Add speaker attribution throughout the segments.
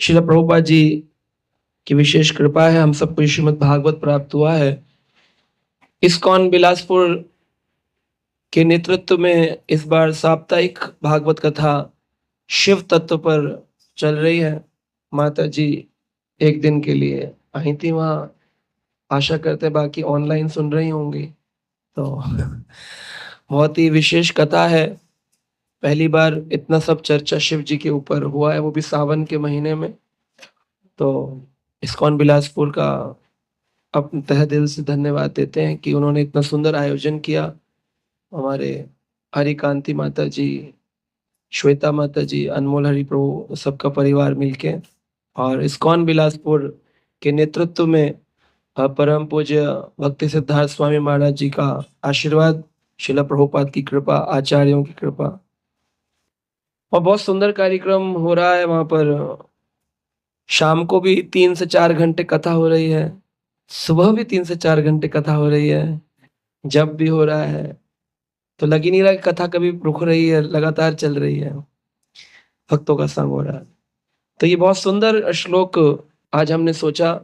Speaker 1: श्रील प्रभुपाद जी की विशेष कृपा है, हम सबको श्रीमद् भागवत प्राप्त हुआ है। इस्कॉन बिलासपुर के नेतृत्व में इस बार साप्ताहिक भागवत कथा शिव तत्व पर चल रही है। माता जी एक दिन के लिए आई थी वहाँ, आशा करते हैं बाकी ऑनलाइन सुन रही होंगी। तो बहुत ही विशेष कथा है। पहली बार इतना सब चर्चा शिव जी के ऊपर हुआ है, वो भी सावन के महीने में। तो इस्कॉन बिलासपुर का अपने तहे दिल से धन्यवाद देते हैं कि उन्होंने इतना सुंदर आयोजन किया। हमारे हरिकांति माता जी, श्वेता माता जी, अनमोल हरि प्रभु, सबका परिवार मिलके और इस्कॉन बिलासपुर के नेतृत्व में परम पूज्य भक्ति सिद्धार्थ स्वामी महाराज जी का आशीर्वाद, श्रील प्रभुपाद की कृपा, आचार्यों की कृपा और बहुत सुंदर कार्यक्रम हो रहा है वहां पर। शाम को भी 3 से 4 घंटे कथा हो रही है, सुबह भी 3 से 4 घंटे कथा हो रही है। जब भी हो रहा है तो लग ही नहीं रहा कि कथा कभी रुक रही है, लगातार चल रही है, भक्तों का संग हो रहा है। तो ये बहुत सुंदर श्लोक आज हमने सोचा।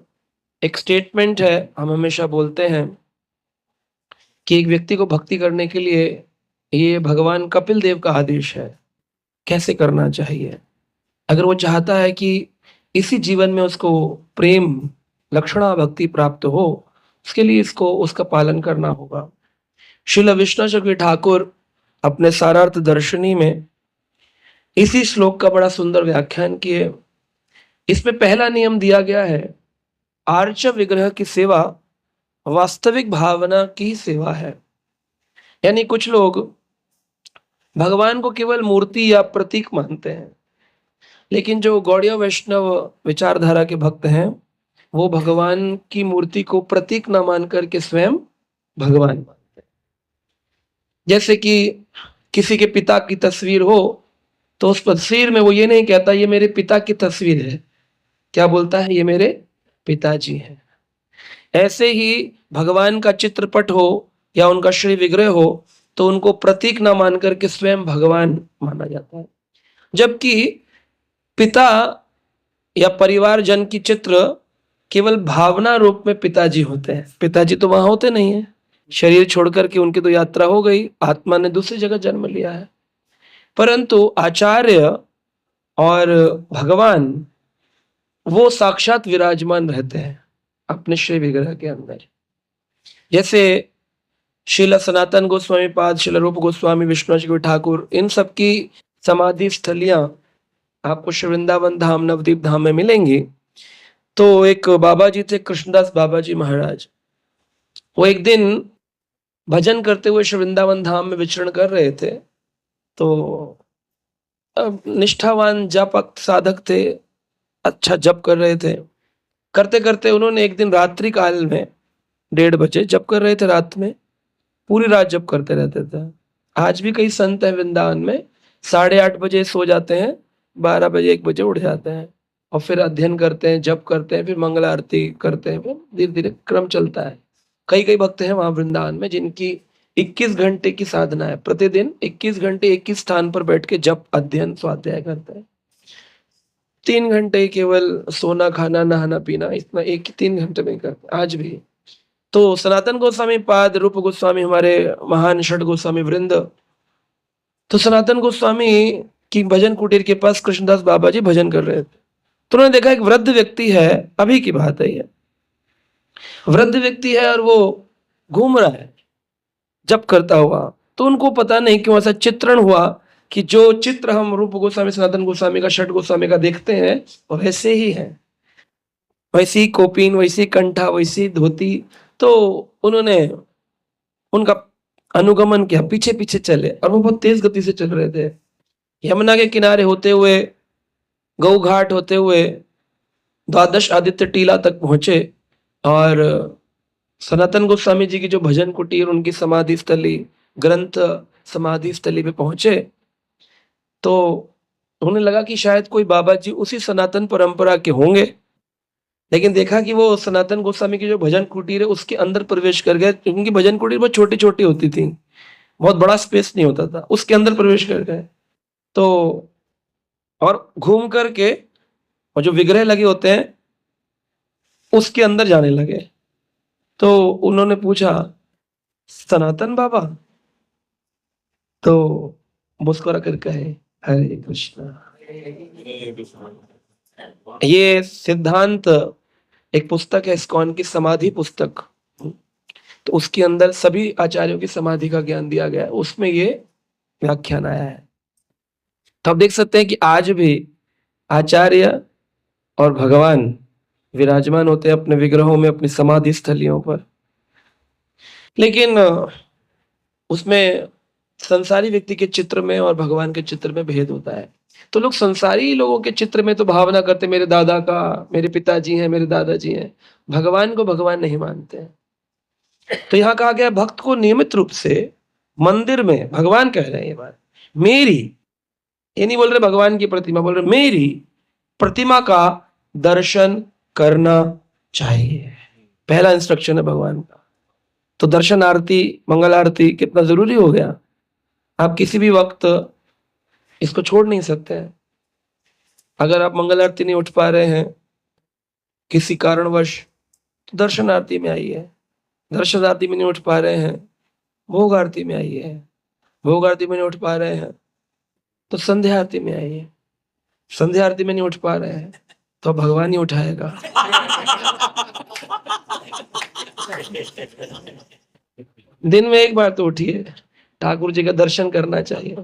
Speaker 1: एक स्टेटमेंट है, हम हमेशा बोलते हैं कि एक व्यक्ति को भक्ति करने के लिए ये भगवान कपिल देव का आदेश है, कैसे करना चाहिए। अगर वो चाहता है कि इसी जीवन में उसको प्रेम लक्षणा भक्ति प्राप्त हो, उसके लिए इसको उसका पालन करना होगा। श्रील विष्णु चक्र ठाकुर अपने सारार्थ दर्शनी में इसी श्लोक का बड़ा सुंदर व्याख्यान किए। इसमें पहला नियम दिया गया है, आर्च विग्रह की सेवा वास्तविक भावना की सेवा है। यानी कुछ लोग भगवान को केवल मूर्ति या प्रतीक मानते हैं, लेकिन जो गौड़ीय वैष्णव विचारधारा के भक्त हैं वो भगवान की मूर्ति को प्रतीक न मान करके स्वयं भगवान मानते हैं। जैसे कि किसी के पिता की तस्वीर हो तो उस तस्वीर में वो ये नहीं कहता ये मेरे पिता की तस्वीर है, क्या बोलता है, ये मेरे पिताजी हैं। ऐसे ही भगवान का चित्रपट हो या उनका श्री विग्रह हो तो उनको प्रतीक ना मान करके स्वयं भगवान माना जाता है। जबकि पिता या परिवार जन की चित्र केवल भावना रूप में पिताजी होते हैं। पिताजी तो वहां होते नहीं है, शरीर छोड़कर के उनकी तो यात्रा हो गई, आत्मा ने दूसरी जगह जन्म लिया है। परंतु आचार्य और भगवान वो साक्षात विराजमान रहते हैं अपने श्री विग्रह के अंदर। जैसे श्रील सनातन गोस्वामी पाद, श्रील रूप गोस्वामी, विष्णु जी ठाकुर, इन सब की समाधि स्थलियां आपको श्री वृंदावन धाम, नवदीप धाम में मिलेंगी। तो एक बाबा जी थे, कृष्णदास बाबा जी महाराज, वो एक दिन भजन करते हुए श्री वृंदावन धाम में विचरण कर रहे थे। तो निष्ठावान जप साधक थे, अच्छा जप कर रहे थे। करते करते उन्होंने एक दिन रात्रि काल में 1:30 बजे जप कर रहे थे, रात में पूरी रात जप करते रहते थे। आज भी कई संत हैं वृंदावन में 8:30 बजे सो जाते हैं, 12 बजे 1 बजे उठ जाते हैं और फिर अध्ययन करते हैं, जप करते हैं, फिर मंगल आरती करते हैं, फिर धीरे धीरे क्रम चलता है। कई कई भक्त हैं वहां वृंदावन में जिनकी 21 घंटे की साधना है, प्रतिदिन 21 घंटे एक ही स्थान पर बैठ के जप, अध्ययन, स्वाध्याय करते हैं। 3 घंटे केवल सोना, खाना, नहाना, पीना, इतना एक 3 घंटे में करते आज भी। तो सनातन गोस्वामी पाद, रूप गोस्वामी, हमारे महान षट गोस्वामी वृंद, तो सनातन गोस्वामी की भजन कुटीर के पास कृष्णदास बाबा जी भजन कर रहे थे। तो उन्होंने देखा एक वृद्ध व्यक्ति है, अभी की बात है ये, वृद्ध व्यक्ति है और वो घूम रहा है जप करता हुआ। तो उनको पता नहीं क्यों ऐसा चित्रण हुआ कि जो चित्र हम रूप गोस्वामी, सनातन गोस्वामी का, षट गोस्वामी का देखते हैं वो वैसे ही है, वैसी कोपीन, वैसी कंठा, वैसी धोती। तो उन्होंने उनका अनुगमन किया, पीछे पीछे चले और वो बहुत तेज गति से चल रहे थे। यमुना के किनारे होते हुए, गौ घाट होते हुए, द्वादश आदित्य टीला तक पहुंचे और सनातन गोस्वामी जी की जो भजन कुटीर, उनकी समाधि स्थली, ग्रंथ समाधि स्थली पे पहुंचे। तो उन्हें लगा कि शायद कोई बाबा जी उसी सनातन परंपरा के होंगे, लेकिन देखा कि वो सनातन गोस्वामी की जो भजन कुटीर है उसके अंदर प्रवेश कर गए। उनकी भजन कुटीर बहुत छोटी छोटी होती थी, बहुत बड़ा स्पेस नहीं होता था, उसके अंदर प्रवेश कर गए। तो और घूम करके और जो विग्रह लगे होते हैं उसके अंदर जाने लगे। तो उन्होंने पूछा, सनातन बाबा? तो मुस्कुरा कर कहे, हरे कृष्णा। ये सिद्धांत एक पुस्तक है, इस्कॉन की समाधि पुस्तक। तो उसके अंदर सभी आचार्यों की समाधि का ज्ञान दिया गया है, उसमें ये व्याख्यान आया है। तो आप देख सकते हैं कि आज भी आचार्य और भगवान विराजमान होते हैं अपने विग्रहों में, अपनी समाधि स्थलियों पर। लेकिन उसमें संसारी व्यक्ति के चित्र में और भगवान के चित्र में भेद होता है। तो लोग संसारी लोगों के चित्र में तो भावना करते, मेरे दादा का, मेरे पिताजी हैं, मेरे दादाजी हैं, भगवान को भगवान नहीं मानते हैं। तो यहाँ कहा गया, भक्त को नियमित रूप से मंदिर में, भगवान कह रहे हैं ये बात, मेरी, ये नहीं बोल रहे भगवान की प्रतिमा, बोल रहे मेरी प्रतिमा का दर्शन करना चाहिए। पहला इंस्ट्रक्शन है भगवान का। तो दर्शन आरती, मंगल आरती कितना जरूरी हो गया। आप किसी भी वक्त इसको छोड़ नहीं सकते हैं। अगर आप मंगल आरती नहीं उठ पा रहे हैं किसी कारणवश, तो दर्शन आरती में आइए। दर्शन आरती में नहीं उठ पा रहे हैं, भोग आरती में आइए। भोग आरती में नहीं उठ पा रहे हैं तो संध्या आरती में आइए। संध्या आरती में नहीं उठ पा रहे हैं तो भगवान ही उठाएगा। दिन में एक बार तो उठिए, ठाकुर जी का दर्शन करना चाहिए।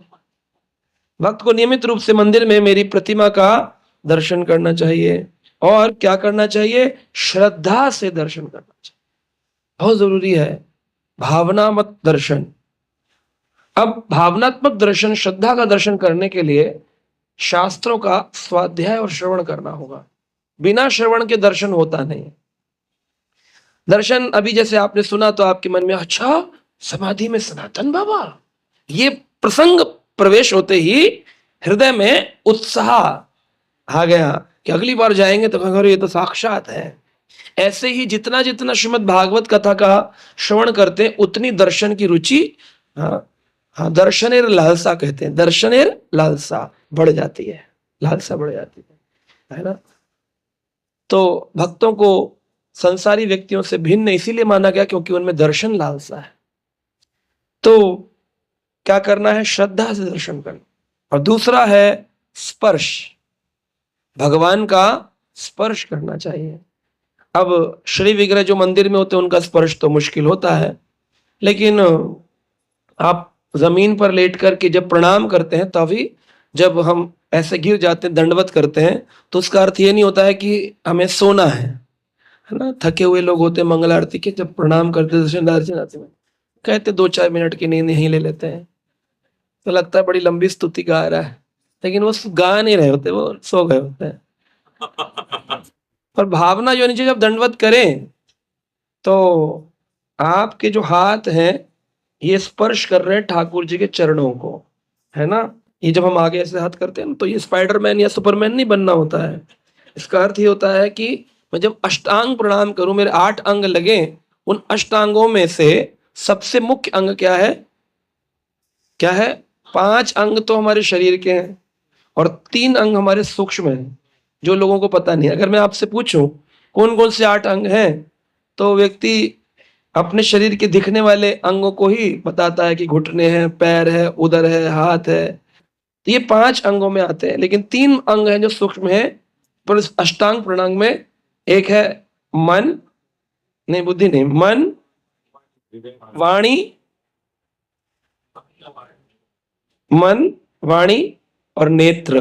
Speaker 1: भक्त को नियमित रूप से मंदिर में मेरी प्रतिमा का दर्शन करना चाहिए। और क्या करना चाहिए? श्रद्धा से दर्शन करना चाहिए, बहुत जरूरी है। भावनात्मक दर्शन। अब भावनात्मक दर्शन, श्रद्धा का दर्शन करने के लिए शास्त्रों का स्वाध्याय और श्रवण करना होगा। बिना श्रवण के दर्शन होता नहीं। दर्शन अभी जैसे आपने सुना तो आपके मन में, अच्छा समाधि में सनातन बाबा, ये प्रसंग प्रवेश होते ही हृदय में उत्साह आ गया कि अगली बार जाएंगे तो कहेंगे ये तो साक्षात है। ऐसे ही जितना जितना श्रीमद् भागवत कथा का श्रवण करते हैं उतनी दर्शन की रुचि, हाँ दर्शनेर लालसा कहते हैं, दर्शनेर लालसा बढ़ जाती है, लालसा बढ़ जाती है ना। तो भक्तों को संसारी व्यक्तियों से भिन्न इसीलिए माना गया क्योंकि उनमें दर्शन लालसा है। तो क्या करना है? श्रद्धा से दर्शन करना। और दूसरा है स्पर्श, भगवान का स्पर्श करना चाहिए। अब श्री विग्रह जो मंदिर में होते हैं उनका स्पर्श तो मुश्किल होता है, लेकिन आप जमीन पर लेट करके जब प्रणाम करते हैं, तभी जब हम ऐसे गिर जाते हैं, दंडवत करते हैं, तो उसका अर्थ ये नहीं होता है कि हमें सोना है ना। थके हुए लोग होते हैं मंगल आरती के, जब प्रणाम करते दर्शन कहते 2-4 मिनट की नींद यहीं ले लेते हैं, तो लगता है बड़ी लंबी स्तुति गा रहा है, लेकिन वो गा नहीं रहे होते, वो सो गए होते हैं। पर भावना जो नीचे जब दंडवत करें तो आपके जो हाथ हैं ये स्पर्श कर रहे हैं ठाकुर जी के चरणों को, है ना। ये जब हम आगे ऐसे हाथ करते हैं तो ये स्पाइडरमैन या सुपरमैन नहीं बनना होता है। इसका अर्थ ये होता है कि मैं जब अष्टांग प्रणाम करूं, मेरे 8 अंग लगे, उन अष्टांगों में से सबसे मुख्य अंग क्या है? क्या है? 5 अंग तो हमारे शरीर के हैं और 3 अंग हमारे सूक्ष्म हैं, जो लोगों को पता नहीं। अगर मैं आपसे पूछूं कौन कौन से 8 अंग हैं, तो व्यक्ति अपने शरीर के दिखने वाले अंगों को ही बताता है कि घुटने हैं, पैर है, उदर है, हाथ है। तो ये 5 अंगों में आते हैं, लेकिन 3 अंग हैं जो सूक्ष्म है। पर इस अष्टांग प्रणाम में एक है मन, नहीं बुद्धि नहीं, मन, वाणी, मन, वाणी और नेत्र।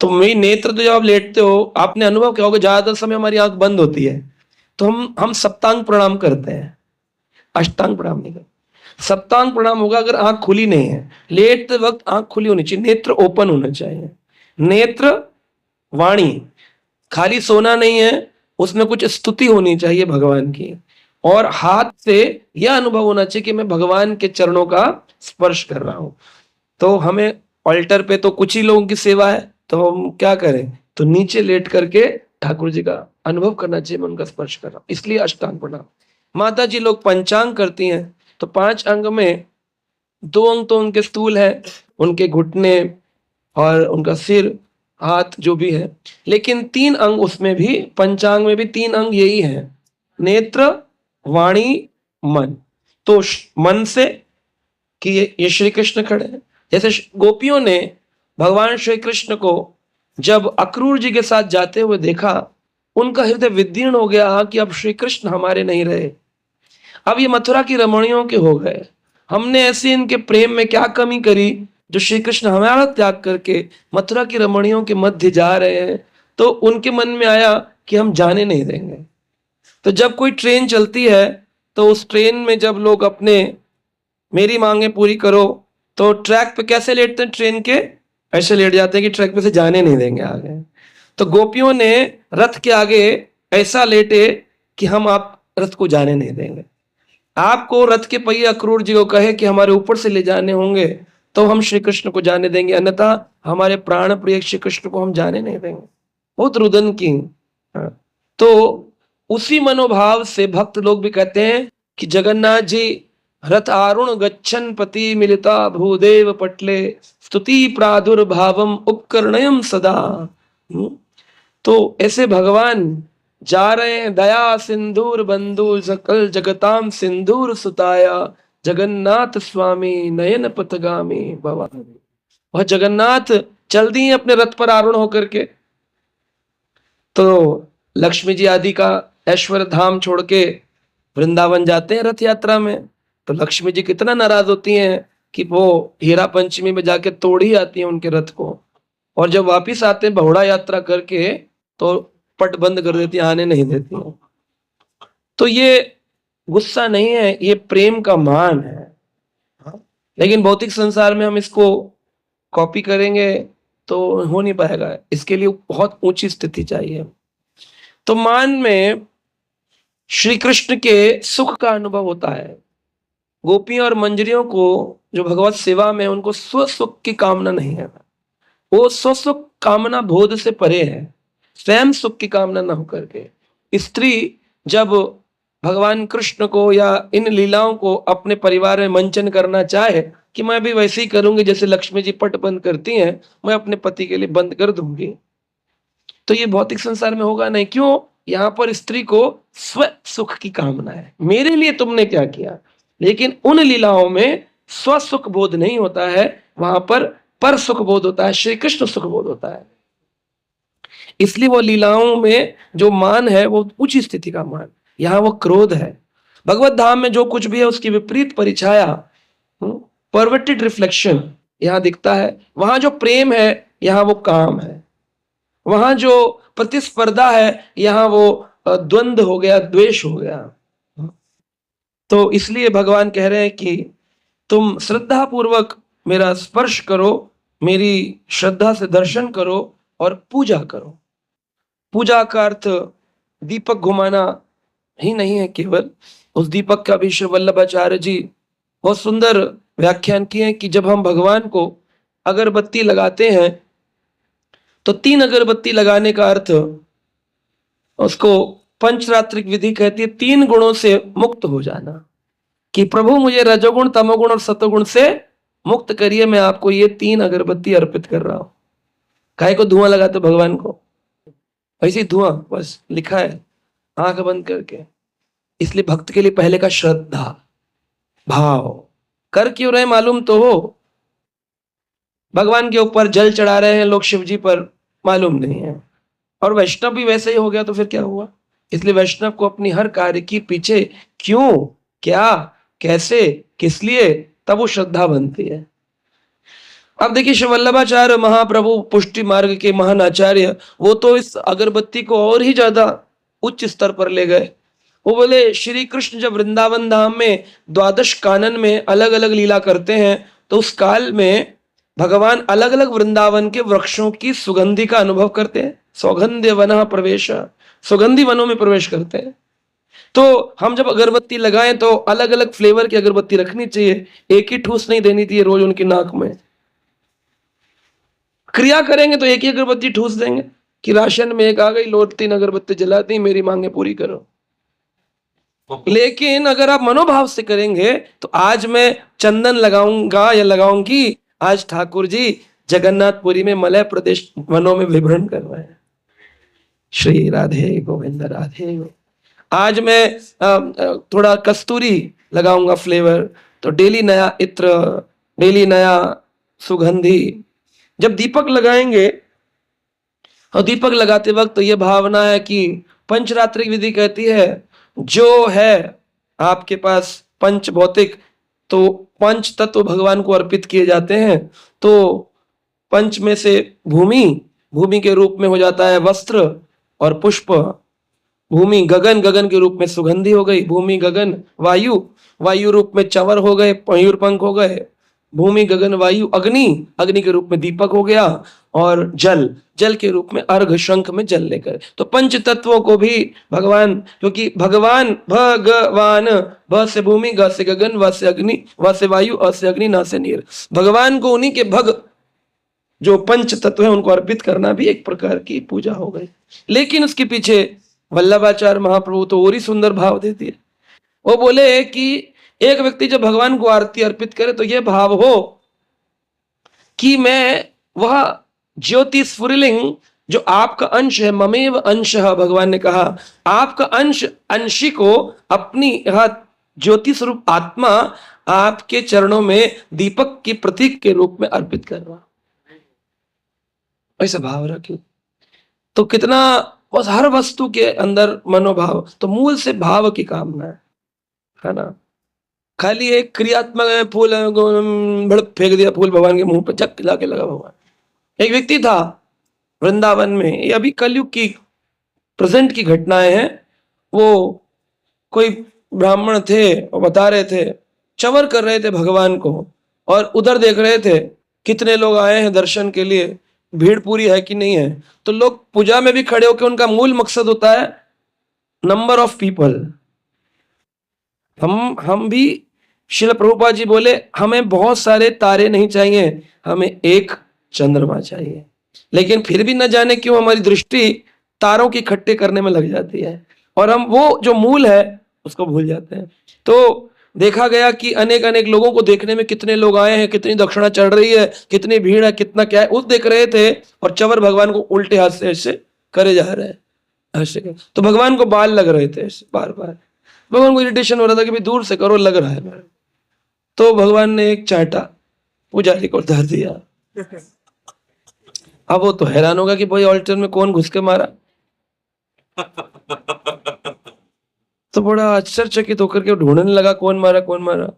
Speaker 1: तो मेरी नेत्र, तो जब आप लेटते हो आपने अनुभव किया होगा, ज्यादातर समय हमारी आंख बंद होती है, तो हम सप्तांग प्रणाम करते हैं, अष्टांग प्रणाम नहीं करते। सप्तांग प्रणाम होगा अगर आंख खुली नहीं है, लेटते वक्त आंख खुली होनी चाहिए, नेत्र ओपन होना चाहिए। नेत्र, वाणी, खाली सोना नहीं है, उसमें कुछ स्तुति होनी चाहिए भगवान की। और हाथ से यह अनुभव होना चाहिए कि मैं भगवान के चरणों का स्पर्श कर रहा हूं। तो हमें ऑल्टर पे तो कुछ ही लोगों की सेवा है, तो हम क्या करें? तो नीचे लेट करके ठाकुर जी का अनुभव करना चाहिए, मैं उनका स्पर्श कर रहा हूं, इसलिए अष्टांग प्रणाम। माता जी लोग पंचांग करती हैं, तो 5 अंग में 2 अंग तो उनके स्थूल है, उनके घुटने और उनका सिर, हाथ जो भी है, लेकिन 3 अंग उसमें भी, पंचांग में भी 3 अंग यही है, नेत्र, वाणी, मन। तो मन से कि ये श्री कृष्ण खड़े हैं। जैसे गोपियों ने भगवान श्री कृष्ण को जब अक्रूर जी के साथ जाते हुए देखा, उनका हृदय विदीर्ण हो गया कि अब श्री कृष्ण हमारे नहीं रहे, अब ये मथुरा की रमणियों के हो गए। हमने ऐसे इनके प्रेम में क्या कमी करी जो श्री कृष्ण हमारा त्याग करके मथुरा की रमणियों के मध्य जा रहे हैं। तो उनके मन में आया कि हम जाने नहीं देंगे। तो जब कोई ट्रेन चलती है तो उस ट्रेन में जब लोग अपने मेरी मांगे पूरी करो, तो ट्रैक पे कैसे लेटते हैं ट्रेन के, ऐसे लेट जाते हैं कि ट्रैक पे से जाने नहीं देंगे आगे। तो गोपियों ने रथ के आगे ऐसा लेटे कि हम आप रथ को जाने नहीं देंगे। आपको रथ के पहिए अक्रूर जी को कहे कि हमारे ऊपर से ले जाने होंगे तो हम श्री कृष्ण को जाने देंगे, अन्यथा हमारे प्राण प्रिय श्री कृष्ण को हम जाने नहीं देंगे। बहुत रुदन की। हाँ। तो उसी मनोभाव से भक्त लोग भी कहते हैं कि जगन्नाथ जी रथ आरुण गच्छन पति मिलिता भूदेव पटले स्तुति प्रादुर्भावम उपकरणयम सदा। तो ऐसे भगवान जा रहे हैं, दया सिंदूर बंधु सकल जगताम सिंदूर सुताया जगन्नाथ स्वामी नयन पथगामी भवानी। वह जगन्नाथ चल दी अपने रथ पर आरूढ़ होकर के। तो लक्ष्मी जी आदि का ऐश्वर्य धाम छोड़ के वृंदावन जाते हैं रथ यात्रा में। तो लक्ष्मी जी कितना नाराज होती हैं कि वो हीरा पंचमी में जाके तोड़ ही आती हैं उनके रथ को, और जब वापिस आते हैं बहुड़ा यात्रा करके तो पट बंद कर देती, आने नहीं देती हैं। तो ये गुस्सा नहीं है, ये प्रेम का मान है। लेकिन भौतिक संसार में हम इसको कॉपी करेंगे तो हो नहीं पाएगा, इसके लिए बहुत ऊंची स्थिति चाहिए। तो मान में श्री कृष्ण के सुख का अनुभव होता है। गोपियों और मंजरियों को जो भगवत सेवा में, उनको स्व सुख की कामना नहीं है, वो स्व सुख कामना बोध से परे है, स्वयं सुख की कामना न होकर के। स्त्री जब भगवान कृष्ण को या इन लीलाओं को अपने परिवार में मंचन करना चाहे कि मैं भी वैसे ही करूंगी जैसे लक्ष्मी जी पट बंद करती हैं, मैं अपने पति के लिए बंद कर दूंगी, तो ये भौतिक संसार में होगा नहीं। क्यों? यहाँ पर स्त्री को स्व सुख की कामना है, मेरे लिए तुमने क्या किया। लेकिन उन लीलाओं में स्व सुख बोध नहीं होता है, वहां पर सुख बोध होता है, श्री कृष्ण सुख बोध होता है। इसलिए वो लीलाओं में जो मान है वो ऊंची स्थिति का मान, यहाँ वो क्रोध है। भगवत धाम में जो कुछ भी है उसकी विपरीत परिछाया, परवर्टेड रिफ्लेक्शन यहाँ दिखता है। वहां जो प्रेम है यहाँ वो काम है, वहां जो प्रतिस्पर्धा है यहाँ वो द्वंद्व हो गया, द्वेष हो गया। तो इसलिए भगवान कह रहे हैं कि तुम श्रद्धा पूर्वक मेरा स्पर्श करो, मेरी श्रद्धा से दर्शन करो और पूजा करो। पूजा का अर्थ दीपक घुमाना ही नहीं है केवल, उस दीपक का भी श्री वल्लभाचार्य जी बहुत सुंदर व्याख्यान किए हैं कि जब हम भगवान को अगरबत्ती लगाते हैं तो 3 अगरबत्ती लगाने का अर्थ, उसको पंचरात्रिक विधि कहती है, 3 गुणों से मुक्त हो जाना, कि प्रभु मुझे रजोगुण तमोगुण और सतोगुण से मुक्त करिए, मैं आपको ये 3 अगरबत्ती अर्पित कर रहा हूं। काहे को धुआं लगाते भगवान को, वैसे धुआं बस लिखा है आंख बंद करके। इसलिए भक्त के लिए पहले का श्रद्धा भाव, कर क्यों रहे मालूम तो हो, भगवान के ऊपर जल चढ़ा रहे हैं लोग शिव जी पर, मालूम नहीं है। और वैष्णव भी वैसे ही हो गया तो फिर क्या हुआ। इसलिए वैष्णव को अपनी हर कार्य की पीछे क्यों, क्या, कैसे, किस लिए, तब वो श्रद्धा बनती है। अब देखिए श्री वल्लभाचार्य महाप्रभु पुष्टि मार्ग के महान आचार्य, वो तो इस अगरबत्ती को और ही ज्यादा उच्च स्तर पर ले गए। वो बोले श्री कृष्ण जब वृंदावन धाम में द्वादश कानन में अलग अलग लीला करते हैं तो उस काल में भगवान अलग अलग वृंदावन के वृक्षों की सुगंधि का अनुभव करते हैं। सौगंध्य वन प्रवेश, सुगंधी वनों में प्रवेश करते हैं। तो हम जब अगरबत्ती लगाएं तो अलग अलग फ्लेवर की अगरबत्ती रखनी चाहिए, एक ही ठूस नहीं देनी चाहिए रोज उनकी नाक में। क्रिया करेंगे तो एक ही अगरबत्ती ठूस देंगे कि राशन में एक आ गई, लो 3 अगरबत्ती जला दी, मेरी मांगे पूरी करो। लेकिन अगर आप मनोभाव से करेंगे तो आज मैं चंदन लगाऊंगा या लगाऊंगी, आज ठाकुर जी जगन्नाथपुरी में मलय प्रदेश वनों में विभ्रमण कर रहे हैं। श्री राधे गोविंद राधे गोविंद। आज मैं थोड़ा कस्तूरी लगाऊंगा फ्लेवर, तो डेली नया इत्र, डेली नया सुगंधी। जब दीपक लगाएंगे और दीपक लगाते वक्त तो ये भावना है कि पंचरात्रिक विधि कहती है जो है आपके पास पंच भौतिक, तो पंच तत्व भगवान को अर्पित किए जाते हैं। तो पंच में से भूमि, भूमि के रूप में हो जाता है वस्त्र और पुष्प। भूमि गगन, गगन के रूप में सुगंधी हो गई। भूमि गगन वायु, वायु रूप में चंवर हो गए, मयूर पंख हो गए। भूमि गगन वायु अग्नि, अग्नि के रूप में दीपक हो गया। और जल, जल के रूप में अर्घ शंख में जल लेकर। तो पंच तत्वों को भी भगवान, क्योंकि भगवान भ से भूमि, ग से गगन, व से अग्नि, व से वायु, अ से अग्नि, न से नीर। भगवान को उन्हीं के भग जो पंच तत्व है उनको अर्पित करना भी एक प्रकार की पूजा हो गई। लेकिन उसके पीछे वल्लभाचार्य महाप्रभु तो और ही सुंदर भाव देती है। वो बोले कि एक व्यक्ति जब भगवान को आरती अर्पित करे तो यह भाव हो कि मैं वह ज्योति स्फुरलिंग जो आपका अंश है, ममेव अंश, भगवान ने कहा आपका अंश, अंशी को अपनी ज्योति स्वरूप आत्मा आपके चरणों में दीपक की प्रतीक के रूप में अर्पित करवा, ऐसा भाव रखिए। तो कितना उस हर वस्तु के अंदर मनोभाव, तो मूल से भाव की कामना है ना। खाली एक क्रियात्मक फूल भड़क फेंक दिया फूल भगवान के मुंह पर, चक लाके लगा भगवान। एक व्यक्ति था वृंदावन में, ये अभी कलयुग की प्रेजेंट की घटनाएं हैं। वो कोई ब्राह्मण थे और बता रहे थे, चंवर कर रहे थे भगवान को और उधर देख रहे थे कितने लोग आए हैं दर्शन के लिए, भीड़ पूरी है कि नहीं है। तो लोग पूजा में भी खड़े होकर, उनका मूल मकसद होता है नंबर ऑफ पीपल। हम भी, श्रील प्रभुपाद जी बोले हमें बहुत सारे तारे नहीं चाहिए, हमें एक चंद्रमा चाहिए। लेकिन फिर भी न जाने क्यों हमारी दृष्टि तारों की इकट्ठे करने में लग जाती है और हम वो जो मूल है उसको भूल जाते हैं। तो देखा गया कि अनेक अनेक लोगों को देखने में कितने लोग आए हैं, कितनी दक्षिणा चढ़ रही है, कितनी भीड़ है, कितना क्या है, उस देख रहे थे और चंवर भगवान को उल्टे हाथ से ऐसे करे जा रहे हैं ऐसे। तो भगवान को बाल लग रहे थे ऐसे बार बार। भगवान को इरिटेशन हो रहा था कि भाई दूर से करो, लग रहा है मेरे। तो भगवान ने एक चांटा पुजारी को धर दिया। अब वो तो हैरान होगा कि भाई ऑल्टर में कौन घुस के मारा। तो बड़ा आश्चर्यचकित होकर के ढूंढने लगा कौन मारा कौन मारा।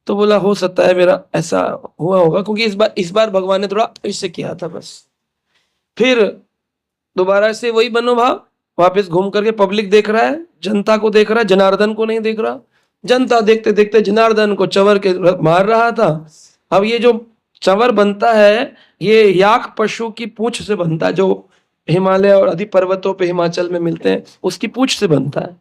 Speaker 1: तो बोला हो सकता है मेरा ऐसा हुआ होगा, क्योंकि इस बार भगवान ने थोड़ा इससे किया था बस। फिर दोबारा से वही मनोभाव, वापस घूम करके पब्लिक देख रहा है, जनता को देख रहा है, जनार्दन को नहीं देख रहा। जनता देखते देखते जनार्दन को चंवर के मार रहा था। अब ये जो चंवर बनता है ये याक पशु की पूंछ से बनता है, जो हिमालय और अधि पर्वतों पे हिमाचल में मिलते हैं, उसकी पूंछ से बनता है।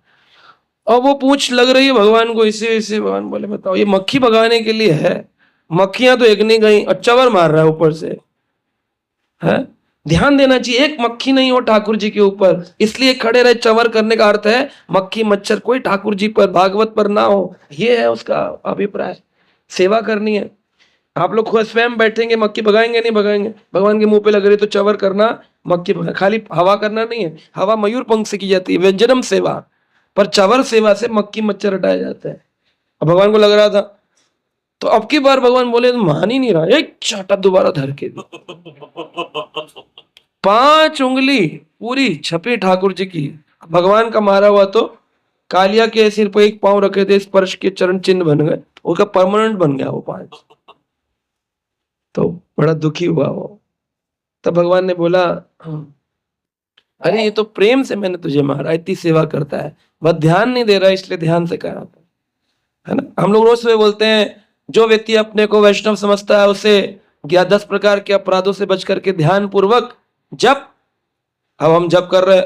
Speaker 1: और वो पूंछ लग रही है भगवान को इसे इसे। भगवान बोले बताओ ये मक्खी भगाने के लिए है, मक्खियां तो एक नहीं गई और चंवर मार रहा है ऊपर से है। ध्यान देना चाहिए, एक मक्खी नहीं हो ठाकुर जी के ऊपर, इसलिए खड़े रहे। चंवर करने का अर्थ है मक्खी मच्छर कोई ठाकुर जी पर, भागवत पर ना हो, ये है उसका अभिप्राय। सेवा करनी है। आप लोग खुद स्वयं बैठेंगे, मक्खी भगाएंगे नहीं भगाएंगे, भगवान के मुंह पे लग रही तो चंवर करना, मक्खी भगा, खाली हवा करना नहीं है। हवा मयूर पंख से की जाती है, व्यंजनम सेवा, पर चंवर सेवा से मक्खी मच्छर हटाया जाता है। अब भगवान को लग रहा था, तो अब की बार भगवान बोले तो मान ही नहीं रहा, एक चाटा दोबारा धर के 5 उंगली पूरी छपी ठाकुर जी की। भगवान का मारा हुआ तो कालिया के सिर पर एक पांव रखे थे, स्पर्श के चरण चिन्ह बन गए, उसका परमानेंट बन गया वो 5। तो बड़ा दुखी हुआ वो। तब भगवान ने बोला अरे ये तो प्रेम से मैंने तुझे मारा, इतनी सेवा करता है, वह ध्यान नहीं दे रहा इसलिए ध्यान से करा था, है ना। हम लोग रोज सुबह बोलते हैं जो व्यक्ति अपने को वैष्णव समझता है उसे 10 प्रकार के अपराधों से बच करके ध्यान पूर्वक जप। अब हम जप कर रहे,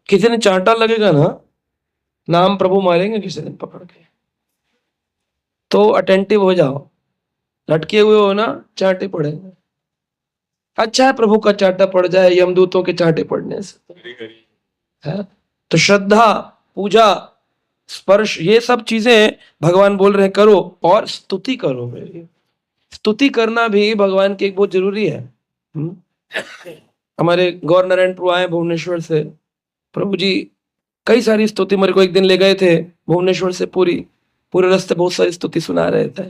Speaker 1: किसी ने चांटा लगेगा ना, नाम प्रभु मारेंगे किसी दिन पकड़ के, तो अटेंटिव हो जाओ, लटके हुए हो ना, चांटे पड़ेंगे। अच्छा है प्रभु का चांटा पड़ जाए यमदूतों के चांटे पड़ने से, है। तो श्रद्धा, पूजा, स्पर्श, ये सब चीजें भगवान बोल रहे हैं करो और स्तुति करो मेरी। स्तुति करना भी भगवान की एक बहुत जरूरी है। हम्म? हमारे गौर नारायण प्रभु आए भुवनेश्वर से, प्रभु जी कई सारी स्तुति मेरे को एक दिन ले गए थे भुवनेश्वर से, पूरे रास्ते बहुत सारी स्तुति सुना रहे थे।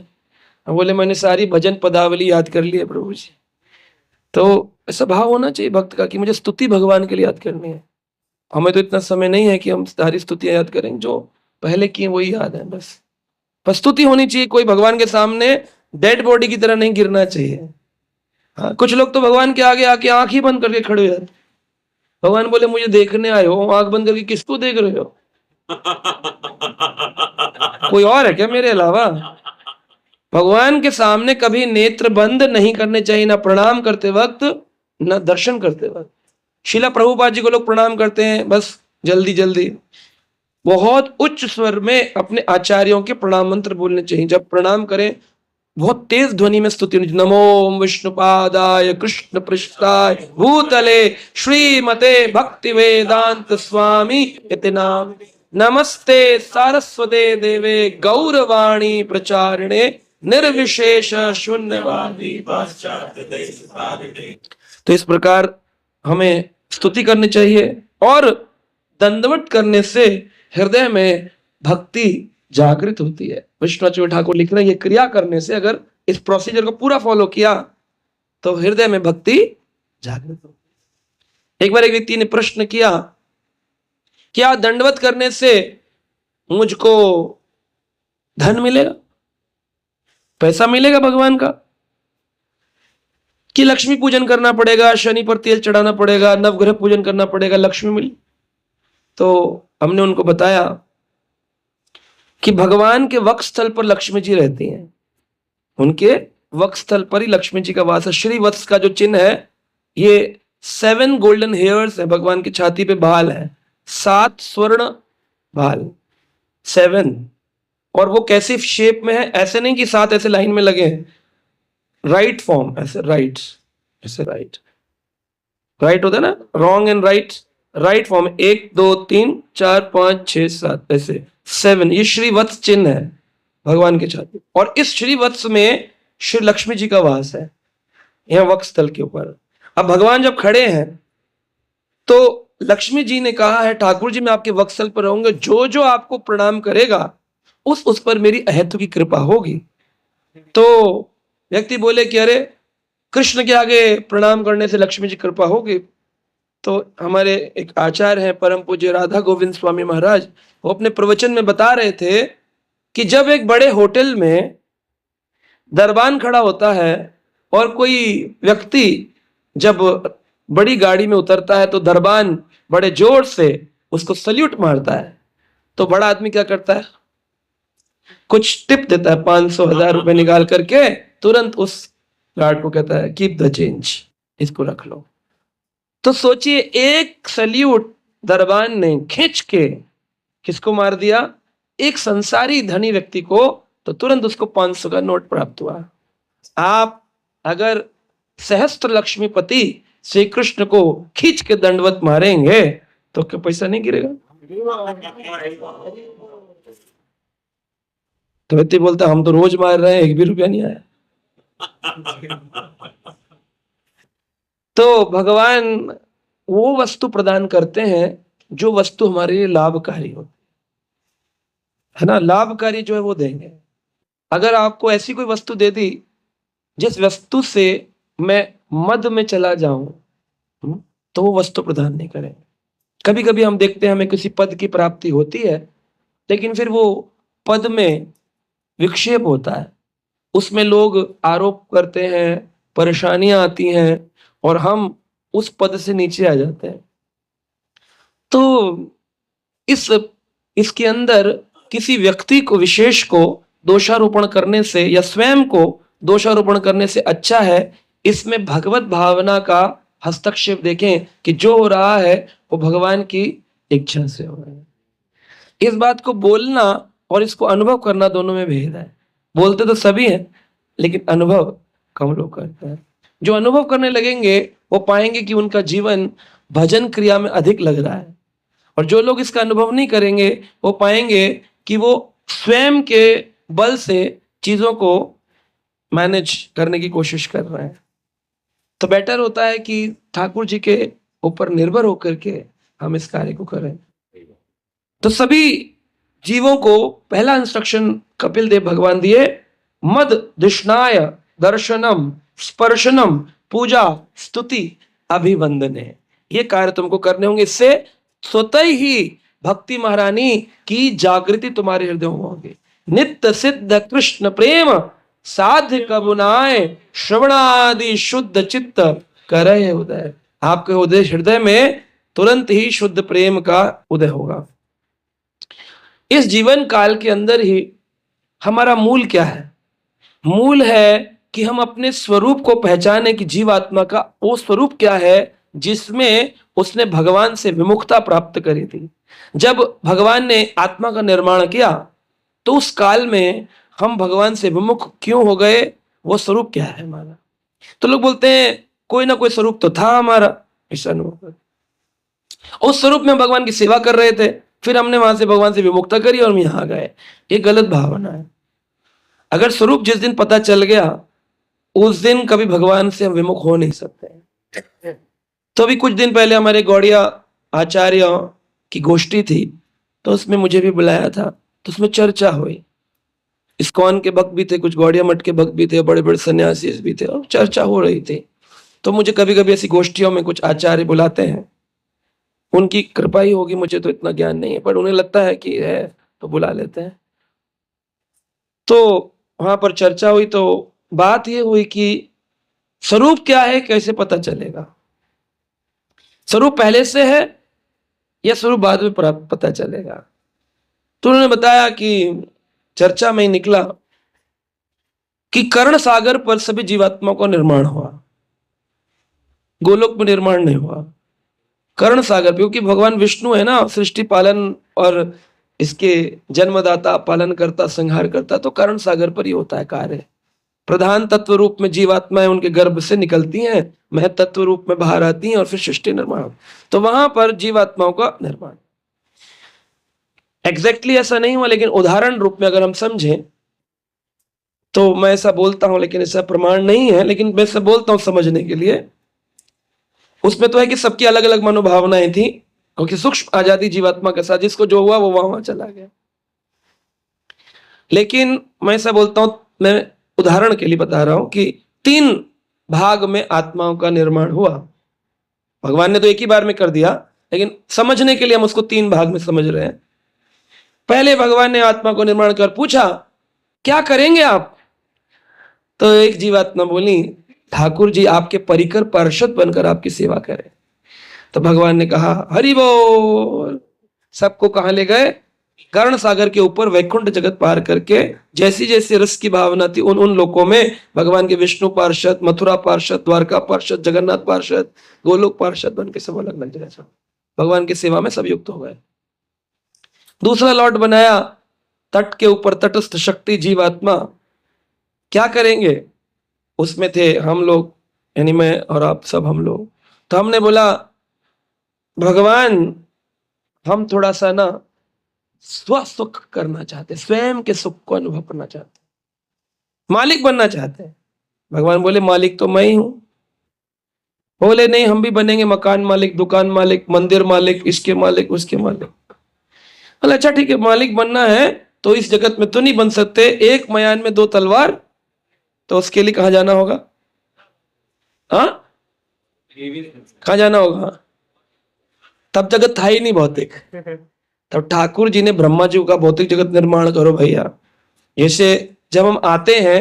Speaker 1: हम बोले मैंने सारी भजन पदावली याद कर ली है प्रभु जी। तो ऐसा भाव होना चाहिए भक्त का कि मुझे स्तुति भगवान के लिए याद करनी है। हमें तो इतना समय नहीं है कि हम सारी स्तुतियां याद करें, जो पहले की वही याद है बस। प्रस्तुति होनी चाहिए, कोई भगवान के सामने डेड बॉडी की तरह नहीं गिरना चाहिए। हाँ, कुछ लोग तो भगवान के आगे आके आंख ही बंद करके खड़े हो जाते। भगवान बोले मुझे देखने आए हो, आंख बंद करके किसको देख रहे हो? कोई और है क्या मेरे अलावा? भगवान के सामने कभी नेत्र बंद नहीं करने चाहिए, ना प्रणाम करते वक्त ना दर्शन करते वक्त। शिला प्रभुपाद जी को लोग प्रणाम करते हैं बस जल्दी जल्दी, बहुत उच्च स्वर में अपने आचार्यों के प्रणाम मंत्र बोलने चाहिए। जब प्रणाम करें बहुत तेज ध्वनि में स्तुति होनी चाहिए। नमो विष्णुपादाय कृष्ण पृष्ठाय भूतले श्रीमते भक्ति वेदांत स्वामी इति नाम, नमस्ते सारस्वते देवे गौरवाणी प्रचारिणे निर्विशेष शून्यवादी पाश्चात्य देश तारिणे। तो इस प्रकार हमें स्तुति करनी चाहिए, और दंडवत करने से हृदय में भक्ति जागृत होती है। विश्वनाथ ठाकुर लिख रहे हैं ये क्रिया करने से, अगर इस प्रोसीजर को पूरा फॉलो किया तो हृदय में भक्ति जागृत होती है। एक बार एक व्यक्ति ने प्रश्न किया, क्या दंडवत करने से मुझको धन मिलेगा, पैसा मिलेगा भगवान का, कि लक्ष्मी पूजन करना पड़ेगा, शनि पर तेल चढ़ाना पड़ेगा, नवग्रह पूजन करना पड़ेगा, लक्ष्मी मिली? तो हमने उनको बताया कि भगवान के वक्षस्थल पर लक्ष्मी जी रहती हैं, उनके वक्षस्थल पर ही लक्ष्मी जी का वास है। श्री वत्स का जो चिन्ह है, ये 7 गोल्डन हेयर्स है, भगवान की छाती पे बाल है, 7 स्वर्ण बाल, 7। और वो कैसी शेप में है? ऐसे नहीं कि 7 ऐसे लाइन में लगे हैं, राइट फॉर्म, ऐसे राइट, ऐसे राइट, राइट होता है ना, wrong and right, right form, 1 2 3 4 5 6 7 ऐसे 7। ये श्रीवत्स चिन्ह है भगवान के छाती, और इस श्रीवत्स में श्री लक्ष्मी जी का वास है, यहाँ वक्षस्थल के ऊपर। अब भगवान जब खड़े हैं तो लक्ष्मी जी ने कहा है, ठाकुर जी मैं आपके वक्षस्थल पर रहूंगा, जो जो आपको प्रणाम करेगा उस पर मेरी अहेतु की कृपा होगी। तो व्यक्ति बोले कि अरे कृष्ण के आगे प्रणाम करने से लक्ष्मी जी कृपा होगी। तो हमारे एक आचार्य हैं परम पूज्य राधा गोविंद स्वामी महाराज, वो अपने प्रवचन में बता रहे थे कि जब एक बड़े होटल में दरबान खड़ा होता है और कोई व्यक्ति जब बड़ी गाड़ी में उतरता है तो दरबान बड़े जोर से उसको सल्यूट मारता है, तो बड़ा आदमी क्या करता है, कुछ टिप देता है, 500-1000 रुपए निकाल करके तुरंत उस गार्ड को कहता है कीप द चेंज, इसको रख लो। तो सोचिए एक सल्यूट दरबान ने खींच के किसको मार दिया, एक संसारी धनी व्यक्ति को, तो तुरंत उसको 500 का नोट प्राप्त हुआ। आप अगर सहस्त्र लक्ष्मीपति श्री कृष्ण को खींच के दंडवत मारेंगे तो क्या पैसा नहीं गिरेगा? तो व्यक्ति बोलता हम तो रोज मार रहे हैं, 1 भी रुपया नहीं आया। तो भगवान वो वस्तु प्रदान करते हैं जो वस्तु हमारे लिए लाभकारी होती है ना, लाभकारी जो है वो देंगे। अगर आपको ऐसी कोई वस्तु दे दी जिस वस्तु से मैं मद में चला जाऊं, तो वो वस्तु प्रदान नहीं करें। कभी कभी हम देखते हैं हमें किसी पद की प्राप्ति होती है, लेकिन फिर वो पद में विक्षेप होता है, उसमें लोग आरोप करते हैं, परेशानियां आती हैं और हम उस पद से नीचे आ जाते हैं। तो इसके अंदर किसी व्यक्ति को विशेष को दोषारोपण करने से या स्वयं को दोषारोपण करने से अच्छा है इसमें भगवत भावना का हस्तक्षेप देखें कि जो हो रहा है वो भगवान की इच्छा से हो रहा है। इस बात को बोलना और इसको अनुभव करना दोनों में भेद है। बोलते तो सभी हैं लेकिन अनुभव कम लोग करते हैं। जो अनुभव करने लगेंगे वो पाएंगे कि उनका जीवन भजन क्रिया में अधिक लग रहा है, और जो लोग इसका अनुभव नहीं करेंगे वो पाएंगे कि वो स्वयं के बल से चीजों को मैनेज करने की कोशिश कर रहे हैं, तो बेटर होता है कि ठाकुर जी के ऊपर निर्भर होकर के हम इस कार्य को करें। तो सभी जीवों को पहला इंस्ट्रक्शन कपिल देव भगवान दिए, मद दिष्णाय दर्शनम स्पर्शनम पूजा स्तुति अभिवंदने। ये कार्य तुमको करने होंगे, इससे स्वतः ही भक्ति महारानी की जागृति तुम्हारे हृदय में होगी। नित्य सिद्ध कृष्ण प्रेम साध्य कबुनाए श्रवणादि शुद्ध चित्त करे उदय। आपके हृदय में तुरंत ही शुद्ध प्रेम का उदय होगा। इस जीवन काल के अंदर ही हमारा मूल क्या है? मूल है कि हम अपने स्वरूप को पहचाने कि जीवात्मा का वो स्वरूप क्या है जिसमें उसने भगवान से विमुखता प्राप्त करी थी। जब भगवान ने आत्मा का निर्माण किया तो उस काल में हम भगवान से विमुख क्यों हो गए? वो स्वरूप क्या है हमारा? तो लोग बोलते हैं कोई ना कोई स्वरूप तो था हमारा, ऐसा अनुभव। उस स्वरूप में भगवान की सेवा कर रहे थे, फिर हमने वहां से भगवान से विमुक्ता करी और हम यहां आ गए। ये गलत भावना है। अगर स्वरूप जिस दिन पता चल गया उस दिन कभी भगवान से हम विमुख हो नहीं सकते। तो अभी कुछ दिन पहले हमारे गौड़िया आचार्य की गोष्ठी थी, तो उसमें मुझे भी बुलाया था, तो उसमें चर्चा हुई। इस्कॉन के भक्त भी थे, कुछ गौड़िया मठ के भक्त भी थे, बड़े बड़े सन्यासी भी थे, और चर्चा हो रही थी। तो मुझे कभी कभी ऐसी गोष्ठियों में कुछ आचार्य बुलाते हैं, उनकी कृपा ही होगी, मुझे तो इतना ज्ञान नहीं है, पर उन्हें लगता है कि है तो बुला लेते हैं। तो वहां पर चर्चा हुई, तो बात ये हुई कि स्वरूप क्या है, कैसे पता चलेगा? स्वरूप पहले से है या स्वरूप बाद में पता चलेगा? तो उन्होंने बताया कि चर्चा में ही निकला कि कर्ण सागर पर सभी जीवात्माओं का निर्माण हुआ, गोलोक में निर्माण नहीं हुआ। कर्ण सागर पे, क्योंकि भगवान विष्णु है ना सृष्टि पालन और इसके जन्मदाता, पालन करता, संहार करता, तो कर्ण सागर पर ही होता है कार्य। प्रधान तत्व रूप में जीवात्माएं उनके गर्भ से निकलती हैं, मह तत्व रूप में बाहर आती हैं और फिर सृष्टि निर्माण, तो वहां पर जीवात्माओं का निर्माण। एग्जैक्टली ऐसा नहीं हुआ, लेकिन उदाहरण रूप में अगर हम समझें तो मैं ऐसा बोलता हूं, लेकिन ऐसा प्रमाण नहीं है, लेकिन मैं ऐसा बोलता हूं समझने के लिए। उसमें तो है कि सबकी अलग अलग मनोभावनाएं थी, क्योंकि सूक्ष्म आजादी जीवात्मा के साथ, जिसको जो हुआ वो वहां चला गया। लेकिन मैं ऐसा बोलता हूं, मैं उदाहरण के लिए बता रहा हूं कि 3 भाग में आत्माओं का निर्माण हुआ। भगवान ने तो एक ही बार में कर दिया, लेकिन समझने के लिए हम उसको 3 भाग में समझ रहे हैं। पहले भगवान ने आत्मा को निर्माण कर पूछा, क्या करेंगे आप? तो एक जीवात्मा बोली, ठाकुर जी आपके परिकर पार्षद बनकर आपकी सेवा करें। तो भगवान ने कहा, हरि बोल। सबको कहां ले गए? कर्ण सागर के ऊपर वैकुंठ जगत पार करके, जैसी जैसी रस की भावना थी उन उन लोकों में भगवान के विष्णु पार्षद, मथुरा पार्षद, द्वारका पार्षद, जगन्नाथ पार्षद, गोलोक पार्षद बन के सब अलग अलग जगह भगवान की सेवा में सब युक्त हो गए। दूसरा लॉट बनाया तट के ऊपर, तटस्थ शक्ति जीवात्मा। क्या करेंगे? उसमें थे हम लोग, यानी मैं और आप सब हम लोग। तो हमने बोला, भगवान हम थोड़ा सा ना स्व सुख करना चाहते, स्वयं के सुख को अनुभव करना चाहते, मालिक बनना चाहते हैं। भगवान बोले, मालिक तो मैं ही हूं। बोले नहीं, हम भी बनेंगे मकान मालिक, दुकान मालिक, मंदिर मालिक, इसके मालिक, उसके मालिक। बोले अच्छा ठीक है, मालिक बनना है तो इस जगत में तो नहीं बन सकते, एक मयान में 2 तलवार, तो उसके लिए कहां जाना होगा? हाँ, कहां जाना होगा? तब जगत था ही नहीं भौतिक। तब ठाकुर जी ने ब्रह्मा जी का भौतिक जगत निर्माण करो भैया। जैसे जब हम आते हैं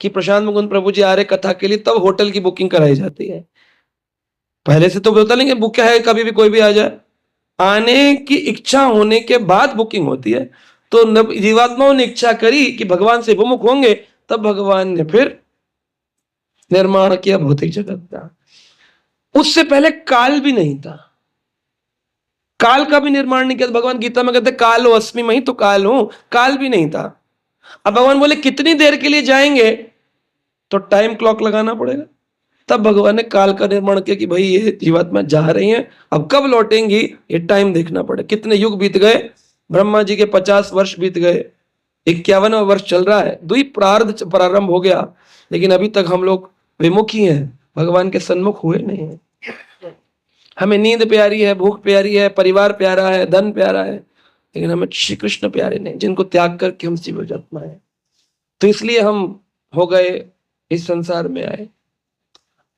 Speaker 1: कि प्रशांत मुकुंद प्रभु जी आ रहे कथा के लिए, तब होटल की बुकिंग कराई जाती है। पहले से तो बोलता नहीं कि बुक क्या है, कभी भी कोई भी आ जाए। आने की इच्छा होने के बाद बुकिंग होती है। तो जीवात्माओं ने इच्छा करी कि भगवान से विमुख होंगे, तब भगवान ने फिर निर्माण किया भौतिक जगत का। उससे पहले काल भी नहीं था, काल का भी निर्माण नहीं किया। भगवान गीता में कहते कालो अस्मि, मैं ही तो काल हूं, काल भी नहीं था। अब भगवान बोले कितनी देर के लिए जाएंगे, तो टाइम क्लॉक लगाना पड़ेगा। तब भगवान ने काल का निर्माण किया कि भाई ये जीवात्मा जा रही हैं, अब कब लौटेंगी ये टाइम देखना पड़ेगा। कितने युग बीत गए, ब्रह्मा जी के 50 वर्ष बीत गए, 51वां वर्ष चल रहा है, द्वीप प्रारंभ हो गया। लेकिन अभी तक हम लोग विमुख ही हैं, भगवान के सन्मुख हुए नहीं हैं। हमें नींद प्यारी है, भूख प्यारी है, परिवार प्यारा है, धन प्यारा है, लेकिन हमें श्री कृष्ण प्यारे नहीं, जिनको त्याग करके हम शिव जप है। तो इसलिए हम हो गए, इस संसार में आए।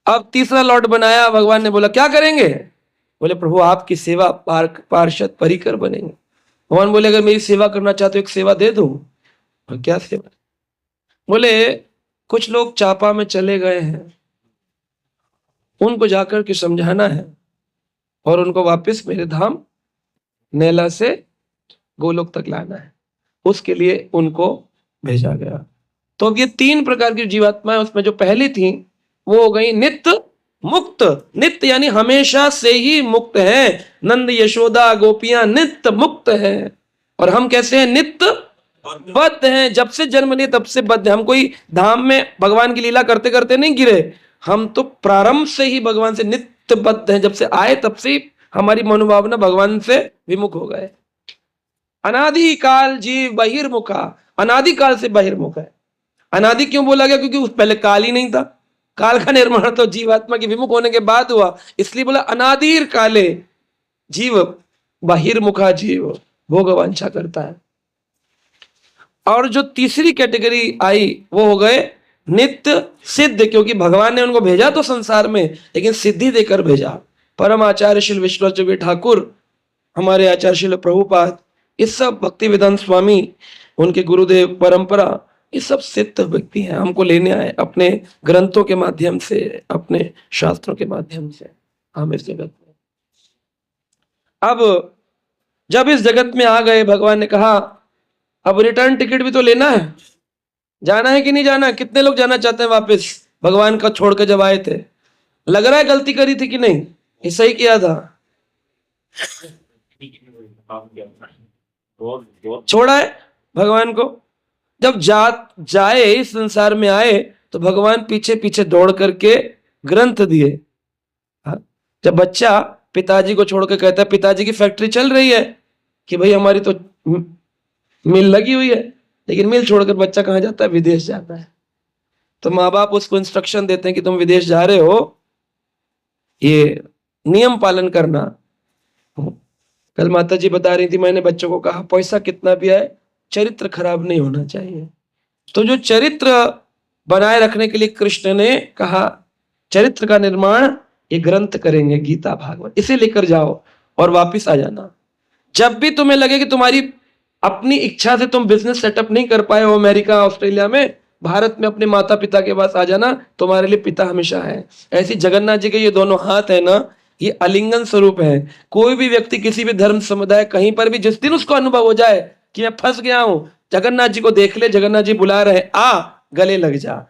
Speaker 1: अब तीसरा लॉट बनाया, भगवान ने बोला क्या करेंगे? बोले प्रभु आपकी सेवा, पार्षद परिकर बनेंगे। भगवान बोले अगर मेरी सेवा करना चाहते हो एक सेवा दे दूं। और क्या सेवा? बोले कुछ लोग चापा में चले गए हैं, उनको जाकर के समझाना है और उनको वापस मेरे धाम नेला से गोलोक तक लाना है, उसके लिए उनको भेजा गया। तो अब ये 3 प्रकार की जीवात्माएं, उसमें जो पहली थी वो हो गई नित्य मुक्त। नित्य यानी हमेशा से ही मुक्त है। नंद यशोदा गोपियां नित्य मुक्त हैं, और हम कैसे हैं? नित्य बद्ध हैं। जब से जन्म लिए तब से बद्ध हैं। हम कोई धाम में भगवान की लीला करते करते नहीं गिरे, हम तो प्रारंभ से ही भगवान से नित्य बद्ध हैं। जब से आए तब से ही हमारी मनोभावना भगवान से विमुख हो गए। अनादि काल जीव बहिर्मुखा, अनादि काल से बहिर्मुख है। अनादि क्यों बोला गया? क्योंकि उस पहले काल ही नहीं था। काल का निर्माण तो जीवात्मा के विमुख होने के बाद हुआ, इसलिए बोला अनादिर काले जीव बहिर्मुखा जीव भोग वांछा करता है। और जो तीसरी कैटेगरी आई वो हो गए नित्य सिद्ध, क्योंकि भगवान ने उनको भेजा तो संसार में, लेकिन सिद्धि देकर भेजा। परम आचार्य श्री विश्वचर्य ठाकुर, हमारे आचार्य श्री प्रभुपाद, इस सब भक्ति वेदांत स्वामी, उनके गुरुदेव परंपरा, ये सब सिद्ध व्यक्ति हैं। हमको लेने आए अपने ग्रंथों के माध्यम से, अपने शास्त्रों के माध्यम से हम इस जगत में। अब जब इस जगत में आ गए, भगवान ने कहा अब रिटर्न टिकट भी तो लेना है, जाना है कि नहीं जाना? कितने लोग जाना चाहते हैं वापस भगवान का छोड़ के? जब आए थे लग रहा है गलती करी थी कि नहीं? ये सही किया था, छोड़ा है भगवान को। जब जाए इस संसार में आए तो भगवान पीछे पीछे दौड़ करके ग्रंथ दिए। जब बच्चा पिताजी को छोड़ के कहता है, पिताजी की फैक्ट्री चल रही है कि भाई हमारी तो मिल लगी हुई है, लेकिन मिल छोड़कर बच्चा कहाँ जाता है? विदेश जाता है। तो माँ बाप उसको इंस्ट्रक्शन देते हैं कि तुम विदेश जा रहे हो, ये नियम पालन करना। कल माता जी बता रही थी, मैंने बच्चों को कहा पैसा कितना भी आए चरित्र खराब नहीं होना चाहिए। तो जो चरित्र बनाए रखने के लिए कृष्ण ने कहा, चरित्र का निर्माण ये ग्रंथ करेंगे, गीता भागवत, इसे लेकर जाओ और वापिस आ जाना। जब भी तुम्हें लगे कि तुम्हारी अपनी इच्छा से तुम बिजनेस सेटअप नहीं कर पाए हो अमेरिका ऑस्ट्रेलिया में, भारत में अपने माता पिता के पास आ जाना, तुम्हारे लिए पिता हमेशा है। ऐसी जगन्नाथ जी के ये दोनों हाथ है ना, ये आलिंगन स्वरूप है। कोई भी व्यक्ति किसी भी धर्म समुदाय कहीं पर भी, जिस दिन उसको अनुभव हो जाए कि मैं फंस गया हूं, जगन्नाथ जी को देख ले, जगन्नाथ जी बुला रहे, आ गले लग जा,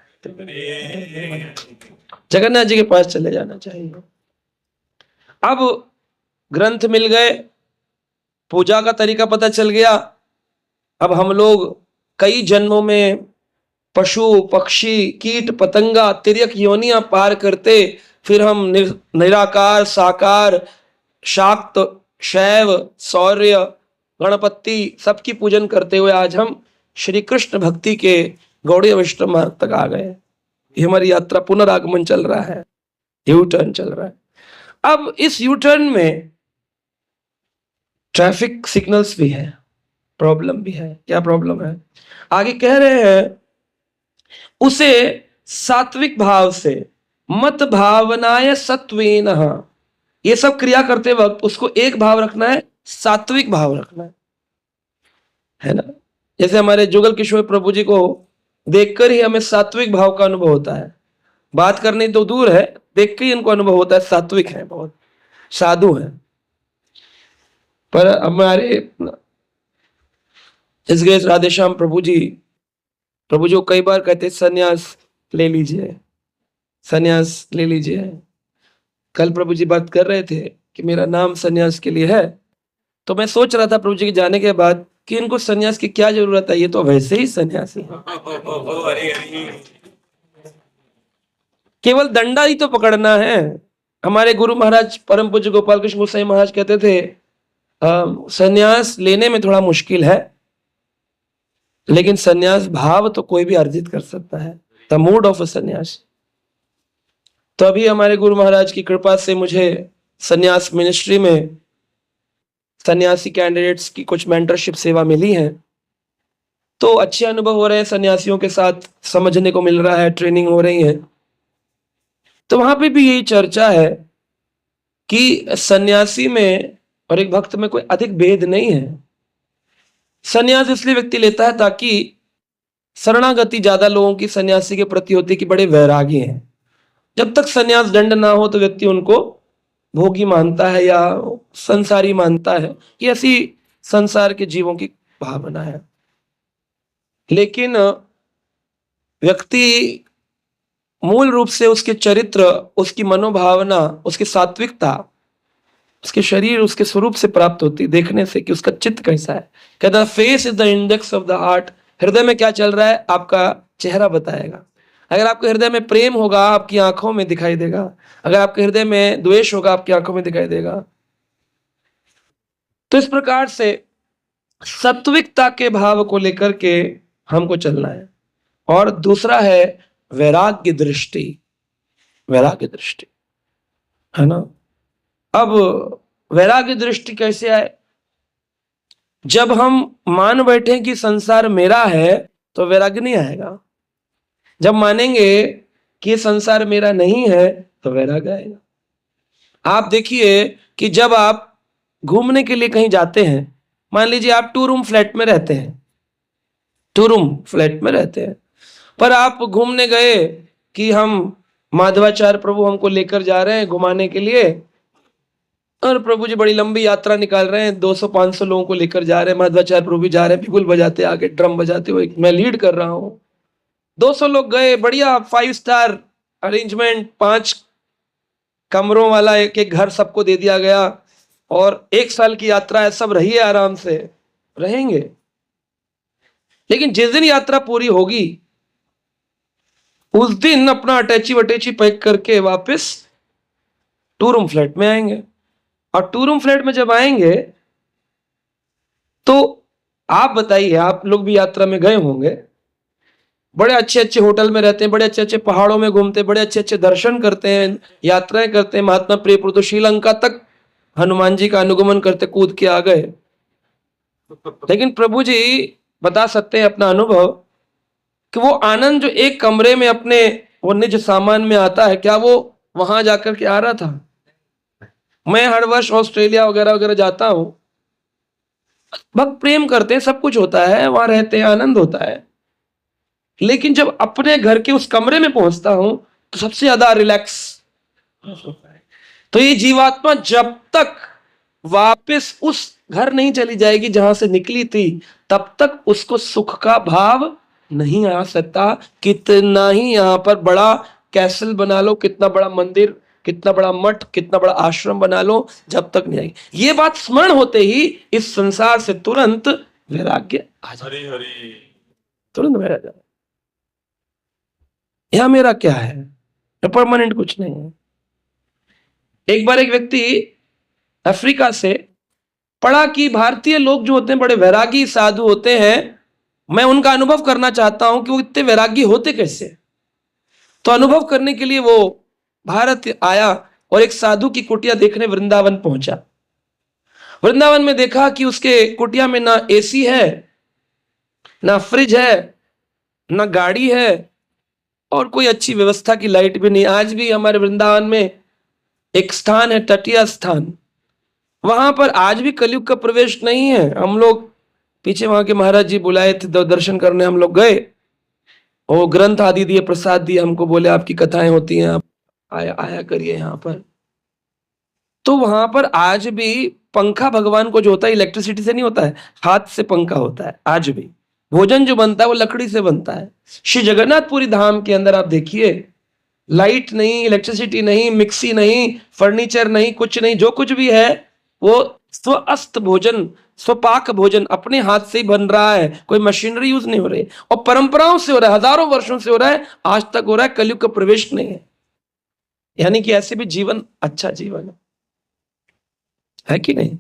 Speaker 1: जगन्नाथ जी के पास चले जाना चाहिए। अब ग्रंथ मिल गए, पूजा का तरीका पता चल गया। अब हम लोग कई जन्मों में पशु पक्षी कीट पतंगा तिर्यक योनियां पार करते, फिर हम निराकार साकार शाक्त शैव सौर्य गणपति सबकी पूजन करते हुए आज हम श्री कृष्ण भक्ति के गौड़ीय वैष्णव मार्ग तक आ गए। ये हमारी यात्रा पुनरागमन चल रहा है, यू टर्न चल रहा है। अब इस यू टर्न में ट्रैफिक सिग्नल्स भी है, प्रॉब्लम भी है। क्या प्रॉब्लम है? आगे कह रहे हैं उसे सात्विक भाव से मत भावनाय सत्वेन, ये सब क्रिया करते वक्त उसको एक भाव रखना है, सात्विक भाव रखना है ना। जैसे हमारे जुगल किशोर प्रभु जी को देखकर ही हमें सात्विक भाव का अनुभव होता है। बात करनी तो दूर है, देख के ही इनको अनुभव होता है सात्विक है, बहुत साधु है। पर हमारे इस गए राधेश्याम प्रभु जी को कई बार कहते सन्यास ले लीजिए, सन्यास ले लीजिए। कल प्रभु जी बात कर रहे थे कि मेरा नाम सन्यास के लिए है, तो मैं सोच रहा था प्रभु जी के जाने के बाद कि इनको सन्यास की क्या जरूरत है, ये तो वैसे ही सन्यासी है। केवल डंडा ही तो पकड़ना है। हमारे गुरु महाराज परम पूज्य गोपाल कृष्ण गोसाई महाराज कहते थे सन्यास लेने में थोड़ा मुश्किल है, लेकिन सन्यास भाव तो कोई भी अर्जित कर सकता है। द मूड ऑफ अ सन्यासी। तो अभी हमारे गुरु महाराज की कृपा से मुझे सन्यास मिनिस्ट्री में सन्यासी कैंडिडेट्स की कुछ मेंटरशिप सेवा मिली है, तो अच्छे अनुभव हो रहे हैं, सन्यासियों के साथ समझने को मिल रहा है, ट्रेनिंग हो रही है। तो वहां पे भी यही चर्चा है कि सन्यासी में और एक भक्त में कोई अधिक भेद नहीं है। सन्यास इसलिए व्यक्ति लेता है ताकि शरणागति ज्यादा लोगों की सन्यासी के प्रति होती है कि बड़े वैरागी हैं। जब तक सन्यास दंड ना हो तो व्यक्ति उनको भोगी मानता है या संसारी मानता है, ये ऐसी संसार के जीवों की भावना है। लेकिन व्यक्ति मूल रूप से उसके चरित्र, उसकी मनोभावना, उसकी सात्विकता, उसके शरीर, उसके स्वरूप से प्राप्त होती है, देखने से कि उसका चित्त कैसा है। कहता face is the index of the heart. हृदय में क्या चल रहा है आपका चेहरा बताएगा। अगर आपके हृदय में प्रेम होगा आपकी आंखों में दिखाई देगा, अगर आपके हृदय में द्वेष होगा आपकी आंखों में दिखाई देगा। तो इस प्रकार से सात्विकता के भाव को लेकर के हमको चलना है। और दूसरा है वैराग्य दृष्टि। वैराग्य दृष्टि है ना। अब वैराग्य दृष्टि कैसे आए? जब हम मान बैठे कि संसार मेरा है तो वैराग्य नहीं आएगा। जब मानेंगे कि संसार मेरा नहीं है तो वैराग्य आएगा। आप देखिए कि जब आप घूमने के लिए कहीं जाते हैं, मान लीजिए आप 2 रूम फ्लैट में रहते हैं, 2 रूम फ्लैट में रहते हैं, पर आप घूमने गए कि हम माधवाचार्य प्रभु हमको लेकर जा रहे हैं घुमाने के लिए, और प्रभु जी बड़ी लंबी यात्रा निकाल रहे हैं, 200-500 लोगों को लेकर जा रहे हैं, माधवाचार्य प्रभु भी जा रहे हैं, बिगुल बजाते आगे, ड्रम बजाते हुए, मैं लीड कर रहा हूं। 200 लोग गए, बढ़िया 5 स्टार अरेंजमेंट, 5 कमरों वाला एक एक घर सबको दे दिया गया, और 1 साल की यात्रा है, सब रहिए आराम से, रहेंगे। लेकिन जिस दिन यात्रा पूरी होगी उस दिन अपना अटैची वटैची पैक करके वापस 2 रूम फ्लैट में आएंगे। और 2 रूम फ्लैट में जब आएंगे तो आप बताइए, आप लोग भी यात्रा में गए होंगे, बड़े अच्छे अच्छे होटल में रहते हैं, बड़े अच्छे अच्छे पहाड़ों में घूमते हैं, बड़े अच्छे अच्छे दर्शन करते हैं, यात्राएं करते हैं, महात्मा प्रिय पुरुष श्रीलंका तक हनुमान जी का अनुगमन करते कूद के आ गए। लेकिन प्रभु जी बता सकते हैं अपना अनुभव कि वो आनंद जो एक कमरे में अपने वो निज सामान में आता है, क्या वो वहां जाकर के आ रहा था? मैं हर वर्ष ऑस्ट्रेलिया वगैरह वगैरह जाता हूं, भक्त प्रेम करते हैं, सब कुछ होता है, वहां रहते हैं, आनंद होता है। लेकिन जब अपने घर के उस कमरे में पहुंचता हूं तो सबसे ज्यादा रिलैक्स होता है। तो ये जीवात्मा जब तक वापस उस घर नहीं चली जाएगी जहां से निकली थी, तब तक उसको सुख का भाव नहीं आ सकता। कितना ही यहां पर बड़ा कैसल बना लो, कितना बड़ा मंदिर, कितना बड़ा मठ, कितना बड़ा आश्रम बना लो, जब तक नहीं आएगी। ये बात स्मरण होते ही इस संसार से तुरंत वैराग्य आ जाए, तुरंत वैराग्य। यहां मेरा क्या है, परमानेंट कुछ नहीं है। एक बार एक व्यक्ति अफ्रीका से पढ़ा कि भारतीय लोग जो होते हैं बड़े वैरागी साधु होते हैं, मैं उनका अनुभव करना चाहता हूं कि वो इतने वैरागी होते कैसे। तो अनुभव करने के लिए वो भारत आया और एक साधु की कुटिया देखने वृंदावन पहुंचा। वृंदावन में देखा कि उसके कुटिया में ना एसी है, ना फ्रिज है, ना गाड़ी है, और कोई अच्छी व्यवस्था की लाइट भी नहीं। आज भी हमारे वृंदावन में एक स्थान है, तटीय स्थान, वहां पर आज भी कलयुग का प्रवेश नहीं है। हम लोग पीछे वहां के महाराज जी बुलाए थे दर्शन करने, हम लोग गए, और ग्रंथ आदि दिए, प्रसाद दिए, हमको बोले आपकी कथाएं होती हैं, आप आया करिए यहाँ पर। तो वहां पर आज भी पंखा भगवान को जो होता है इलेक्ट्रिसिटी से नहीं होता है, हाथ से पंखा होता है आज भी। भोजन जो बनता है वो लकड़ी से बनता है। श्री जगन्नाथपुरी धाम के अंदर आप देखिए, लाइट नहीं, इलेक्ट्रिसिटी नहीं, मिक्सी नहीं, फर्नीचर नहीं, कुछ नहीं, जो कुछ भी है वो स्वअस्त भोजन, स्वपाक भोजन अपने हाथ से ही बन रहा है, कोई मशीनरी यूज नहीं हो रही, और परंपराओं से हो रहा है, हजारों वर्षों से हो रहा है, आज तक हो रहा है, कलयुग का प्रवेश नहीं है। यानी कि ऐसे भी जीवन अच्छा जीवन है कि नहीं।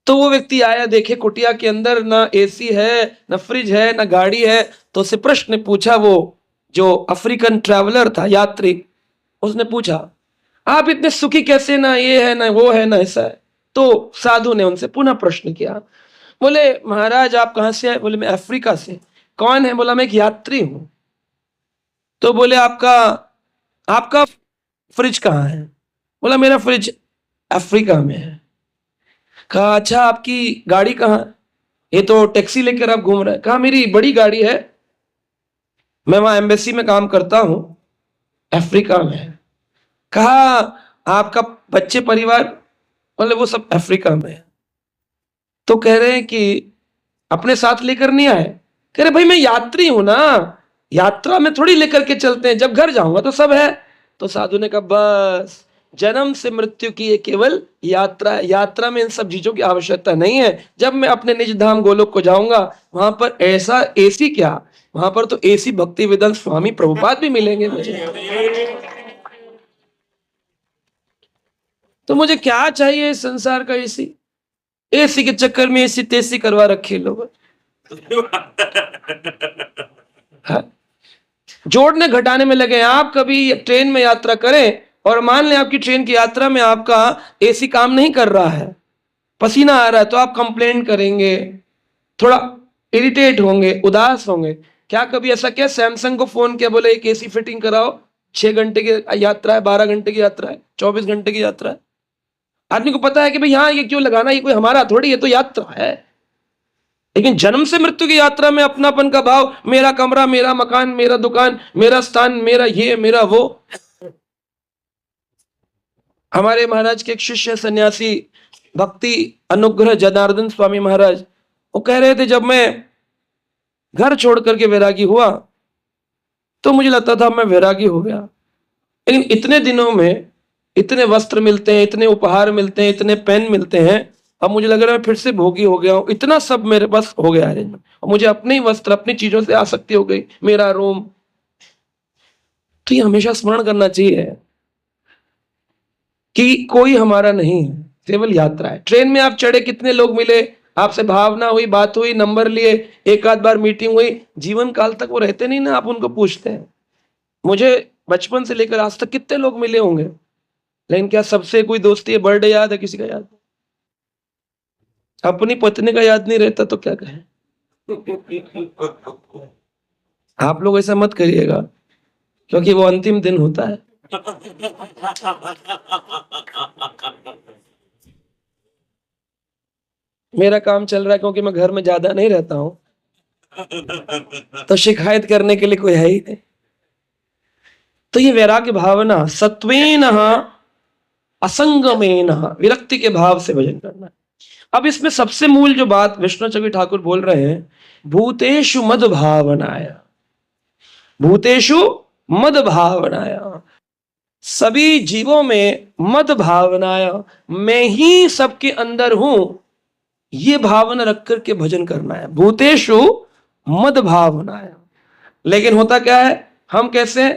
Speaker 1: तो वो व्यक्ति आया, देखे कुटिया के अंदर ना एसी है, ना फ्रिज है, ना गाड़ी है, तो उसे प्रश्न पूछा वो जो अफ्रीकन ट्रैवलर था, यात्री, उसने पूछा, आप इतने सुखी कैसे, ना ये है ना वो है ना ऐसा है। तो साधु ने उनसे पुनः प्रश्न किया, बोले महाराज आप कहाँ से आए? बोले मैं अफ्रीका से। कौन है? बोला मैं एक यात्री हूं। तो बोले आपका आपका फ्रिज कहाँ है? बोला मेरा फ्रिज अफ्रीका में है। कहा अच्छा आपकी गाड़ी कहाँ? ये तो टैक्सी लेकर आप घूम रहे हैं। कहा मेरी बड़ी गाड़ी है, मैं वहां एम्बेसी में काम करता हूं, अफ्रीका में है। कहा आपका बच्चे परिवार? बोले वो सब अफ्रीका में है। तो कह रहे हैं कि अपने साथ लेकर नहीं आए? कह रहे भाई मैं यात्री हूं ना, यात्रा में थोड़ी लेकर के चलते हैं, जब घर जाऊंगा तो सब है। तो साधु ने कहा बस, जन्म से मृत्यु की ये केवल यात्रा है, यात्रा में इन सब चीजों की आवश्यकता नहीं है। जब मैं अपने निज धाम गोलोक को जाऊंगा, वहां पर ऐसा एसी क्या, वहां पर तो एसी भक्ति वेदांत स्वामी प्रभुपाद भी मिलेंगे मुझे। तो मुझे क्या चाहिए इस संसार का एसी? एसी के चक्कर में एसी तेसी करवा रखे लोग। हाँ? जोड़ने घटाने में लगे। आप कभी ट्रेन में यात्रा करें और मान लें आपकी ट्रेन की यात्रा में आपका एसी काम नहीं कर रहा है, पसीना आ रहा है, तो आप कंप्लेन करेंगे, थोड़ा इरिटेट होंगे, उदास होंगे। क्या कभी ऐसा क्या सैमसंग को फोन किया, बोले एक एसी फिटिंग कराओ, 6 घंटे की यात्रा है, 12 घंटे की यात्रा है, 24 घंटे की यात्रा है। आदमी को पता है कि भाई यहाँ ये क्यों लगाना, ये कोई हमारा थोड़ी, ये तो यात्रा है। लेकिन जन्म से मृत्यु की यात्रा में अपनापन का भाव, मेरा कमरा, मेरा मकान, मेरा दुकान, मेरा स्थान, मेरा ये, मेरा वो। हमारे महाराज के एक शिष्य सन्यासी भक्ति अनुग्रह जनार्दन स्वामी महाराज, वो कह रहे थे जब मैं घर छोड़ करके वैरागी हुआ तो मुझे लगता था मैं वैरागी हो गया, लेकिन इतने दिनों में इतने वस्त्र मिलते हैं, इतने उपहार मिलते हैं, इतने पेन मिलते हैं, अब मुझे लग रहा है मैं फिर से भोगी हो गया हूं, इतना सब मेरे पास हो गया है और मुझे अपने ही वस्त्र, अपनी चीजों से आसक्ति हो गई, मेरा रूम। तो ये हमेशा स्मरण करना चाहिए कि कोई हमारा नहीं है, केवल यात्रा है। ट्रेन में आप चढ़े, कितने लोग मिले, आपसे भावना हुई, बात हुई, नंबर लिए, एक आध बार मीटिंग हुई, जीवन काल तक वो रहते नहीं ना, आप उनको पूछते हैं। मुझे बचपन से लेकर आज तक कितने लोग मिले होंगे, लेकिन क्या सबसे कोई दोस्ती है? बर्थडे याद है किसी का? याद अपनी पत्नी का याद नहीं रहता तो क्या कहें। आप लोग ऐसा मत करिएगा, क्योंकि वो अंतिम दिन होता है। मेरा काम चल रहा है क्योंकि मैं घर में ज्यादा नहीं रहता हूं, तो शिकायत करने के लिए कोई है ही नहीं। तो ये वैराग्य भावना, सत्वेन असंगमेन, विरक्ति के भाव से भजन करना है। अब इसमें सबसे मूल जो बात विष्णु चक्रवर्ती ठाकुर बोल रहे हैं, भूतेषु मद भावनाया, भूतेषु मद भावनाया, सभी जीवों में मद भावनाया, मैं ही सबके अंदर हूं, ये भावना रख करके भजन करना है। भूतेषु मद भावनाया। लेकिन होता क्या है, हम कैसे,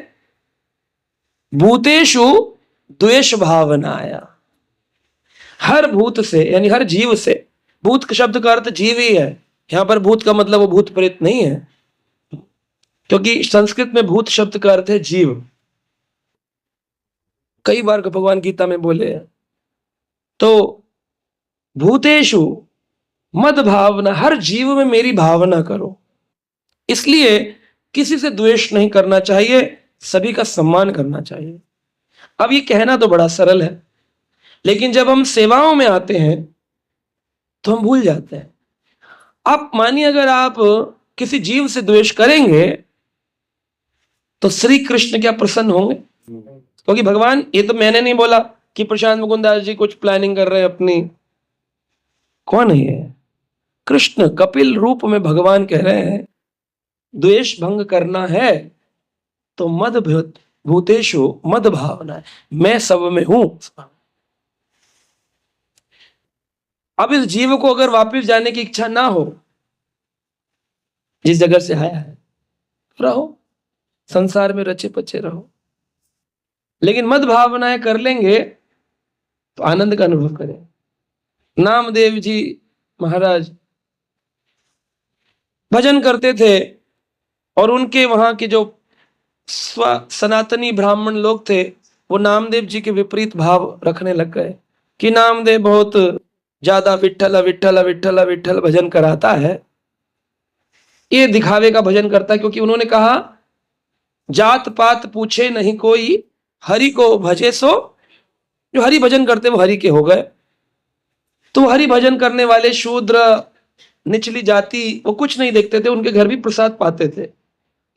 Speaker 1: भूतेषु द्वेष भावनाया, हर भूत से, यानी हर जीव से, भूत का शब्द का अर्थ जीव ही है, यहां पर भूत का मतलब वो भूत प्रेत नहीं है, क्योंकि संस्कृत में भूत शब्द का अर्थ है जीव। कई बार भगवान गीता में बोले हैं। तो भूतेषु मद भावना, हर जीव में मेरी भावना करो। इसलिए किसी से द्वेष नहीं करना चाहिए, सभी का सम्मान करना चाहिए। अब ये कहना तो बड़ा सरल है, लेकिन जब हम सेवाओं में आते हैं तो हम भूल जाते हैं। आप मानिए अगर आप किसी जीव से द्वेष करेंगे तो श्री कृष्ण क्या प्रसन्न होंगे? क्योंकि भगवान, ये तो मैंने नहीं बोला कि प्रशांत मुकुंदास जी कुछ प्लानिंग कर रहे हैं अपनी। कौन है ये? कृष्ण कपिल रूप में भगवान कह रहे हैं, द्वेष भंग करना है तो मद भूतेषु मद भावना है, मैं सब में हूं। अब इस जीव को अगर वापस जाने की इच्छा ना हो, जिस जगह से आया है, रहो संसार में रचे पचे रहो, लेकिन मद भावनाएं कर लेंगे तो आनंद का अनुभव करें। नामदेव जी महाराज भजन करते थे और उनके वहां के जो सनातनी ब्राह्मण लोग थे, वो नामदेव जी के विपरीत भाव रखने लग गए कि नामदेव बहुत ज्यादा विठ्ठल विठ्ठल विठ्ठल विठ्ठल भजन कराता है, ये दिखावे का भजन करता है। क्योंकि उन्होंने कहा जात पात पूछे नहीं कोई, हरि को भजे सो, जो हरि भजन करते वो हरि के हो गए। तो हरि भजन करने वाले शूद्र, निचली जाति, वो कुछ नहीं देखते थे, उनके घर भी प्रसाद पाते थे।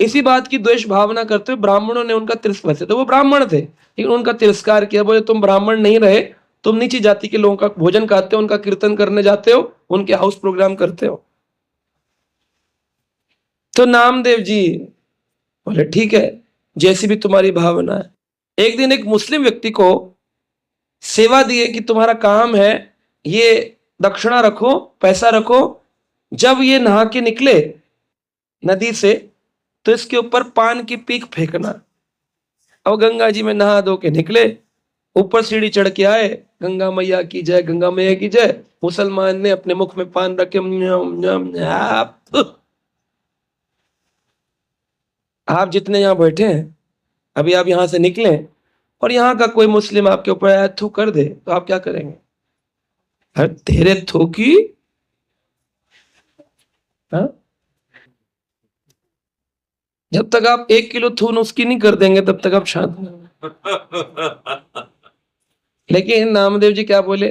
Speaker 1: इसी बात की द्वेष भावना करते हुए ब्राह्मणों ने उनका वैसे तो वो ब्राह्मण थे, लेकिन उनका तिरस्कार किया। बोले तुम ब्राह्मण नहीं रहे, तुम नीची जाति के लोगों का भोजन खाते हो, उनका कीर्तन करने जाते हो, उनके हाउस प्रोग्राम करते हो। तो नामदेव जी बोले ठीक है, जैसी भी तुम्हारी भावना है। एक दिन एक मुस्लिम व्यक्ति को सेवा दिए कि तुम्हारा काम है ये दक्षिणा रखो, पैसा रखो, जब ये नहा के निकले नदी से तो इसके ऊपर पान की पीक फेंकना। अब गंगा जी में नहा धो के निकले, ऊपर सीढ़ी चढ़ के आए, गंगा मैया की जय, गंगा मैया की जय। मुसलमान ने अपने मुख में पान रखे, आप जितने यहाँ बैठे हैं, अभी आप यहां से निकले और यहाँ का कोई मुस्लिम आपके ऊपर थू कर दे तो आप क्या करेंगे? अरे तेरे थूकी, हाँ? जब तक आप 1 किलो थून उसकी नहीं कर देंगे तब तक आप शांत नहीं। लेकिन नामदेव जी क्या बोले?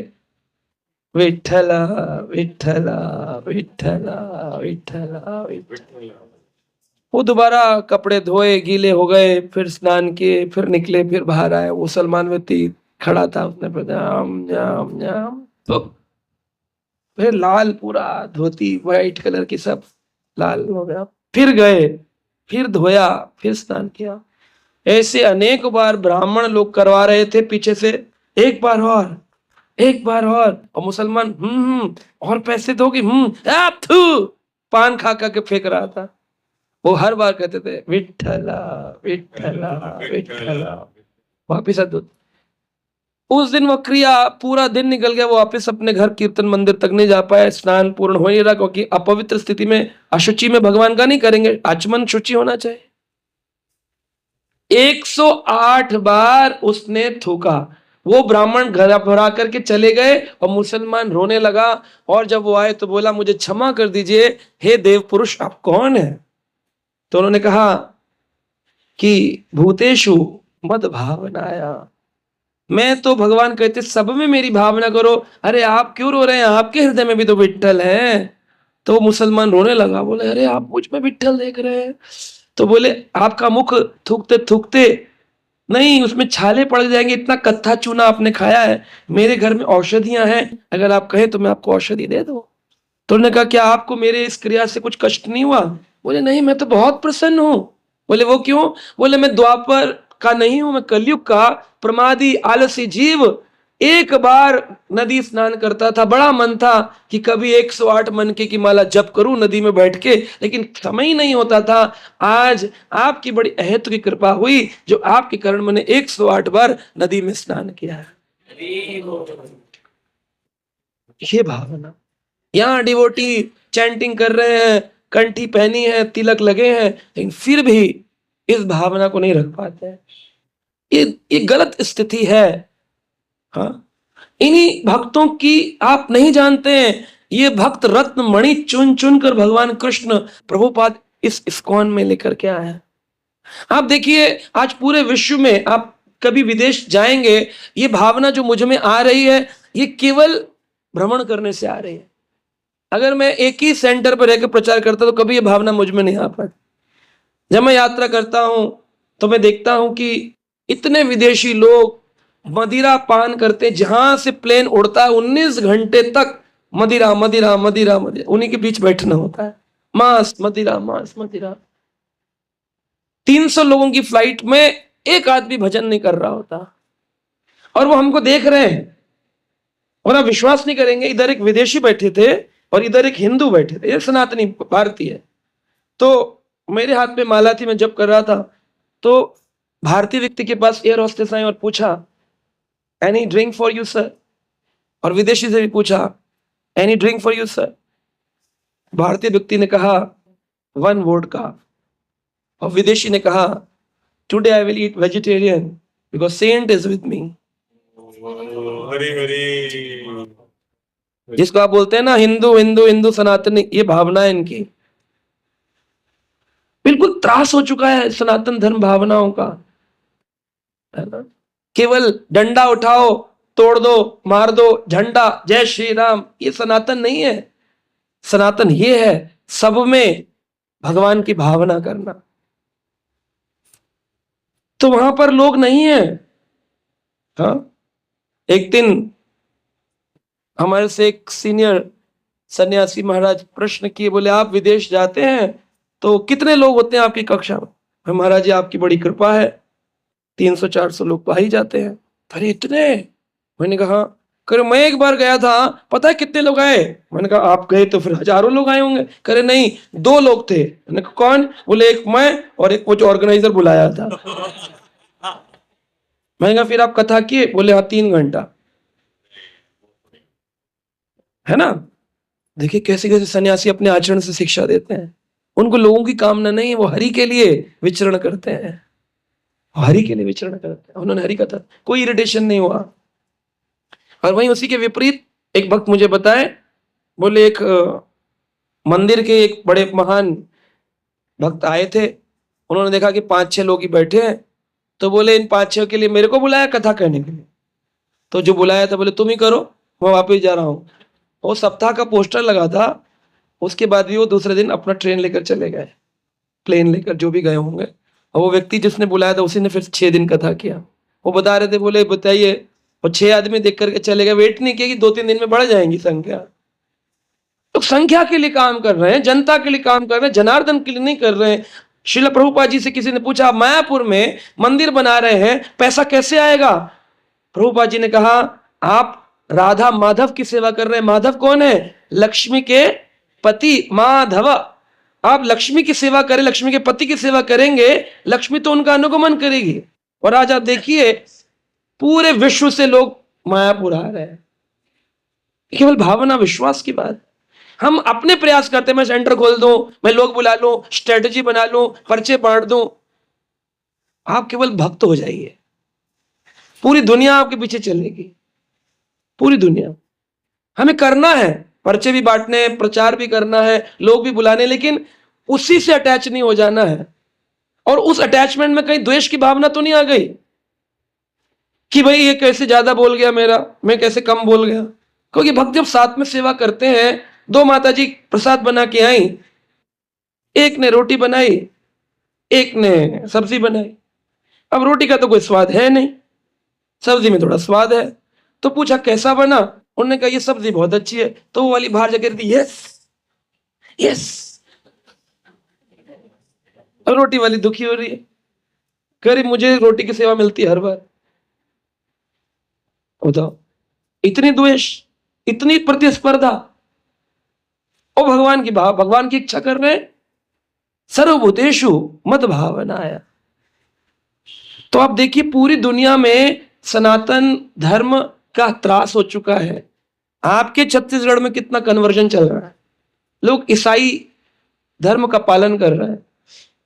Speaker 1: विठ्ठला विठ्ठला विठ्ठला विठ्ठला विठ्ठला। वो दोबारा कपड़े धोए, गीले हो गए, फिर स्नान किए, फिर निकले, फिर बाहर आए। वो सलमान व्यक्ति खड़ा था, उसने जाम जाम जाम, तो फिर लाल पूरा धोती व्हाइट कलर की सब लाल हो गया। फिर गए, फिर धोया, फिर स्नान किया। ऐसे अनेक बार ब्राह्मण लोग करवा रहे थे पीछे से, एक बार और, एक बार और मुसलमान और पैसे दोगे, पान खा खा के फेंक रहा था। वो हर बार कहते थे विठ्ठला विठ्ठला विठ्ठला, वापिस अद्भुत। उस दिन वो क्रिया पूरा दिन निकल गया, वो वापस अपने घर कीर्तन मंदिर तक नहीं जा पाए, स्नान पूर्ण हो नहीं रहा, क्योंकि अपवित्र स्थिति में, अशुचि में भगवान का नहीं करेंगे, आचमन शुचि होना चाहिए। 108 बार उसने थूका। वो ब्राह्मण घर भरा करके चले गए और मुसलमान रोने लगा। और जब वो आए तो बोला मुझे क्षमा कर दीजिए, हे देव पुरुष आप कौन है? तो उन्होंने कहा कि भूतेषु मद भावनाया, मैं तो भगवान कहते सब में मेरी भावना करो। अरे आप क्यों रो रहे हैं, आपके हृदय में भी तो विठ्ठल है। तो मुसलमान रोने लगा, बोले अरे आप मुझ में विठ्ठल देख रहे हैं? तो बोले आपका मुख थूकते थूकते नहीं, उसमें छाले पड़ जाएंगे, इतना कत्था चूना आपने खाया है। मेरे घर में औषधियां हैं, अगर आप कहें तो मैं आपको औषधि दे दूं। तो उन्होंने कहा क्या आपको मेरे इस क्रिया से कुछ कष्ट नहीं हुआ? बोले नहीं, मैं तो बहुत प्रसन्न हूं। बोले वो क्यों? बोले मैं द्वापर का नहीं हूं, मैं कलयुग का प्रमादी आलसी जीव। एक बार नदी स्नान करता था, बड़ा मन था कि कभी 108 मनके की माला जप करूं नदी में बैठ के, लेकिन समय ही नहीं होता था। आज आपकी बड़ी अहेतु की कृपा हुई, जो आपके कारण मैंने 108 बार नदी में स्नान किया है। ये भावना, यहाँ डिवोटी चैंटिंग कर रहे हैं, कंठी पहनी है, तिलक लगे हैं, लेकिन फिर भी इस भावना को नहीं रख पाते हैं। ये गलत स्थिति है। हाँ, इन्हीं भक्तों की आप नहीं जानते हैं, ये भक्त रत्न मणि चुन चुन कर भगवान कृष्ण प्रभुपाद इस इस्कॉन में लेकर के आए हैं। आप देखिए आज पूरे विश्व में आप कभी विदेश जाएंगे, ये भावना जो मुझ में आ रही है, ये केवल भ्रमण करने से आ रही है। अगर मैं एक ही सेंटर पर रहकर प्रचार करता तो कभी ये भावना मुझ में नहीं आ पाती। जब मैं यात्रा करता हूं तो मैं देखता हूं कि इतने विदेशी लोग मदिरा पान करते, जहां से प्लेन उड़ता है 19 घंटे तक मदिरा मदिरा मदिरा मदिरा, उन्हीं के बीच बैठना होता है, मांस मदिरा मांस मदिरा। 300 लोगों की फ्लाइट में एक आदमी भजन नहीं कर रहा होता, और वो हमको देख रहे हैं। और आप विश्वास नहीं करेंगे, इधर एक विदेशी बैठे थे और इधर एक हिंदू बैठे थे, एक सनातनी भारतीय। तो मेरे हाथ में माला थी, मैं जब कर रहा था, तो भारतीय व्यक्ति के पास एयर होस्टेस आई और पूछा any drink for you sir, और विदेशी से भी पूछा any drink for you sir. भारतीय व्यक्ति ने कहा 1 वोडका, और विदेशी ने कहा Today I will eat vegetarian because saint is with me.
Speaker 2: Hari Hari.
Speaker 1: जिसको आप बोलते हैं ना हिंदू हिंदू हिंदू सनातनी, ये भावना है इनकी। बिल्कुल त्रास हो चुका है सनातन धर्म भावनाओं का, है ना। केवल डंडा उठाओ, तोड़ दो, मार दो, झंडा, जय श्री राम, ये सनातन नहीं है। सनातन ये है सब में भगवान की भावना करना। तो वहां पर लोग नहीं है। हाँ, एक दिन हमारे से एक सीनियर सन्यासी महाराज प्रश्न किए, बोले आप विदेश जाते हैं तो कितने लोग होते हैं आपकी कक्षा में? महाराज जी आपकी बड़ी कृपा है, 300-400 लोग तो आ ही जाते हैं। अरे इतने? मैंने कहा, करे मैं एक बार गया था, पता है कितने लोग आए? मैंने कहा आप गए तो फिर हजारों लोग आए होंगे। करे नहीं, 2 लोग थे। मैंने कहा कौन? बोले एक मैं और एक वो जो ऑर्गेनाइजर बुलाया था। मैंने कहा फिर आप कथा किए? बोले हाँ 3 घंटा। है ना। देखिए कैसे कैसे सन्यासी अपने आचरण से शिक्षा देते हैं। उनको लोगों की कामना नहीं, वो हरि के लिए विचरण करते हैं, हरि के लिए विचरण करते हैं। उन्होंने हरि कथा, कोई इरिटेशन नहीं हुआ। और वहीं उसी के विपरीत एक भक्त मुझे बताए, बोले एक मंदिर के एक बड़े महान भक्त आए थे, उन्होंने देखा कि 5-6 लोग ही बैठे हैं, तो बोले इन 5-6 के लिए मेरे को बुलाया कथा करने के लिए। तो जो बुलाया था बोले तुम ही करो, मैं वापस जा रहा हूँ। वो सप्ताह का पोस्टर लगा था, उसके बाद भी वो दूसरे दिन अपना ट्रेन लेकर चले गए, प्लेन लेकर, जो भी गए होंगे। और वो व्यक्ति जिसने बुलाया था उसी ने फिर 6 दिन कथा किया। वो बता रहे थे, बोले बताइए, और 6 आदमी देख करके चले गए, वेट नहीं किया कि 2-3 दिन में बढ़ जाएंगी संख्या। तो संख्या के लिए काम कर रहे हैं, जनता के लिए काम कर रहे हैं, जनार्दन के लिए नहीं कर रहे हैं। श्रील प्रभुपाद जी से किसी ने पूछा, आप मायापुर में मंदिर बना रहे हैं, पैसा कैसे आएगा? प्रभुपाद जी ने कहा, आप राधा माधव की सेवा कर रहे हैं। माधव कौन है? लक्ष्मी के पति माधव। आप लक्ष्मी की सेवा करें, लक्ष्मी के पति की सेवा करेंगे, लक्ष्मी तो उनका अनुगमन करेगी। और आज आप देखिए पूरे विश्व से लोग मायापुर आ रहे हैं। केवल भावना विश्वास की बात। हम अपने प्रयास करते हैं, मैं सेंटर खोल दूं, मैं लोग बुला लूं, स्ट्रेटजी बना लूं, पर्चे बांट दूं। आप केवल भक्त हो जाइए, पूरी दुनिया आपके पीछे चलेगी, पूरी दुनिया। हमें करना है, पर्चे भी बांटने, प्रचार भी करना है, लोग भी बुलाने, लेकिन उसी से अटैच नहीं हो जाना है। और उस अटैचमेंट में कहीं द्वेष की भावना तो नहीं आ गई कि भाई ये कैसे ज्यादा बोल गया मेरा, मैं कैसे कम बोल गया। क्योंकि भक्त जब साथ में सेवा करते हैं, 2 माता जी प्रसाद बना के आई, एक ने रोटी बनाई, एक ने सब्जी बनाई। अब रोटी का तो कोई स्वाद है नहीं, सब्जी में थोड़ा स्वाद है। तो पूछा कैसा बना? उन्होंने कहा ये सब्जी बहुत अच्छी है। तो वो वाली बाहर जाकर दी यस यस। अब रोटी वाली दुखी हो रही है, कह रही मुझे रोटी की सेवा मिलती है हर बार। बताओ, इतनी द्वेष, इतनी प्रतिस्पर्धा। और भगवान की भाव, भगवान की इच्छा कर रहे हैं, सर्वभूतेषु मद भावनाया। तो आप देखिए पूरी दुनिया में सनातन धर्म का त्रास हो चुका है। आपके छत्तीसगढ़ में कितना कन्वर्जन चल रहा है, लोग ईसाई धर्म का पालन कर रहे हैं।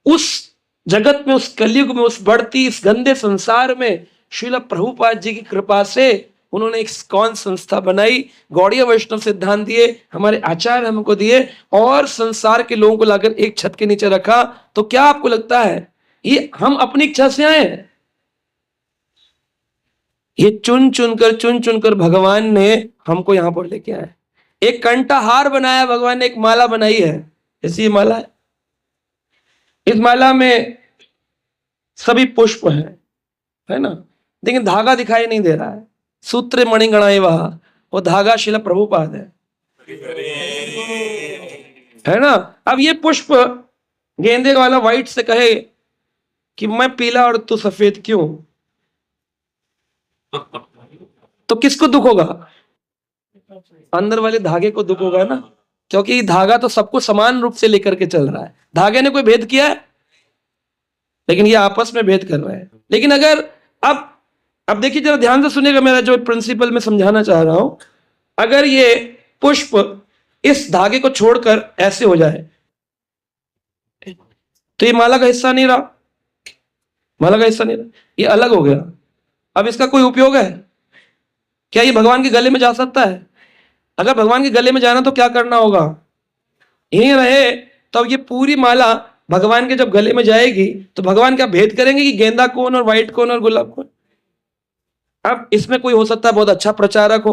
Speaker 1: उस जगत में, उस कलयुग में, उस बढ़ती इस गंदे संसार में श्रील प्रभुपाद जी की कृपा से उन्होंने एक इस्कॉन संस्था बनाई, गौड़ीय वैष्णव सिद्धांत दिए, हमारे आचार्य हमको दिए, और संसार के लोगों को लाकर एक छत के नीचे रखा। तो क्या आपको लगता है ये हम अपनी इच्छा से आए हैं? ये चुन चुनकर भगवान ने हमको यहां पर लेके आए। एक कंठहार बनाया भगवान ने, एक माला बनाई है, जैसी ये माला है। इस माला में सभी पुष्प है ना, लेकिन धागा दिखाई नहीं दे रहा है। सूत्र मणिगणाए वह, वो धागा शिला प्रभुपाद है ना। अब ये पुष्प गेंदे वाला व्हाइट से कहे कि मैं पीला और तू सफेद क्यों, तो किसको दुख होगा? अंदर वाले धागे को दुख होगा ना, क्योंकि धागा तो सबको समान रूप से लेकर के चल रहा है। धागे ने कोई भेद किया है? लेकिन ये आपस में भेद कर रहे हैं। लेकिन अगर अब देखिए जरा ध्यान से सुनिएगा, मेरा जो प्रिंसिपल मैं समझाना चाह रहा हूं। अगर ये पुष्प इस धागे को छोड़कर ऐसे हो जाए तो ये माला का हिस्सा नहीं रहा। माला का हिस्सा नहीं रहा, ये अलग हो गया। अब इसका कोई उपयोग है क्या? ये भगवान के गले में जा सकता है? अगर भगवान के गले में जाना तो क्या करना होगा? यहीं रहे तो अब ये पूरी माला भगवान के जब गले में जाएगी तो भगवान क्या भेद करेंगे कि गेंदा कौन और व्हाइट कौन और गुलाब कौन? अब इसमें कोई हो सकता है बहुत अच्छा प्रचारक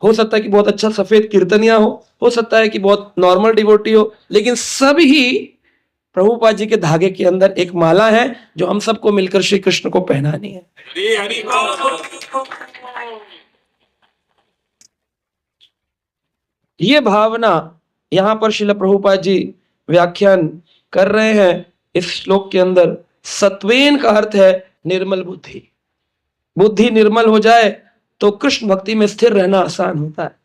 Speaker 1: हो सकता है कि बहुत अच्छा सफेद कीर्तनिया हो सकता है कि बहुत नॉर्मल डिवोटी हो, लेकिन सब ही प्रभुपाद जी के धागे के अंदर एक माला है जो हम सबको मिलकर श्री कृष्ण को पहनानी है।
Speaker 2: हरि हरि बोल।
Speaker 1: ये भावना यहां पर श्रील प्रभुपाद जी व्याख्यान कर रहे हैं इस श्लोक के अंदर। सत्वेन का अर्थ है निर्मल बुद्धि। बुद्धि निर्मल हो जाए तो कृष्ण भक्ति में स्थिर रहना आसान होता है।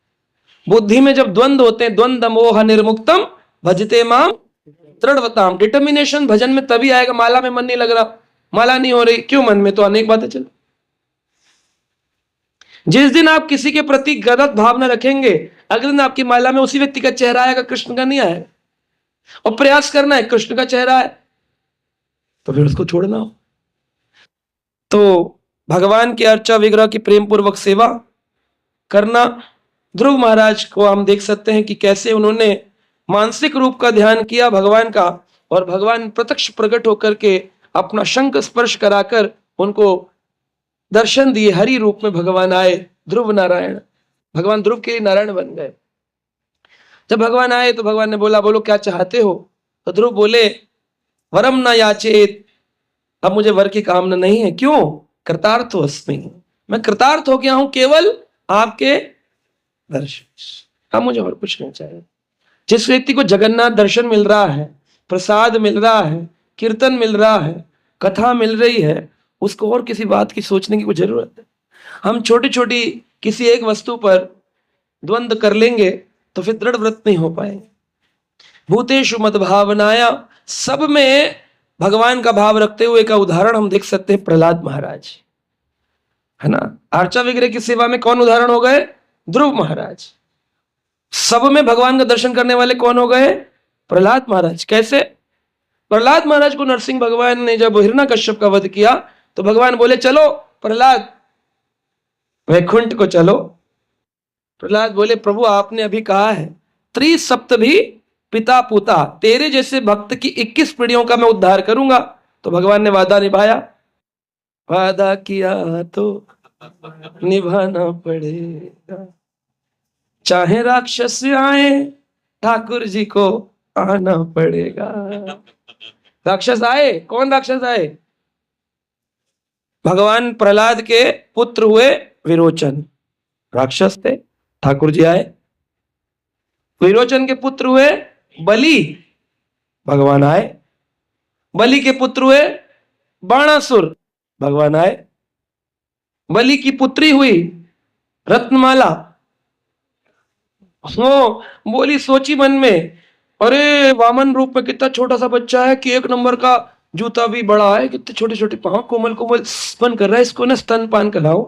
Speaker 1: बुद्धि में जब द्वंद्व होते हैं, द्वंद्व मोह निर्मुक्तम भजते माम दृढ़वताम, डिटर्मिनेशन भजन में तभी आएगा। माला में मन नहीं लग रहा, माला नहीं हो रही, क्यों? मन में तो अनेक बातें चल। जिस दिन आप किसी के प्रति गलत भावना रखेंगे, अगले दिन आपकी माला में उसी व्यक्ति का चेहरा आएगा, कृष्ण का नहीं आएगा। और प्रयास करना है, कृष्ण का चेहरा है तो फिर उसको छोड़ना हो। तो भगवान के अर्चा विग्रह की प्रेम पूर्वक सेवा करना। ध्रुव महाराज को हम देख सकते हैं कि कैसे उन्होंने मानसिक रूप का ध्यान किया भगवान का, और भगवान प्रत्यक्ष प्रकट होकर के अपना शंख स्पर्श कराकर उनको दर्शन दिए। हरि रूप में भगवान आए, ध्रुव नारायण। भगवान ध्रुव के नारायण बन गए। जब भगवान आए तो भगवान ने बोला, बोलो क्या चाहते हो? तो ध्रुव बोले, वरम न याचेत, अब मुझे वर की कामना नहीं है। क्यों? कृतार्थ अस्मि, मैं कृतार्थ हो गया हूं केवल आपके दर्शन। अब मुझे और कुछ नहीं चाहिए। जिस व्यक्ति को जगन्नाथ दर्शन मिल रहा है, प्रसाद मिल रहा है, कीर्तन मिल रहा है, कथा मिल रही है, उसको और किसी बात की सोचने की कोई जरूरत है? हम छोटी छोटी किसी एक वस्तु पर द्वंद्व कर लेंगे तो फिर दृढ़ व्रत नहीं हो पाएंगे। भूतेषु मद भावनाया, सब में भगवान का भाव रखते हुए का उदाहरण हम देख सकते हैं प्रहलाद महाराज, है ना। आर्चा विग्रह की सेवा में कौन उदाहरण हो गए? ध्रुव महाराज। सब में भगवान का दर्शन करने वाले कौन हो गए? प्रहलाद महाराज। कैसे? प्रहलाद महाराज को नरसिंह भगवान ने जब हिरण्यकश्यप का वध किया तो भगवान बोले, चलो प्रहलाद वैकुंठ को चलो। प्रहलाद बोले, प्रभु आपने अभी कहा है त्रिसप्तभी पिता पुता, तेरे जैसे भक्त की 21 पीढ़ियों का मैं उद्धार करूंगा। तो भगवान ने वादा निभाया। वादा किया तो निभाना पड़ेगा, चाहे राक्षस आए ठाकुर जी को आना पड़ेगा। राक्षस आए, कौन राक्षस आए? भगवान प्रहलाद के पुत्र हुए विरोचन, राक्षस थे, ठाकुर जी आए। विरोचन के पुत्र हुए बलि, भगवान आए। बलि के पुत्र हुए बाणासुर, भगवान आए। बलि की पुत्री हुई रत्नमाला, वो बोली, सोची मन में, अरे वामन रूप में कितना छोटा सा बच्चा है कि 1 नंबर का जूता भी बड़ा है, कितने छोटे छोटे पांव, कोमल कोमल स्तन कर रहा है, इसको ना स्तनपान कराओ।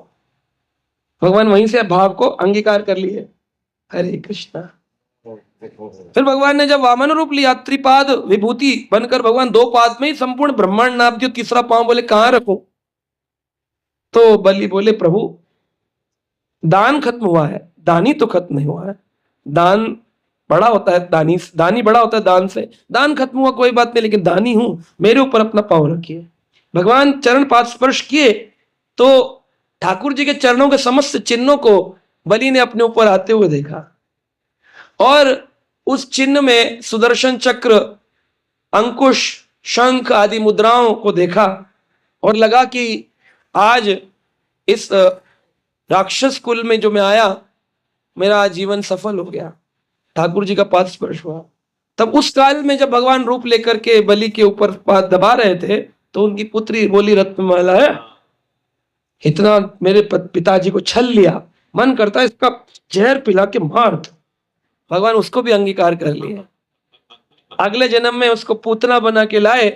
Speaker 1: भगवान वहीं से भाव को अंगीकार कर लिए। हरे कृष्णा। फिर भगवान ने जब वामन रूप लिया, त्रिपाद विभूति बनकर भगवान 2 पाद में ही संपूर्ण ब्रह्मांड नाप दिया। तीसरा पांव बोले कहां रखो? तो बलि बोले, प्रभु दान खत्म हुआ है, दानी तो खत्म नहीं हुआ है। दान बड़ा होता है, दानी बड़ा होता है दान से। दान खत्म हुआ कोई बात नहीं, लेकिन दानी हूं, मेरे ऊपर अपना पांव रखिए। भगवान चरण पाद स्पर्श किए तो ठाकुर जी के चरणों के समस्त चिन्हों को बलि ने अपने ऊपर आते हुए देखा, और उस चिन्ह में सुदर्शन चक्र, अंकुश, शंख आदि मुद्राओं को देखा, और लगा कि आज इस राक्षस कुल में जो मैं आया, मेरा जीवन सफल हो गया। ठाकुर जी का पाद स्पर्श हुआ। तब उस काल में जब भगवान रूप लेकर के बलि के ऊपर पाद दबा रहे थे तो उनकी पुत्री बोली, रत्नमाला है, इतना मेरे पिताजी को छल लिया, मन करता है इसका जहर पिला के मार दो। भगवान उसको भी अंगीकार कर लिए। अगले जन्म में उसको पूतना बना के लाए।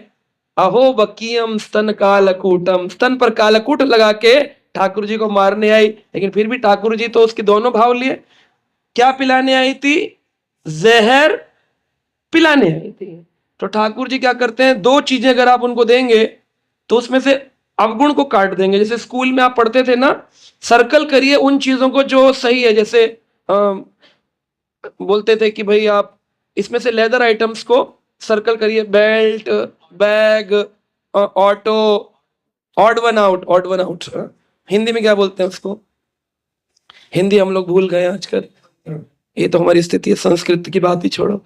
Speaker 1: अहो बकीयम स्तन कालकूटम, स्तन पर कालकूट लगा के ठाकुर जी को मारने आई, लेकिन फिर भी ठाकुर जी तो उसके दोनों भाव लिए। क्या पिलाने आई थी? जहर पिलाने आई थी। तो ठाकुर जी क्या करते हैं, 2 चीजें अगर आप उनको देंगे तो उसमें से अवगुण को काट देंगे। जैसे स्कूल में आप पढ़ते थे ना, सर्कल करिए उन चीजों को जो सही है। जैसे बोलते थे कि भाई आप इसमें से लेदर आइटम्स को सर्कल करिए, belt, bag, auto, odd one out, odd one out. Hindi में क्या बोलते हैं उसको? हिंदी हम लोग भूल गए आजकल। ये तो हमारी स्थिति है, संस्कृत की बात ही छोड़ो।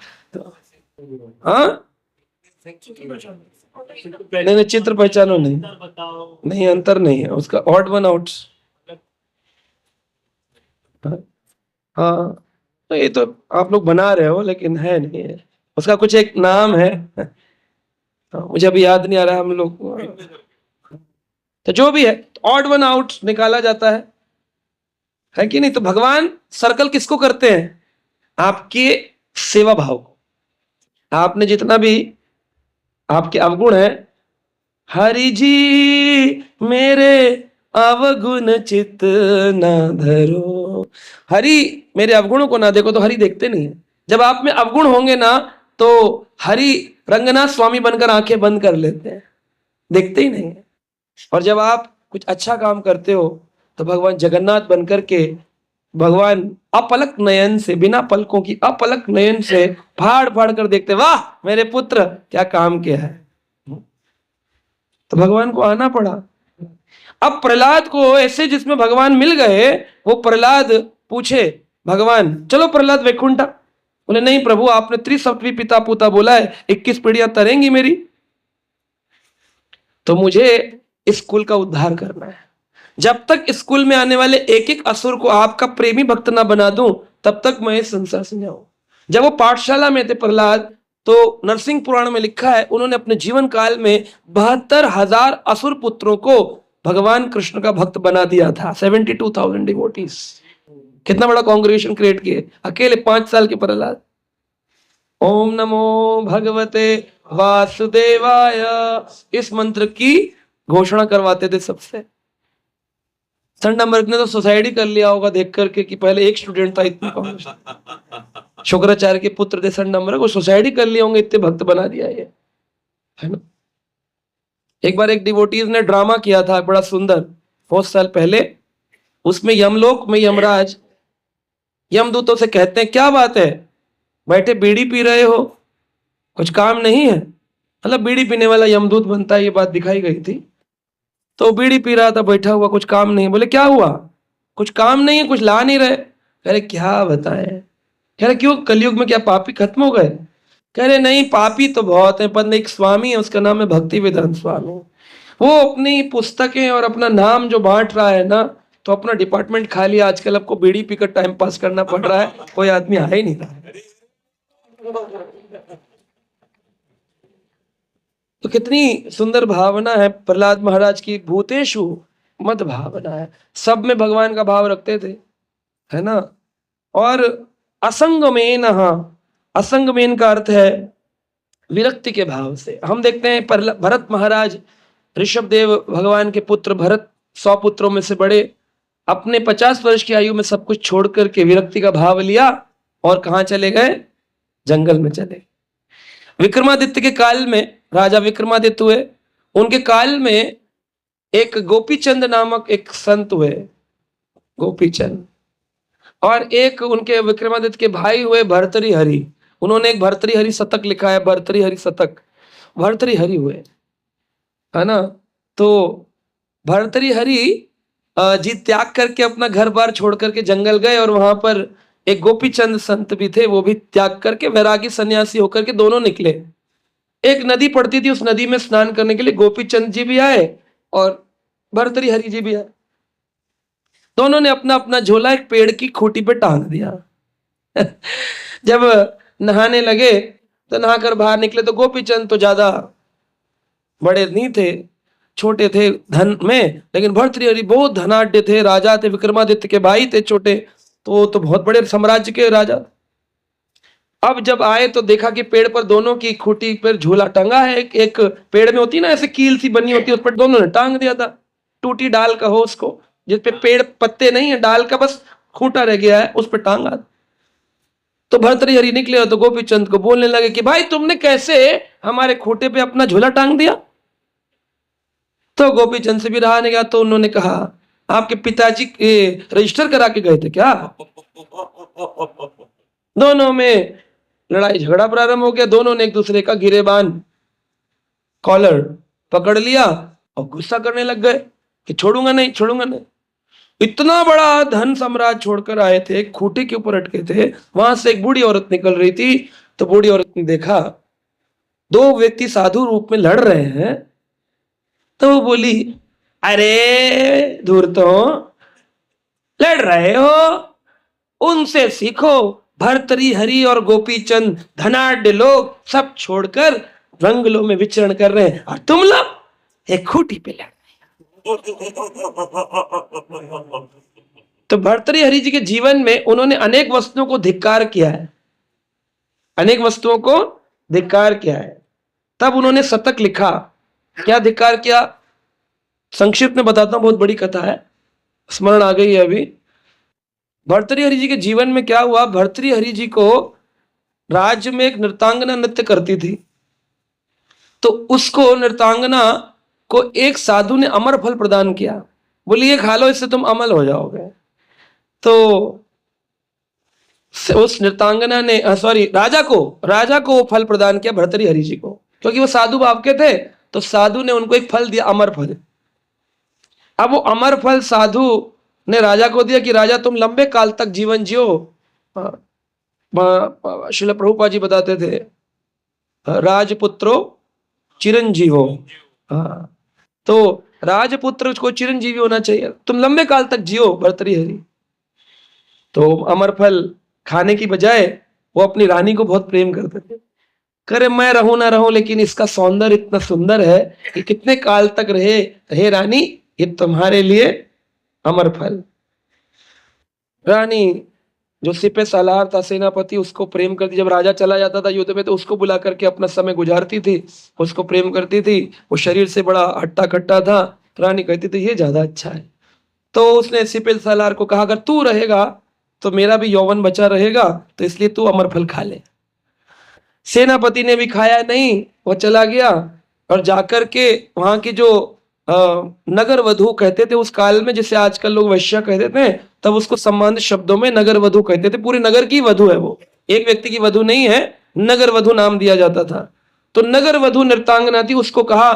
Speaker 1: हाँ, नहीं नहीं, चित्र पहचानो नहीं, नहीं अंतर नहीं है उसका, ऑड वन आउट। हाँ, तो ये तो आप लोग बना रहे हो लेकिन है नहीं है, उसका कुछ एक नाम है। हाँ, मुझे अभी याद नहीं आ रहा। हम लोग तो जो भी है, ऑड वन आउट निकाला जाता है कि नहीं? तो भगवान सर्कल किसको करते हैं? आपके सेवा भाव को। आपने जितना भी आपके अवगुण है, हरि जी मेरे अवगुण चित न धरो। हरि मेरे अवगुणों को ना देखो, तो हरि देखते नहीं है। जब आप में अवगुण होंगे ना, तो हरि रंगनाथ स्वामी बनकर आंखें बंद कर लेते हैं, देखते ही नहीं है। और जब आप कुछ अच्छा काम करते हो, तो भगवान जगन्नाथ बनकर के, भगवान अपलक नयन से, बिना पलकों की अपलक नयन से फाड़ फाड़ कर देखते, वाह मेरे पुत्र क्या काम किया है। तो भगवान को आना पड़ा। अब प्रहलाद को ऐसे जिसमें भगवान मिल गए, वो प्रहलाद पूछे भगवान चलो प्रहलाद वैकुंठा। बोले नहीं प्रभु, आपने त्रिसप्तमी पिता पुता बोला है, 21 पीढ़ियां तरेंगी मेरी, तो मुझे इस कुल का उद्धार करना है। जब तक स्कूल में आने वाले एक एक असुर को आपका प्रेमी भक्त ना बना दूं, तब तक मैं इस संसार से जाऊं। जब वो पाठशाला में थे प्रहलाद, तो नरसिंह पुराण में लिखा है, उन्होंने अपने जीवन काल में 72,000 असुर पुत्रों को भगवान कृष्ण का भक्त बना दिया था। 72,000 डिवोटीज। कितना बड़ा कांग्रेगेशन क्रिएट किए अकेले 5 साल के प्रहलाद। ओम नमो भगवते वासुदेवाय, इस मंत्र की घोषणा करवाते थे सबसे। संडमर्क ने तो सुसाइड कर लिया होगा देख करके कि पहले एक स्टूडेंट था, इतना शुक्राचार्य के पुत्र थे संडमर्क, वो सुसाइड कर लिए होंगे, इतने भक्त बना दिया ये, है ना। एक बार एक डिवोटीज ने ड्रामा किया था बड़ा सुंदर, बहुत साल पहले। उसमें यमलोक में यमराज यमदूतों से कहते हैं क्या बात है, बैठे बीड़ी पी रहे हो, कुछ काम नहीं है? मतलब बीड़ी पीने वाला यमदूत बनता है, ये बात दिखाई गई थी। तो बीड़ी पी रहा था बैठा हुआ, कुछ काम नहीं। बोले क्या हुआ? कुछ काम नहीं है, कुछ ला नहीं रहे। कह रहे क्या बताएं? कह रहे क्यों, कलयुग में क्या पापी खत्म हो गए? कह रहे नहीं, पापी तो बहुत है, पर एक स्वामी है, उसका नाम है भक्ति वेदांत स्वामी। वो अपनी पुस्तकें और अपना नाम जो बांट रहा है ना, तो अपना डिपार्टमेंट खा लिया। आजकल आपको बीड़ी पीकर टाइम पास करना पड़ रहा है, कोई आदमी आ ही नहीं रहा। तो कितनी सुंदर भावना है प्रहलाद महाराज की, भूतेषु मद भावना है। सब में भगवान का भाव रखते थे, है ना। और असंगमेन, असंगमेन का अर्थ है विरक्ति के भाव से। हम देखते हैं भरत महाराज, ऋषभ देव भगवान के पुत्र भरत, 100 पुत्रों में से बड़े, अपने 50 वर्ष की आयु में सब कुछ छोड़ करके विरक्ति का भाव लिया और कहां चले गए? जंगल में चले। विक्रमादित्य के काल में, राजा विक्रमादित्य हुए, उनके काल में एक गोपीचंद नामक एक संत हुए, गोपीचंद। और एक उनके विक्रमादित्य के भाई हुए भर्तृहरि। उन्होंने एक भर्तृहरि शतक लिखा है, भर्तृहरि शतक। भर्तृहरि हुए, है ना। तो भर्तृहरि जी त्याग करके अपना घर बार छोड़ करके जंगल गए, और वहां पर एक गोपीचंद संत भी थे, वो भी त्याग करके वैरागी सन्यासी होकर के दोनों निकले। एक नदी पड़ती थी, उस नदी में स्नान करने के लिए गोपीचंद जी भी आए और भर्तृहरि जी भी आए। दोनों ने अपना अपना झोला एक पेड़ की खूंटी पे टांग दिया। जब नहाने लगे तो नहाकर बाहर निकले, तो गोपीचंद तो ज्यादा बड़े नहीं थे, छोटे थे धन में, लेकिन भर्तृहरि बहुत धनाढ्य थे, राजा थे, विक्रमादित्य के भाई थे छोटे, तो बहुत बड़े साम्राज्य के राजा। अब जब आए तो देखा कि पेड़ पर दोनों की खूंटी पर झूला टंगा है। एक पेड़ में होती ना ऐसे कील सी बनी होती है, उस पर दोनों ने टांग दिया था। टूटी डाल का हो उसको, जिसपे पेड़ पत्ते नहीं है, डाल का बस खूंटा रह गया है, उस पर टांगा। तो भर्तृहरि निकले तो गोपीचंद को बोलने लगे कि भाई तुमने कैसे हमारे खूंटे पे अपना झूला टांग दिया? तो गोपीचंद से भी रहा नहीं गया, तो उन्होंने कहा आपके पिताजी रजिस्टर करा के गए थे क्या? दोनों में लड़ाई झगड़ा प्रारंभ हो गया। दोनों ने एक दूसरे का गिरेबान कॉलर पकड़ लिया और गुस्सा करने लग गए कि छोड़ूंगा नहीं, छोड़ूंगा नहीं। इतना बड़ा धन साम्राज्य छोड़कर आए थे, खूंटे के ऊपर अटके थे, वहां से एक बूढ़ी औरत निकल रही थी। तो बूढ़ी औरत ने देखा दो व्यक्ति साधु रूप में लड़ रहे हैं, तो वो बोली, अरे धूर्तों, लड़ रहे हो, उनसे सीखो। भर्तृहरि और गोपीचंद धनाढ्य लोग सब छोड़कर जंगलों में विचरण कर रहे हैं, और तुम लोग एक खूंटी पे लड़। तो भर्तृहरि जी के जीवन में उन्होंने अनेक वस्तुओं को धिक्कार किया है, अनेक वस्तुओं को धिक्कार किया है। तब उन्होंने शतक लिखा। क्या धिक्कार किया? संक्षिप्त में बताता हूं, बहुत बड़ी कथा है, स्मरण आ गई है अभी। भर्तृहरि जी के जीवन में क्या हुआ, भर्तृहरि जी को राज्य में एक नृत्यांगना नृत्य करती थी, तो उसको नृत्यांगना को एक साधु ने अमर फल प्रदान किया। बोली ये खा लो, इससे तुम अमल हो जाओगे। तो उस नृत्यांगना ने राजा को वो फल प्रदान किया भर्तृहरि जी को, क्योंकि वो साधु भाव के थे। तो साधु ने उनको एक फल दिया, अमर फल। अब वो अमर फल साधु ने राजा को दिया कि राजा तुम लंबे काल तक जीवन जियो। श्रील प्रभुपाद जी बताते थे, राजपुत्रो चिरंजीवो। हाँ, तो राजपुत्र को चिरंजीवी होना चाहिए, तुम लंबे काल तक जियो भर्तृहरि। तो अमर फल खाने की बजाय वो अपनी रानी को बहुत प्रेम करते थे। करे मैं रहूं ना रहूं, लेकिन इसका सौंदर्य इतना सुंदर है कि कितने काल तक रहे रानी, ये तुम्हारे लिए अमर फल। रानी जो सिपे सालार था, सेनापति, उसको प्रेम करती। जब राजा चला जाता था युद्ध में, तो उसको बुला करके अपना समय गुजारती थी, उसको प्रेम करती थी। वो शरीर से बड़ा हट्टा कट्टा था, रानी कहती थी ये ज्यादा अच्छा है। तो उसने सिपे सालार को कहा, अगर तू रहेगा तो मेरा भी यौवन बचा रहेगा, तो इसलिए तू अमर फल खा ले। सेनापति ने भी खाया नहीं, वो चला गया और जाकर के वहां की जो नगर वधू कहते थे उस काल में, जिसे आजकल लोग वैश्या कहते थे, तब उसको सम्मानित शब्दों में नगर वधू कहते थे। पूरे नगर की वधू है वो, एक व्यक्ति की वधू नहीं है, नगर वधू नाम दिया जाता था। तो नगर वधू नृत्यांगना थी, उसको कहा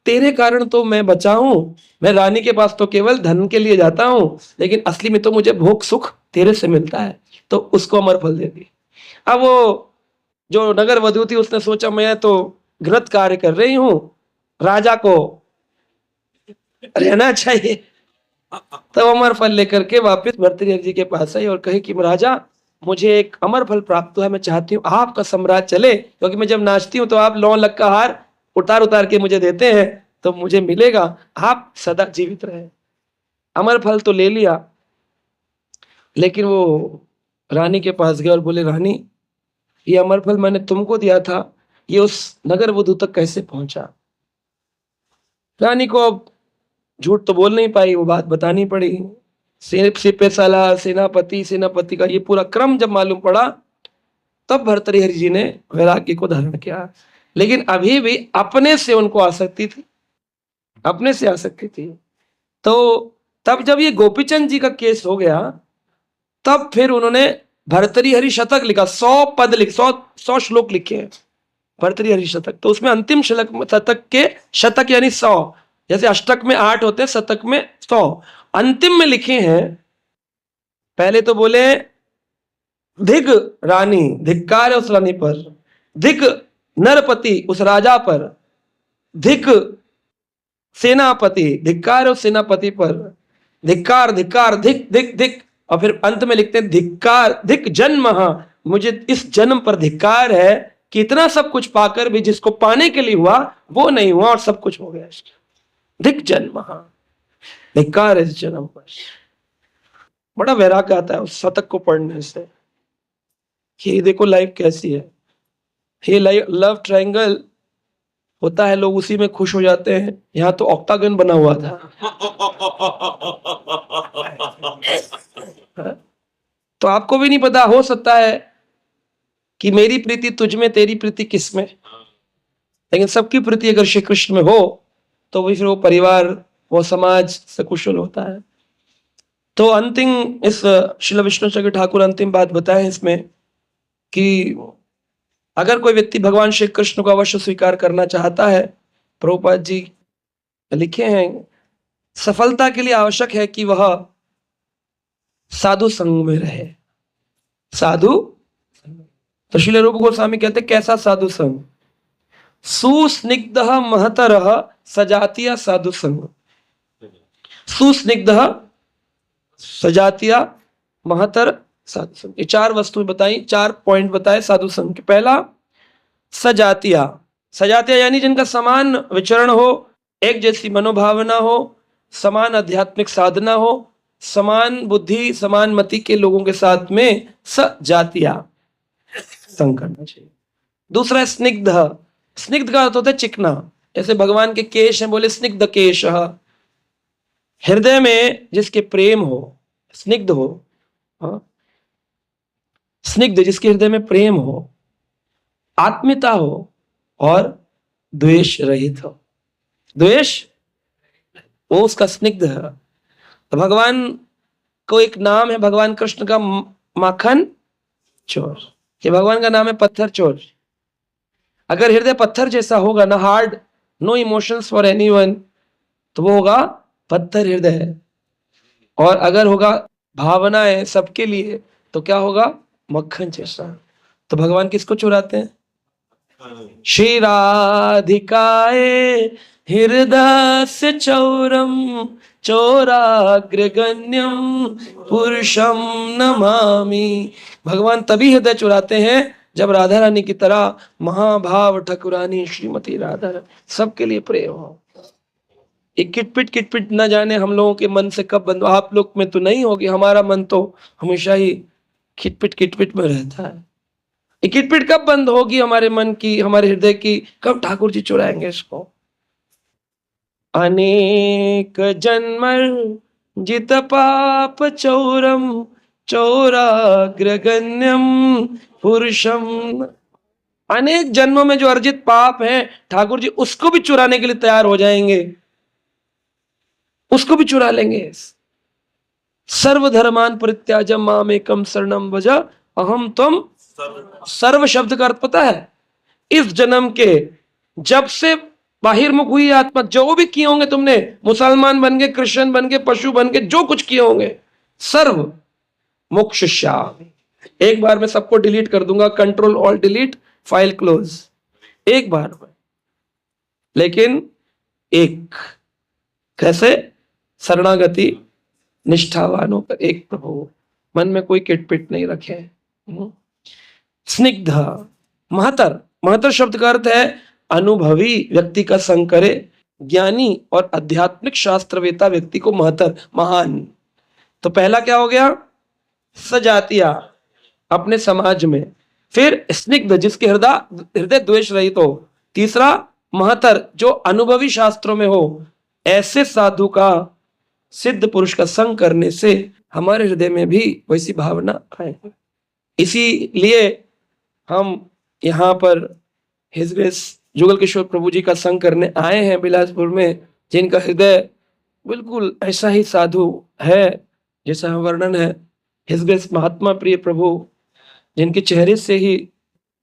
Speaker 1: तेरे कारण तो मैं बचा हूं, मैं रानी के पास तो केवल धन के लिए जाता हूं, लेकिन असली में तो मुझे भोग सुख तेरे से मिलता है। तो उसको अमर फल दे दी। अब वो जो नगर वधू थी उसने सोचा मैं तो गलत कार्य कर रही हूं, राजा को रहना चाहिए। तब अमर फल लेकर के वापस भर्तृहरि जी के पास आई और कहे कि राजा, मुझे एक अमर फल प्राप्त हुआ है, मैं चाहती हूँ आपका साम्राज्य चले, क्योंकि मैं जब नाचती हूँ तो आप 9 लाख का हार उतार के मुझे देते हैं, तो मुझे मिलेगा, आप सदा जीवित रहे। अमर फल तो ले लिया, लेकिन वो रानी के पास गए और बोले, रानी ये अमर फल मैंने तुमको दिया था, ये उस नगर वधू तक कैसे पहुंचा? रानी को अब झूठ तो बोल नहीं पाई, वो बात बतानी पड़ी। सिपे सालार, सेनापति का ये पूरा क्रम जब मालूम पड़ा, तब भर्तृहरि जी ने वैराग्य को धारण किया। लेकिन अभी भी अपने से उनको आसक्ति थी, अपने से आसक्ति थी। तो तब जब ये गोपीचंद जी का केस हो गया, तब फिर उन्होंने भर्तृहरि शतक लिखा। 100 पद 100 श्लोक लिखे हैं भर्तृहरि शतक। तो उसमें अंतिम शतक के शतक यानी 100, जैसे अष्टक में 8 होते हैं, शतक में 100, अंतिम में लिखे हैं। पहले तो बोले धिक रानी, धिक्कार है उस रानी पर, धिक नरपति उस राजा पर, धिक सेनापति, धिक्कार है उस सेनापति पर, धिक्कार धिक्कार धिक धिक धिक, और फिर अंत में लिखते हैं धिक्कार धिक जन्म, मुझे इस जन्म पर धिक्कार है कि इतना सब कुछ पाकर भी जिसको पाने के लिए हुआ वो नहीं हुआ और सब कुछ हो गया। धिक जन्म, धिक्कार है इस जन्म पर। बड़ा वैराग्य आता है उस शतक को पढ़ने से कि देखो लाइफ कैसी है। ये लव ट्रायंगल होता है, लोग उसी में खुश हो जाते हैं। यहाँ तो ऑक्टागन बना हुआ था। तो आपको भी नहीं पता, हो सकता है कि मेरी प्रीति तुझ में, तेरी प्रीति किस में, लेकिन सबकी प्रीति अगर श्री कृष्ण में हो तो भी फिर वो परिवार, वो समाज सकुशल होता है। तो अंतिम इस श्रील विष्णु चक्र ठाकुर अंतिम बात बताएं इसमें कि अगर कोई व्यक्ति भगवान श्री कृष्ण को अवश्य स्वीकार करना चाहता है, प्रभुपाद जी लिखे हैं, सफलता के लिए आवश्यक है कि वह साधु संग में रहे। साधु, तो श्रील रूप गोस्वामी कहते कैसा साधु संग? सुस्निग्ध महतर सजातीय साधु संग। सुस्निग्ध सजातीय महतर साधु संग, ये 4 वस्तुएं बताई, 4 पॉइंट बताए साधु संग के। पहला सजातीय, सजातीय यानी जिनका समान विचरण हो, एक जैसी मनोभावना हो, समान आध्यात्मिक साधना हो, समान बुद्धि समान मति के लोगों के साथ में सजातीय संग करना चाहिए। दूसरा स्निग्ध, स्निग्ध का अर्थ होता है चिकना, जैसे भगवान के केश हैं, बोले स्निग्ध केश। हृदय में जिसके प्रेम हो, स्निग्ध हो, स्निग्ध जिसके हृदय में प्रेम हो, आत्मीयता हो और द्वेष रहित हो। द्वेष, वो उसका स्निग्ध है। तो भगवान को एक नाम है भगवान कृष्ण का, माखन चोर। ये भगवान का नाम है पत्थर चोर। अगर हृदय पत्थर जैसा होगा ना, hard, no emotions for anyone, तो वो होगा पत्थर हृदय। और अगर होगा भावनाएं सबके लिए, तो क्या होगा? मक्खन जैसा। तो भगवान किसको चुराते हैं? श्री राधिकाए हृदय से चौरम चौराग्रगण्यम पुरुषम नमामि। भगवान तभी हृदय चुराते हैं जब राधा रानी की तरह महाभाव ठकुरानी श्रीमती राधा सबके लिए प्रेम हो। एक किटपिट न जाने हम लोगों के मन से कब बंद, आप लोग में तो नहीं होगी, हमारा मन तो हमेशा ही किटपिट में रहता है। ये किटपिट कब बंद होगी हमारे मन की, हमारे हृदय की? कब ठाकुर जी चुराएंगे इसको? अनेक जन्म जित पाप चौरम चौराग्रगण्यम पुरुषम। अनेक जन्मों में जो अर्जित पाप है, ठाकुर जी उसको भी चुराने के लिए तैयार हो जाएंगे, उसको भी चुरा लेंगे। सर्वधर्मान परित्याज्य माम एकम शरणम व्रज अहम त्वम। सर्व शब्द का अर्थ पता है? इस जन्म के जब से बाहिर्मुख हुई आत्मा, जो भी किए होंगे तुमने, मुसलमान बन गए, क्रिश्चियन बन गए, पशु बन गए, जो कुछ किए होंगे, सर्व मोक्षयिष्यामि। एक बार मैं सबको डिलीट कर दूंगा, control all delete, file close, एक बार में। लेकिन एक कैसे? शरणागति निष्ठावान होकर एक प्रभु, मन में कोई किटपिट नहीं रखे। स्निग्ध, महतर, महतर शब्द का अर्थ है अनुभवी व्यक्ति का संग करे। ज्ञानी और आध्यात्मिक शास्त्रवेता व्यक्ति को महतर, महान। तो पहला क्या हो गया? सजातीय, अपने समाज में। फिर स्निग्ध, जिसके हृदय द्वेष रहित हो। तीसरा महतर, जो अनुभवी शास्त्रों में हो। ऐसे साधु का, सिद्ध पुरुष का संग करने से हमारे हृदय में भी वैसी भावना आए। इसीलिए हम यहाँ पर हिज ग्रेस जुगल किशोर प्रभु जी का संग करने आए हैं बिलासपुर में, जिनका हृदय बिल्कुल ऐसा ही साधु है जैसा वर्णन है। हिज ग्रेस महात्मा प्रिय प्रभु, जिनके चेहरे से ही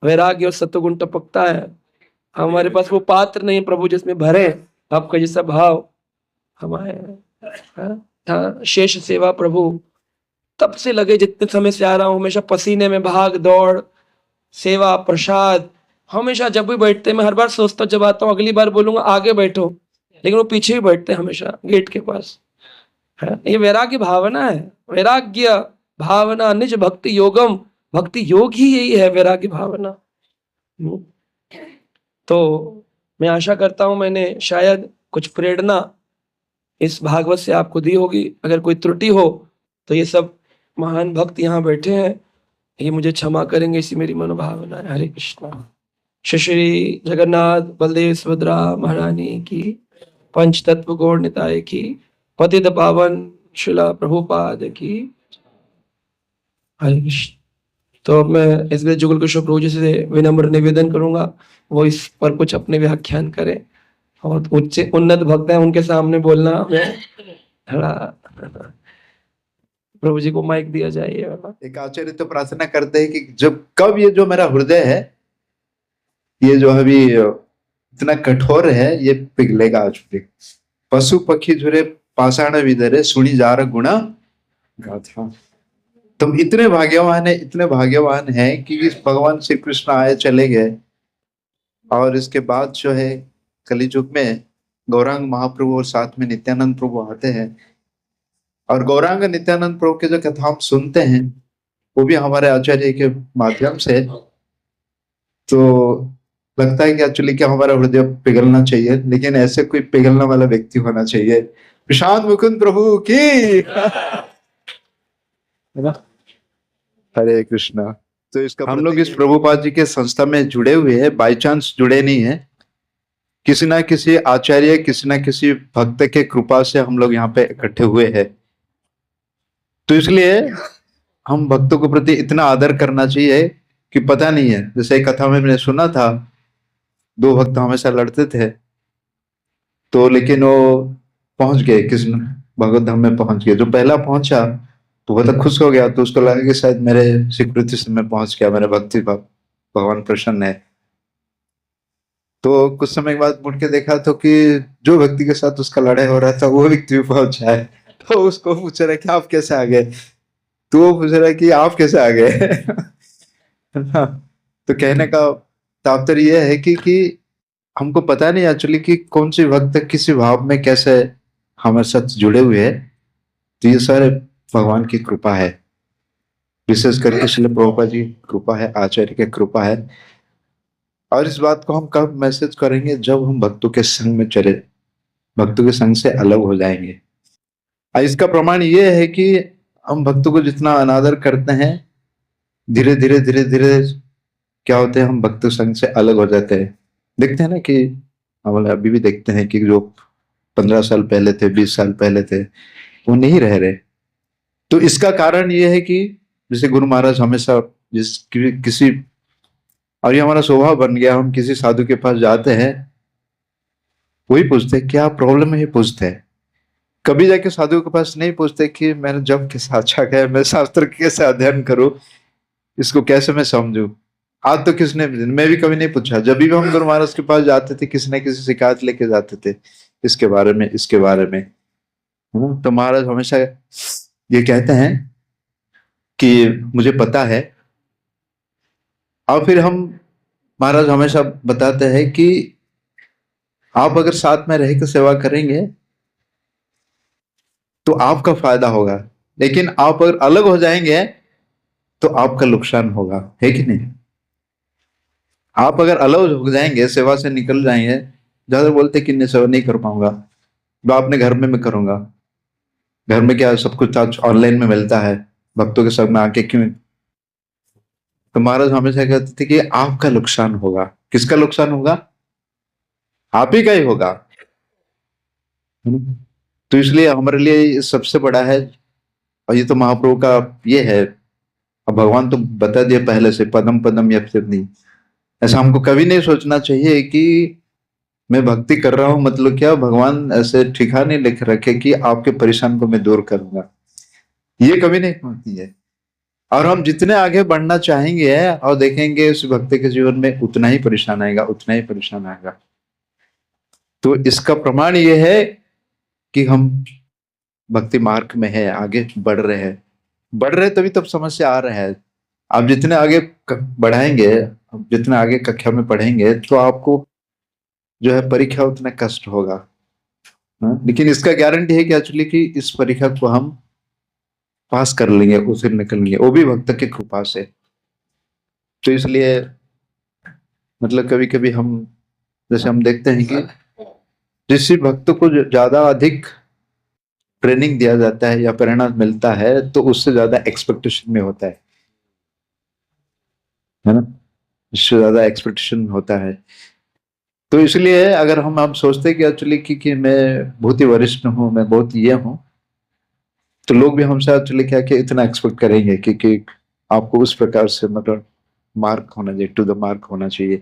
Speaker 1: वैराग्य और सत्वगुण टपकता है। हमारे पास वो पात्र नहीं प्रभु जिसमें भरे आपका जैसा भाव हमारे। हाँ, शेष सेवा प्रभु तब से लगे, जितने समय से आ रहा हूं, हमेशा पसीने में भाग दौड़, सेवा प्रसाद, हमेशा जब भी बैठते, मैं हर बार सोचता हूँ जब आता हूँ अगली बार बोलूंगा आगे बैठो, लेकिन वो पीछे ही बैठते हैं हमेशा गेट के पास। है, ये वैराग्य भावना है। वैराग्य भावना निज भक्ति योगम, भक्ति योग ही यही है, वैराग्य भावना। तो मैं आशा करता हूं मैंने शायद कुछ प्रेरणा इस भागवत से आपको दी होगी। अगर कोई त्रुटि हो तो ये सब महान भक्त यहाँ बैठे हैं, ये मुझे क्षमा करेंगे, इसी मेरी मनोभावना है। हरे कृष्णा। श्री जगन्नाथ बलदेव सुभद्रा महारानी की, पंच तत्व गौर निताय की, पतित पावन शिला प्रभुपाद की। हरे कृष्ण। तो मैं इस जुगल किशोर प्रभु जी से विनम्र निवेदन करूंगा वो इस पर कुछ अपने व्याख्यान करें। बहुत उन्नत भक्त हैं, उनके सामने बोलना हमें थोड़ा, प्रभु जी को माइक दिया जाए ये वाला।
Speaker 3: एक आचार्य तो प्रार्थना करते हैं कि जब कब ये जो मेरा हृदय है, ये जो अभी इतना कठोर है, ये पिघलेगा आज भी। पशु पक्षी झुरे पाषाण विधरे, सुनी जार गुणा गाथा। तुम इतने भाग्यवान है, इतने भाग्यवान है कि इस भगवान श्री कृष्ण आए चले गए, और इसके बाद जो है कलियुग में गौरांग महाप्रभु और साथ में नित्यानंद प्रभु आते हैं, और गौरांग नित्यानंद प्रभु के जो कथा हम सुनते हैं वो भी हमारे आचार्य के माध्यम से, तो लगता है कि एक्चुअली क्या हमारा हृदय पिघलना चाहिए, लेकिन ऐसे कोई पिघलने वाला व्यक्ति होना चाहिए। प्रशांत मुकुंद प्रभु की, है ना। हरे कृष्णा। तो इसका हम लोग इस प्रभुपाद जी के संस्था में जुड़े हुए हैं, बाय चांस जुड़े नहीं है, किसी ना किसी आचार्य, किसी ना किसी भक्त के कृपा से हम लोग यहाँ पे इकट्ठे हुए हैं। तो इसलिए हम भक्तों के प्रति इतना आदर करना चाहिए कि पता नहीं है, जैसे एक कथा में मैंने सुना था, दो भक्त हमेशा लड़ते थे, तो लेकिन वो पहुंच गए, कृष्ण भगवत धाम में पहुंच गए। जो पहला पहुंचा तो वो तो खुश हो गया, तो उसको लगा कि शायद मेरे स्वीकृति से मैं पहुंच गया, मेरे भक्ति भगवान प्रसन्न है। तो कुछ समय के बाद मुड़ के देखा तो कि जो व्यक्ति के साथ उसका लड़ाई हो रहा था वो व्यक्ति भी पहुंचा है। तो उसको पूछ रहा है कि आप कैसे आ गए, तो वो पूछ रहा है कि आप कैसे आ गए। तो कहने का तात्पर्य यह है कि हमको पता नहीं एक्चुअली कि कौन सी भक्त किसी भाव में कैसे हमारे साथ जुड़े हुए हैं। तो ये सारे भगवान की कृपा है, विशेष करके श्रील प्रभुपाद जी की कृपा है, आचार्य की कृपा है। और इस बात को हम कब मैसेज करेंगे, जब हम भक्तों के संग में चले, भक्तों के संग से अलग हो जाएंगे। इसका प्रमाण ये है कि हम भक्तों को जितना अनादर करते हैं, धीरे धीरे धीरे धीरे क्या होते हैं, हम भक्त संग से अलग हो जाते हैं। देखते हैं ना कि हम अभी भी देखते हैं कि जो 15 साल पहले थे, 20 साल पहले थे, वो नहीं रह रहे। तो इसका कारण ये है कि जैसे गुरु महाराज हमेशा किसी, और ये हमारा स्वभाव बन गया, हम किसी साधु के पास जाते हैं, वही पूछते क्या प्रॉब्लम है, ये पूछते हैं। कभी जाके साधु के पास नहीं पूछते कि मैंने जब कैसा अच्छा गया, मैं शास्त्र कैसे अध्ययन करूं, इसको कैसे मैं समझूं। आज तो किसने, मैं भी कभी नहीं पूछा। जब भी हम गुरु महाराज के पास जाते थे, किसी न किसी शिकायत लेके जाते थे, इसके बारे में, इसके बारे में। तो महाराज हमेशा ये कहते हैं कि मुझे पता है। और फिर हम, महाराज हमेशा बताते हैं कि आप अगर साथ में रह के सेवा करेंगे तो आपका फायदा होगा, लेकिन आप अगर अलग हो जाएंगे तो आपका नुकसान होगा, है कि नहीं। आप अगर अलग हो जाएंगे, सेवा से निकल जाएंगे, ज्यादा बोलते कि नहीं सेवा नहीं कर पाऊंगा, तो अपने घर में मैं करूंगा। घर में क्या सब कुछ आज ऑनलाइन में मिलता है, भक्तों के संग में आके क्यों। तो महाराज हमेशा कहते थे कि आपका नुकसान होगा। किसका नुकसान होगा? आप ही का ही होगा। तो इसलिए हमारे लिए सबसे बड़ा है, और ये तो महाप्रभु का ये है, अब भगवान तो बता दिया पहले से, पदम पदम यप्यति। ऐसा हमको कभी नहीं सोचना चाहिए कि मैं भक्ति कर रहा हूं मतलब क्या, भगवान ऐसे ठिकाने लिख रखे कि आपके परेशान को मैं दूर करूंगा, ये कभी नहीं होती है। और हम जितने आगे बढ़ना चाहेंगे और देखेंगे उस भक्ति के जीवन में उतना ही परेशान आएगा, उतना ही परेशान आएगा। तो इसका प्रमाण ये है कि हम भक्ति मार्ग में है, आगे बढ़ रहे हैं। बढ़ रहे तभी तब समस्या आ रहा है। आप जितने आगे बढ़ाएंगे, जितने आगे कक्षा में पढ़ेंगे, तो आपको जो है परीक्षा उतना कष्ट होगा। लेकिन इसका गारंटी है कि एक्चुअली कि इस परीक्षा को हम पास कर लेंगे, उसे निकलेंगे, वो भी भक्त की कृपा से। तो इसलिए मतलब कभी कभी हम, जैसे हम देखते हैं कि जिस भक्त को ज्यादा अधिक ट्रेनिंग दिया जाता है या प्रेरणा मिलता है, तो उससे ज्यादा एक्सपेक्टेशन में होता है ना, इससे ज्यादा एक्सपेक्टेशन होता है। तो इसलिए अगर हम आप सोचते हैं कि एक्चुअली कि मैं बहुत ही वरिष्ठ हूँ, मैं बहुत ये हूँ, तो लोग भी हमसे एक्चुअली क्या कि इतना एक्सपेक्ट करेंगे कि आपको उस प्रकार से मतलब मार्क होना चाहिए, टू द मार्क होना चाहिए।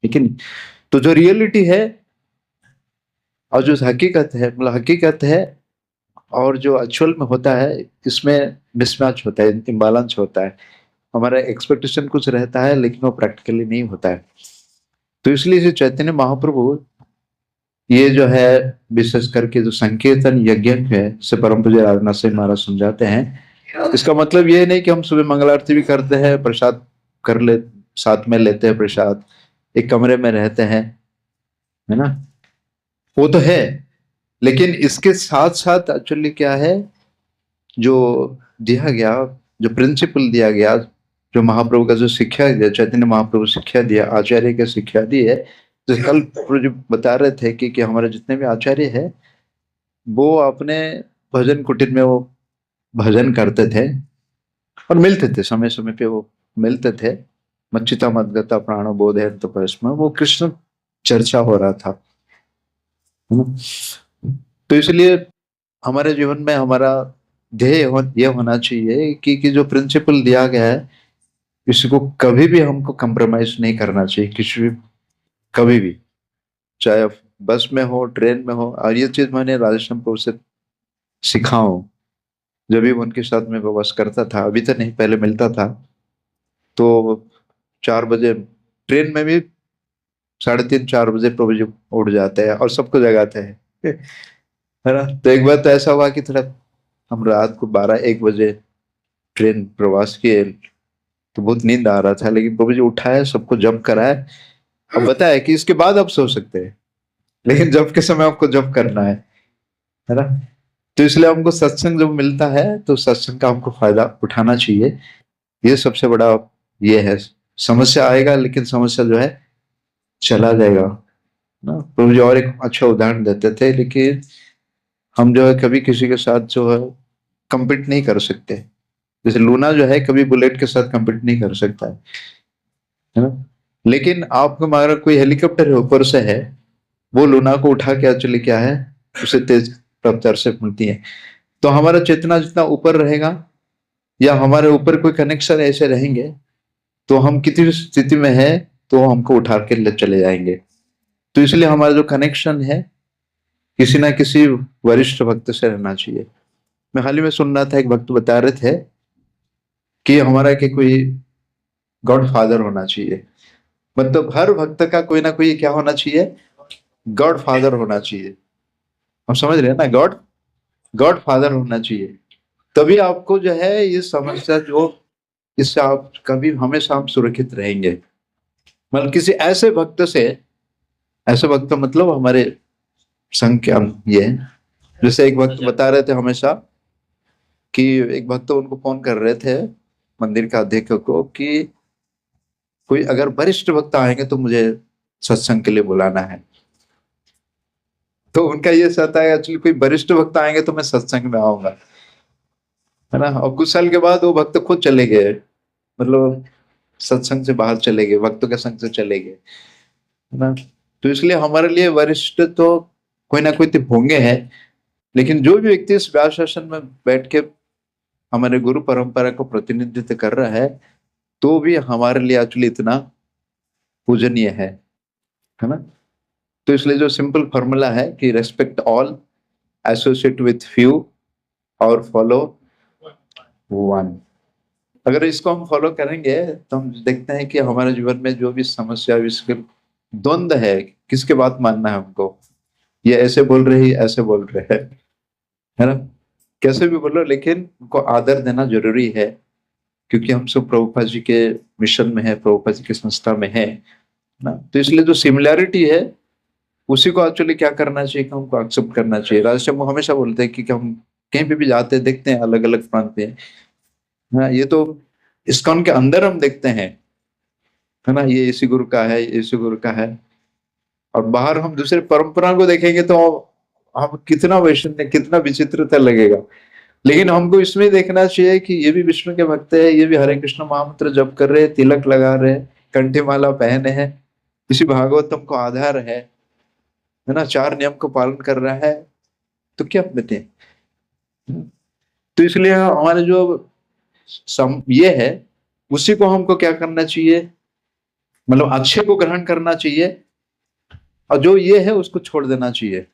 Speaker 3: लेकिन तो जो रियलिटी है और जो हकीकत है, मतलब हकीकत है और जो एक्चुअल में होता है, इसमें मिसमैच होता है, इम्बालेंस होता है। हमारा एक्सपेक्टेशन कुछ रहता है लेकिन वो प्रैक्टिकली नहीं होता है। तो इसलिए जो चैतन्य महाप्रभु ये जो है विशेष करके जो संकीर्तन यज्ञ है, से परम पूज्य राजनाथ सिंह महाराज समझाते हैं, इसका मतलब ये नहीं कि हम सुबह मंगल आरती भी करते हैं, प्रसाद कर ले, साथ में लेते हैं प्रसाद, एक कमरे में रहते हैं, है ना, वो तो है। लेकिन इसके साथ साथ एक्चुअली क्या है, जो दिया गया, जो प्रिंसिपल दिया गया, जो महाप्रभु का जो शिक्षा दिया, चैतन्य महाप्रभु शिक्षा दिया, आचार्य की शिक्षा दी है, जो कल जो बता रहे थे कि हमारे जितने भी आचार्य है वो अपने भजन कुटीर में वो भजन करते थे और मिलते थे, समय समय पे वो मिलते थे। मच्चिता मद्गता प्राणो बोधे तपस्म, वो कृष्ण चर्चा हो रहा था। तो इसलिए हमारे जीवन में हमारा ध्येय ये होना चाहिए कि जो प्रिंसिपल दिया गया है इसको कभी भी हमको कंप्रोमाइज नहीं करना चाहिए, किसी भी, कभी भी, चाहे बस में हो, ट्रेन में हो। और ये चीज मैंने राजेश्याम प्रभु से सीखा हूँ, जब भी उनके साथ में बस करता था, अभी तो नहीं, पहले मिलता था, तो 4 बजे ट्रेन में भी 3:30-4 बजे प्रभु जी उठ जाते हैं और सबको जगाते हैं, है ना। तो एक बार तो ऐसा हुआ कि थोड़ा हम रात को 12-1 बजे ट्रेन प्रवास किए, तो बहुत नींद आ रहा था, लेकिन प्रभु जी उठाया, सबको जप कराया, अब बताया कि इसके बाद आप सो सकते हैं, लेकिन जप के समय आपको जप करना है ना। तो इसलिए हमको सत्संग जब मिलता है तो सत्संग का हमको फायदा उठाना चाहिए। ये सबसे बड़ा ये है, समस्या आएगा लेकिन समस्या जो है चला जाएगा ना। प्रभु जी और एक अच्छा उदाहरण देते थे, लेकिन हम जो है कभी किसी के साथ जो है कम्पीट नहीं कर सकते। जैसे लूना जो है कभी बुलेट के साथ कम्पीट नहीं कर सकता है ना। लेकिन आपको हमारा कोई हेलीकॉप्टर ऊपर से है, वो लूना को उठा के एक्चुअली क्या है, उसे तेज रफ्तार से मिलती है। तो हमारा चेतना जितना ऊपर रहेगा या हमारे ऊपर कोई कनेक्शन ऐसे रहेंगे, तो हम किसी स्थिति में है तो हमको उठा के ले चले जाएंगे। तो इसलिए हमारा जो कनेक्शन है किसी ना किसी वरिष्ठ भक्त से रहना चाहिए। मैं हाल ही में सुन रहा था, एक भक्त बता रहे थे कि हमारा के कोई गॉड फादर होना चाहिए, मतलब हर भक्त का कोई ना कोई क्या होना चाहिए, गॉड फादर होना चाहिए। हम समझ रहे हैं ना, गॉड गॉड फादर होना चाहिए। तभी आपको जो है ये समस्या जो, इससे आप कभी हमेशा हम सुरक्षित रहेंगे। मतलब किसी ऐसे भक्त से, ऐसे भक्त मतलब हमारे संघ के ये है। जैसे एक भक्त बता रहे थे हमेशा कि एक भक्त उनको फोन कर रहे थे मंदिर का अध्यक्ष को कि कोई अगर वरिष्ठ भक्त आएंगे तो मुझे सत्संग के लिए बुलाना है। तो उनका ये सहता है एक्चुअली कोई वरिष्ठ भक्त आएंगे तो मैं सत्संग में आऊंगा, है ना। और कुछ साल के बाद वो भक्त खुद चले गए, मतलब सत्संग से बाहर चले गए, भक्तों के संग से चले गए, है ना। तो इसलिए हमारे लिए वरिष्ठ तो कोई ना कोई तो होंगे हैं, लेकिन जो भी व्यक्ति इस व्यास आसन में बैठ के हमारे गुरु परंपरा को प्रतिनिधित्व कर रहा है, तो भी हमारे लिए एक्चुअली इतना पूजनीय है ना। तो इसलिए जो सिंपल फॉर्मूला है कि respect all, associate with few और फॉलो वन। अगर इसको हम फॉलो करेंगे तो हम देखते हैं कि हमारे जीवन में जो भी समस्या, द्वंद है, किसके बात मानना है हमको, ये ऐसे बोल रहे हैं, ऐसे बोल रहे हैं, है ना, कैसे भी बोलो, लेकिन उनको आदर देना जरूरी है, क्योंकि हम सब प्रभुपाद जी के मिशन में है, प्रभुपाद जी की संस्था में है ना। तो इसलिए जो सिमिलैरिटी है उसी को एक्चुअली क्या करना चाहिए कि हमको एक्सेप्ट करना चाहिए। राजेश्याम हमेशा बोलते हैं कि हम कहीं पे भी जाते हैं, देखते हैं अलग अलग प्रांत पे, हाँ, ये तो इस्कॉन के अंदर हम देखते हैं, है ना, ये इसी गुरु का है, इसी गुरु का है। और बाहर हम दूसरे परंपरा को देखेंगे तो हम कितना वैष्णव, कितना विचित्रता लगेगा। लेकिन हमको इसमें देखना चाहिए कि ये भी विष्णु के भक्त है, ये भी हरे कृष्ण महामंत्र जप कर रहे हैं, तिलक लगा रहे हैं, कंठी माला पहने हैं, इसी भागवतम को आधार है ना, 4 नियम को पालन कर रहा है, तो क्या बताते। तो इसलिए हमारे जो ये है उसी को हमको क्या करना चाहिए, मतलब अच्छे को ग्रहण करना चाहिए, और जो ये है उसको छोड़ देना चाहिए।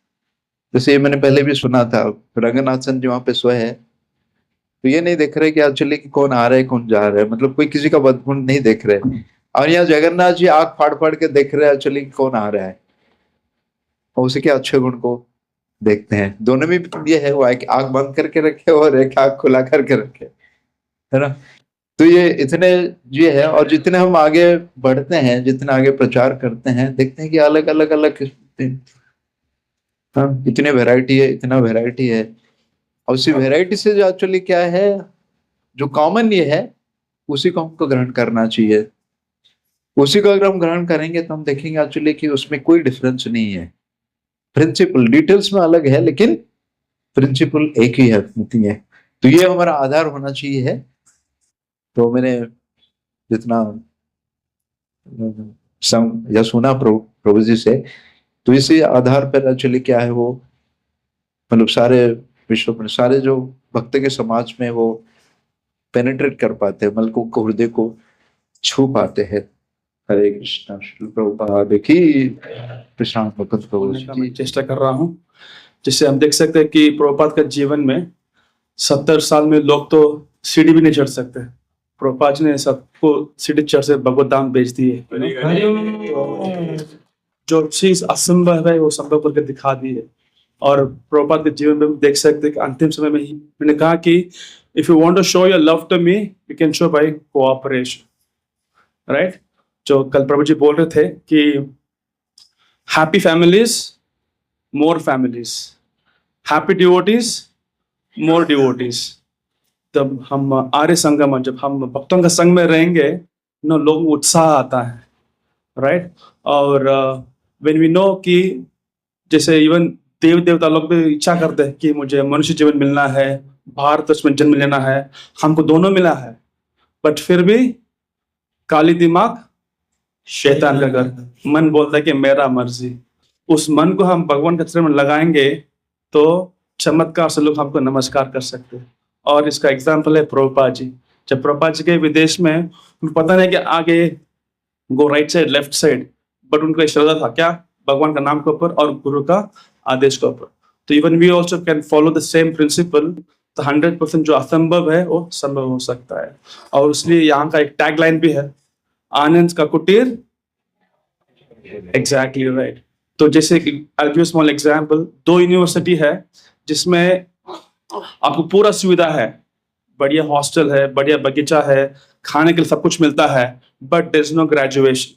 Speaker 3: जैसे ये मैंने पहले भी सुना था, रंगनाथन जी वहां पे सोए है, तो ये नहीं देख रहे कि एक्चुअली कि कौन आ रहा है कौन जा रहा है, मतलब कोई किसी का बदगुण नहीं देख रहे। और यहाँ जगन्नाथ जी आंख फाड़ फाड़ के देख रहे हैं एक्चुअली कौन आ रहा है, और उसी के अच्छे गुण को देखते हैं। दोनों में भी ये है, वो एक आंख बंद करके रखे और एक आंख खुला करके रखे, है ना। तो ये इतने ये है, और जितने हम आगे बढ़ते हैं, जितने आगे प्रचार करते हैं, देखते हैं कि अलग अलग अलग हाँ, इतने वैरायटी है, इतना वैरायटी है। और उसी वैरायटी से जो एक्चुअली क्या है, जो कॉमन ये है, उसी को हमको ग्रहण करना चाहिए। उसी को अगर हम ग्रहण करेंगे तो हम देखेंगे एक्चुअली कि उसमें कोई डिफरेंस नहीं है। प्रिंसिपल डिटेल्स में अलग है, लेकिन प्रिंसिपल एक ही है, नहीं है। तो ये हमारा आधार होना चाहिए है। तो मैंने जितना या सुना प्रभु जी से, तो इसी आधार पर एक्चुअली क्या है, वो मतलब सारे विश्व में सारे जो भक्त के समाज में वो पेनिट्रेट कर पाते हैं, मतलब को हृदय को छू पाते हैं। हरे कृष्णा। श्री प्रभुपाद की कृष्ण भक्त प्रभु
Speaker 4: बोलने का मैं
Speaker 3: जी।
Speaker 4: चेष्टा कर रहा हूँ, जिससे हम देख सकते हैं कि प्रभुपाद का जीवन में 70 साल में लोग तो सीढ़ी भी नहीं चढ़ सकते, प्रभुपाद जी ने सबको सीढ़ी चढ़ से भगवत धाम भेज दिए। तो जो चीज असंभव है वो संभव करके दिखा दी है। और प्रभुपाद के जीवन में देख सकते हैं कि अंतिम समय में ही मैंने कहा कि if you want to show your love to me, you can show by cooperation, right. जो कल प्रभु जी बोल रहे थे कि happy families more families, happy devotees more devotees. तब हम आर्य संगम, जब हम भक्तों का संग में रहेंगे नो, लोग उत्साह आता है, राइट। और व्हेन वी नो कि जैसे इवन देव देवता लोग भी इच्छा करते हैं कि मुझे मनुष्य जीवन मिलना है, भारत में जन्म लेना है, हमको दोनों मिला है, बट फिर भी काली दिमाग शैतान का घर, मन बोलता है कि मेरा मर्जी। उस मन को हम भगवान के चरण में लगाएंगे तो चमत्कार से लोग हमको नमस्कार कर सकते हैं। और इसका एग्जाम्पल है प्रभुपाद जी। जब प्रभुपाद जी के विदेश में, उनको पता नहीं कि आगे go right side left side, but उनका श्रद्धा था क्या, भगवान का नाम के ऊपर और गुरु का आदेश के ऊपर। तो even we also can follow the same principle, तो 100% जो असंभव है वो संभव हो सकता है। और इसलिए यहाँ का एक टैग लाइन भी है, आनंद का कुटीर, एग्जैक्टली राइट। तो जैसे I give small example, 2 university है जिसमें आपको पूरा सुविधा है, बढ़िया हॉस्टल है, बढ़िया बगीचा है, खाने के लिए सब कुछ मिलता है, but there is no graduation.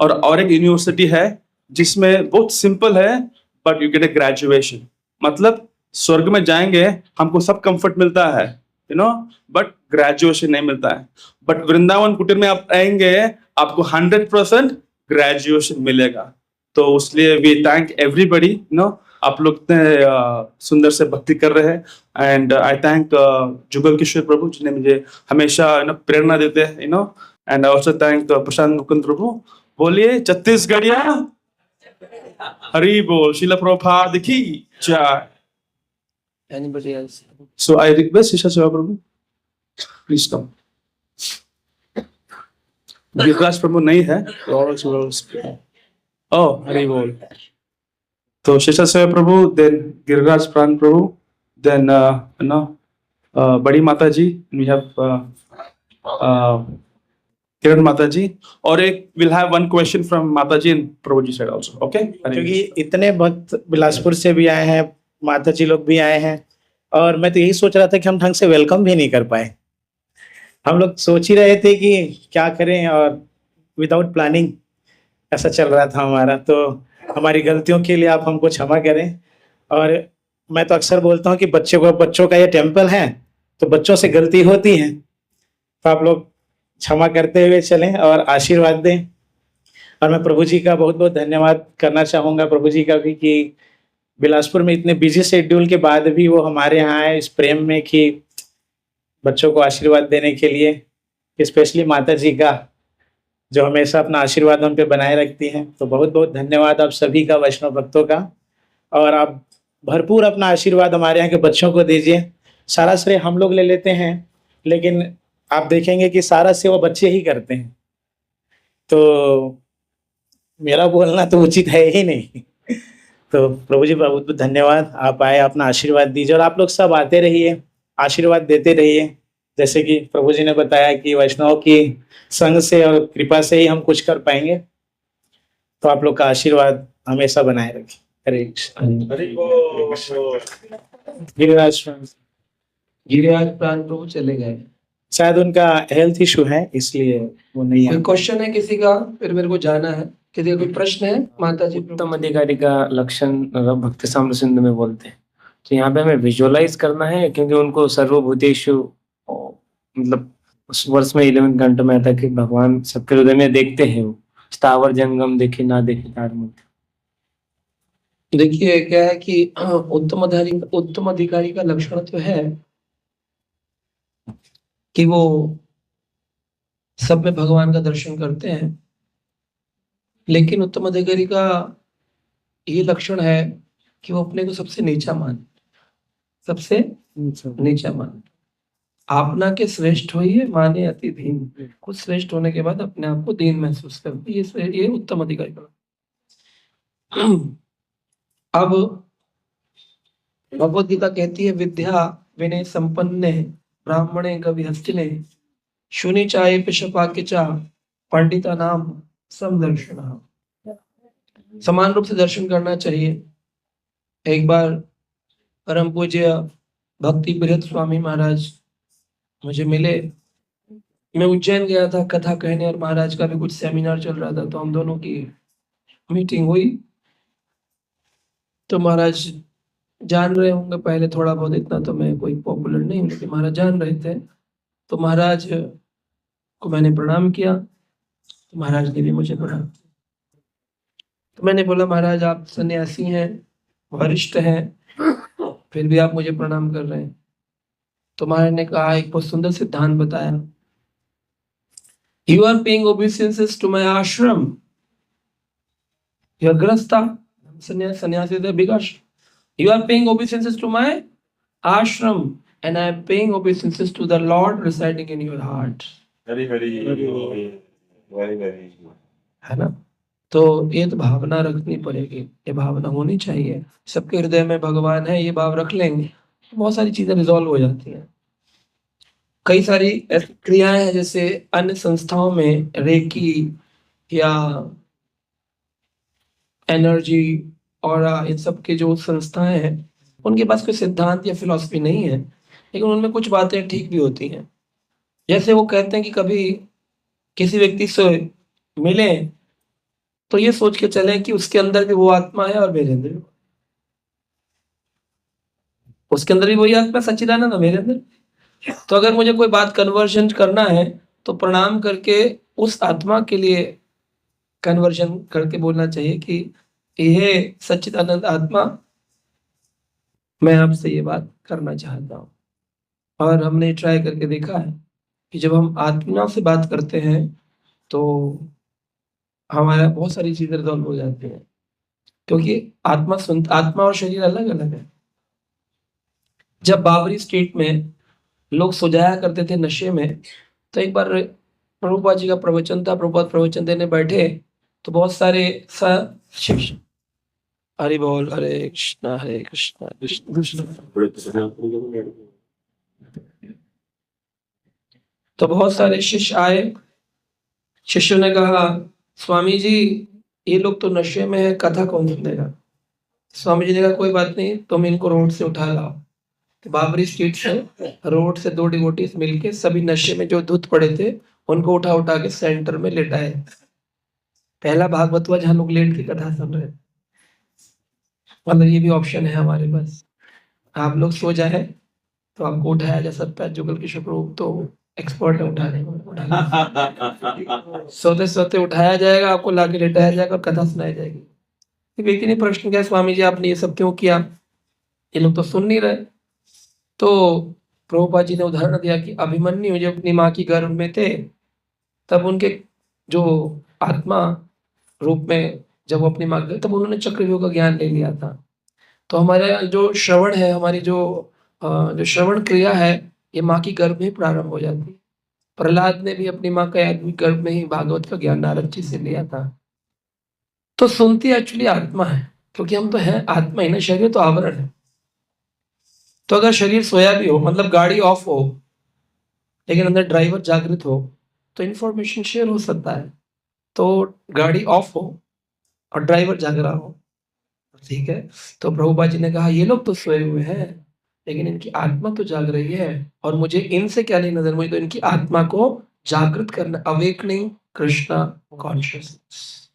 Speaker 4: और एक यूनिवर्सिटी है जिसमें बहुत सिंपल है, but you get a graduation. मतलब स्वर्ग में जाएंगे हमको सब कंफर्ट मिलता है, यू नो, बट ग्रेजुएशन नहीं मिलता है। बट वृंदावन कुटीर में आप आएंगे, आपको 100% ग्रेजुएशन मिलेगा। तो इसलिए we thank everybody, you know, आप लोग इतने सुंदर से भक्ति कर रहे हैं। And I thank Jugal Kishore प्रभु जिन्हें मुझे हमेशा प्रेरणा देते हैं, you know. And I also thank Prashant Mukund Prabhu. बोलिए छत्तीसगढ़िया हरि बोल, शिला प्रभुपाद की जय।
Speaker 1: Anybody else?
Speaker 4: So I request Shisha Seva Prabhu, please come. विकास प्रभु नहीं है, oh हरि बोल। तो शिशा सेवा प्रभु, देन गिरिराज प्राण प्रभु, देन बड़ी माता जी, वी हैव किरण माता जी, और एक will have one question from Mata ji and Prabhu ji side also, okay.
Speaker 5: क्योंकि इतने भक्त बिलासपुर से भी आए हैं, माता जी लोग भी आए हैं, और मैं तो यही सोच रहा था कि हम ढंग से वेलकम भी नहीं कर पाए। हम लोग सोच ही रहे थे कि क्या करें, और विदाउट प्लानिंग ऐसा चल रहा था हमारा। तो हमारी गलतियों के लिए आप हमको क्षमा करें। और मैं तो अक्सर बोलता हूँ कि बच्चों का ये टेम्पल है, तो बच्चों से गलती होती है, तो आप लोग क्षमा करते हुए चलें और आशीर्वाद दें। और मैं प्रभु जी का बहुत बहुत धन्यवाद करना चाहूँगा, प्रभु जी का भी, कि बिलासपुर में इतने बिजी शेड्यूल के बाद भी वो हमारे यहाँ आए इस प्रेम में कि बच्चों को आशीर्वाद देने के लिए। स्पेशली माता जी का, जो हमेशा अपना आशीर्वाद हम पे बनाए रखती हैं। तो बहुत बहुत धन्यवाद आप सभी का, वैष्णव भक्तों का। और आप भरपूर अपना आशीर्वाद हमारे यहाँ के बच्चों को दीजिए। सारा श्रेय हम लोग ले लेते हैं, लेकिन आप देखेंगे कि सारा सेवा बच्चे ही करते हैं। तो मेरा बोलना तो उचित है ही नहीं। तो प्रभु जी बहुत बहुत धन्यवाद, आप आए, अपना आशीर्वाद दीजिए और आप लोग सब आते रहिए, आशीर्वाद देते रहिए। जैसे कि प्रभु जी ने बताया कि वैष्णव की संग से और कृपा से ही हम कुछ कर पाएंगे, तो आप लोग का आशीर्वाद हमेशा बनाए रखें। हरे कृष्ण।
Speaker 2: हरि बोल।
Speaker 5: गिरिराज
Speaker 1: गिरिराज प्राण प्रभु चले गए।
Speaker 5: शायद उनका हेल्थ इशू है, इसलिए वो नहीं
Speaker 1: कोई
Speaker 5: आए।
Speaker 1: क्वेश्चन है किसी का? फिर मेरे को जाना है। किसी का कोई प्रश्न है? माता जी
Speaker 6: उत्तम अधिकारी का लक्षण भक्ति साम्र सिंधु में बोलते हैं, तो यहाँ पे हमें विजुअलाइज करना है, क्योंकि उनको सर्वभूतेषु मतलब उस वर्ष में 11 घंटों में आता कि भगवान सबके हृदय में देखते हैं, वो स्थावर जंगम देखे ना देखे तार मूर्ति।
Speaker 1: देखिए क्या है कि उत्तम अधिकारी का लक्षण तो है कि वो सब में भगवान का दर्शन करते हैं, लेकिन उत्तम अधिकारी का ये लक्षण है कि वो अपने को सबसे नीचा सबसे नीचा मान आपना के श्रेष्ठ होइए माने अति दीन। कुछ श्रेष्ठ होने के बाद अपने आप को दीन महसूस करते, ये उत्तम अधिकारी का। अब भगवद गीता कहती है विद्या विनय संपन्ने ब्राह्मणे गविहस्तिने शुनि चाहे पिशपाक्य चा पंडिता नाम समदर्शन। समान रूप से दर्शन करना चाहिए। एक बार परम पूज्य भक्ति बृहत स्वामी महाराज मुझे मिले। मैं उज्जैन गया था कथा कहने और महाराज का भी कुछ सेमिनार चल रहा था, तो हम दोनों की मीटिंग हुई। तो महाराज जान रहे होंगे पहले थोड़ा बहुत, इतना तो मैं कोई पॉपुलर नहीं हूँ, लेकिन महाराज जान रहे थे। तो महाराज को मैंने प्रणाम किया, तो महाराज ने भी मुझे प्रणाम किया। तो मैंने बोला महाराज आप सन्यासी हैं, वरिष्ठ हैं, फिर भी आप मुझे प्रणाम कर रहे हैं। तो महाराज ने कहा, एक बहुत सुंदर सिद्धांत बताया, you are paying obeisances to my ashram, you are grihastha, सन्यासी थे बिग आश्रम, you are paying obeisances to my ashram and I am paying obeisances to the Lord residing in your heart.
Speaker 2: Hari Hari Hari Hari
Speaker 1: है ना? तो ये तो भावना रखनी पड़ेगी, ये भावना होनी चाहिए। सबके हृदय में भगवान है, ये भाव रख लेंगे तो बहुत सारी चीजें रिजॉल्व हो जाती हैं। कई सारी ऐसी क्रियाएं हैं, जैसे अन्य संस्थाओं में रेकी या एनर्जी और इन सब के जो संस्थाएं हैं, उनके पास कोई सिद्धांत या फिलॉसफी नहीं है, लेकिन उनमें कुछ बातें ठीक भी होती हैं। जैसे वो कहते हैं कि कभी किसी व्यक्ति से मिले तो ये सोच के चले कि उसके अंदर भी वो आत्मा है और मेरे अंदर भी, उसके अंदर भी वही आत्मा सच्चिदानंद है, मेरे अंदर। तो अगर मुझे कोई बात कन्वर्जन करना है तो प्रणाम करके उस आत्मा के लिए कन्वर्जन करके बोलना चाहिए कि यह सच्चिदानंद आत्मा, मैं आपसे ये बात करना चाहता हूँ। और हमने ट्राई करके देखा है कि जब हम आत्मा से बात करते हैं तो हमारा बहुत सारी चीजें रिजॉल्व हो जाती हैं, क्योंकि आत्मा और शरीर अलग अलग है। जब बाबरी स्ट्रीट में लोग सो जाया करते थे नशे में, तो एक बार प्रभुपाद जी का प्रवचन था, प्रभुपाद प्रवचन देने बैठे तो बहुत सारे शिष्य, हरि बोल, हरे कृष्णा कृष्ण कृष्ण। तो बहुत सारे शिष्य आए, शिष्यों ने कहा स्वामी जी ये लोग तो नशे में है, कथा कौन सुनेगा? स्वामी जी ने कहा कोई बात नहीं, तुम इनको रोड से उठा लाओ। तो बाबरी स्ट्रीट से रोड से 2 डिवोटीज मिलके सभी नशे में जो धुत पड़े थे उनको उठा उठा के सेंटर में लेटाए। पहला भागवत हुआ जहाँ लोग लेट की कथा सुन रहे थे। मतलब ये भी ऑप्शन है हमारे पास, आप लोग सो जाए तो आपको उठाया जा सकता है। जुगल किशोर प्रभु तो एक्सपर्ट है उठाने में, सोते सोते उठाया जाएगा, आपको लाके लेटाया जाएगा और कथा सुनाई जाएगी। व्यक्ति ने प्रश्न किया स्वामी जी आपने ये सब क्यों किया, ये लोग तो सुन नहीं रहे। तो प्रभुपाद जी ने उदाहरण दिया कि अभिमन्यु जब अपनी माँ की गर्भ में थे, तब उनके जो आत्मा रूप में जब वो अपनी माँ गए तब उन्होंने चक्रव्यूह का ज्ञान ले लिया था। तो हमारा जो श्रवण है, हमारी जो श्रवण क्रिया है, ये माँ की गर्भ में ही प्रारंभ हो जाती है। प्रहलाद ने भी अपनी माँ का गर्भ में ही भागवत का ज्ञान नारद जी से लिया था। तो सुनती एक्चुअली आत्मा है, क्योंकि हम तो हैं आत्मा ही ना, शरीर तो आवरण है। तो अगर शरीर सोया भी हो, मतलब गाड़ी ऑफ हो, लेकिन अंदर ड्राइवर जागृत हो, तो इंफॉर्मेशन शेयर हो सकता है। तो गाड़ी ऑफ हो और ड्राइवर जाग रहा हो, ठीक है। तो प्रभुपाद जी ने कहा ये लोग तो सोए हुए हैं, लेकिन इनकी आत्मा तो जाग रही है, और मुझे इनसे क्या लेना देना, मुझे तो इनकी आत्मा को जागृत करना, अवेकनिंग कृष्णा कॉन्शियसनेस।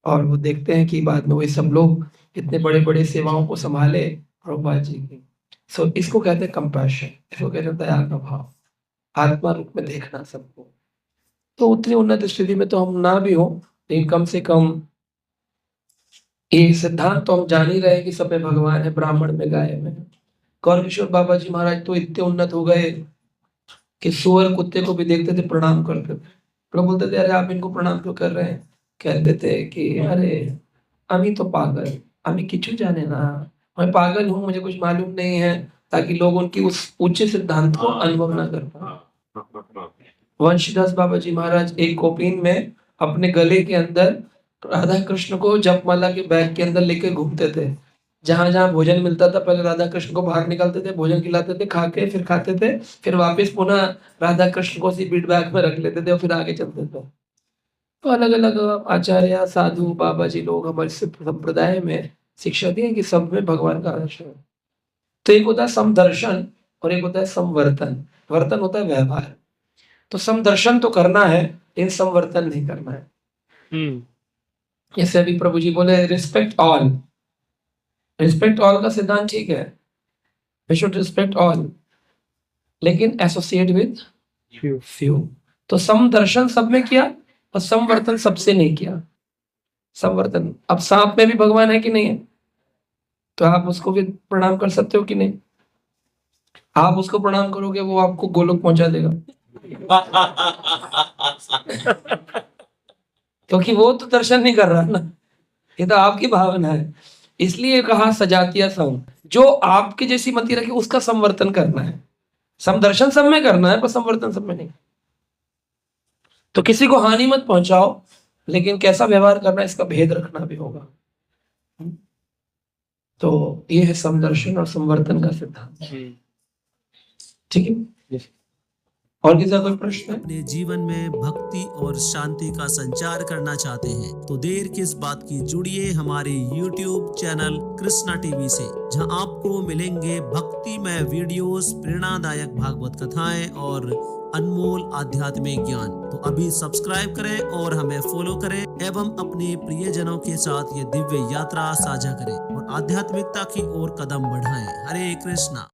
Speaker 1: और वो देखते हैं कि बाद में वही सब लोग इतने बड़े बड़े सेवाओं को संभाले प्रभुपाद जी की। सो इसको कहते हैं कंपैशन, इसको कहते हैं दया का भाव, आत्मा रूप में देखना सबको। तो उतनी उन्नत स्थिति में तो हम ना भी हो, लेकिन कम से कम ये सिद्धांत तो हम जान ही रहे हैं कि सब में भगवान है, ब्राह्मण में गाय में। गौर किशोर बाबा जी महाराज तो इतने उन्नत हो गए कि सुअर कुत्ते को भी देखते थे, प्रणाम करते थे। लोग बोलते थे अरे आप इनको प्रणाम क्यों कर रहे हैं? कहते थे कि अरे अमी तो पागल, अमी किचु जाने ना, मैं पागल हूँ, मुझे कुछ मालूम नहीं है, ताकि लोग उनकी उस उच्च सिद्धांत को अनुभव ना कर पाए। वंशीदास बाबा जी महाराज एक कोपीन में अपने गले के अंदर राधा कृष्ण को जपमाला के बैग के अंदर लेके घूमते थे। जहां जहां भोजन मिलता था पहले राधा कृष्ण को बाहर निकालते थे, भोजन खिलाते थे, खा के फिर खाते थे, फिर वापस पुनः राधा कृष्ण को उसी बीट बैग में रख लेते थे और फिर आगे चलते थे। तो अलग अलग आचार्य साधु बाबा जी लोग हमारे संप्रदाय में शिक्षा दी है कि सब में भगवान का अंश है। तो एक होता है समदर्शन और एक होता है संवर्तन। वर्तन होता है व्यवहार। तो समदर्शन तो करना है, लेकिन संवर्तन नहीं करना है। जैसे अभी प्रभु जी बोले रिस्पेक्ट ऑल, रिस्पेक्ट ऑल का सिद्धांत ठीक है, वी शुड रिस्पेक्ट ऑल, लेकिन एसोसिएट विद फ्यू। तो समदर्शन सब में किया और संवर्तन सबसे नहीं किया। संवर्तन, अब सांप में भी भगवान है कि नहीं है? तो आप उसको भी प्रणाम कर सकते हो कि नहीं? आप उसको प्रणाम करोगे वो आपको गोलोक पहुंचा देगा। क्योंकि वो तो दर्शन नहीं कर रहा ना, ये तो आपकी भावना है। इसलिए कहा सजातीय सम, जो आपकी जैसी मति रखे उसका संवर्तन करना है। समदर्शन सब में करना है पर संवर्तन सब में नहीं। तो किसी को हानि मत पहुंचाओ, लेकिन कैसा व्यवहार करना है इसका भेद रखना भी होगा। तो ये है समदर्शन और संवर्तन का सिद्धांत। ठीक है, और किसी का कोई प्रश्न है?
Speaker 7: अपने जीवन में भक्ति और शांति का संचार करना चाहते हैं तो देर किस बात की, जुड़िए हमारे YouTube चैनल कृष्णा टीवी से, जहां आपको मिलेंगे भक्तिमय वीडियोस, प्रेरणादायक भागवत कथाएं और अनमोल आध्यात्मिक ज्ञान। तो अभी सब्सक्राइब करें और हमें फॉलो करें एवं अपने प्रियजनों के साथ ये दिव्य यात्रा साझा करें और आध्यात्मिकता की ओर कदम बढ़ाएं। हरे कृष्णा।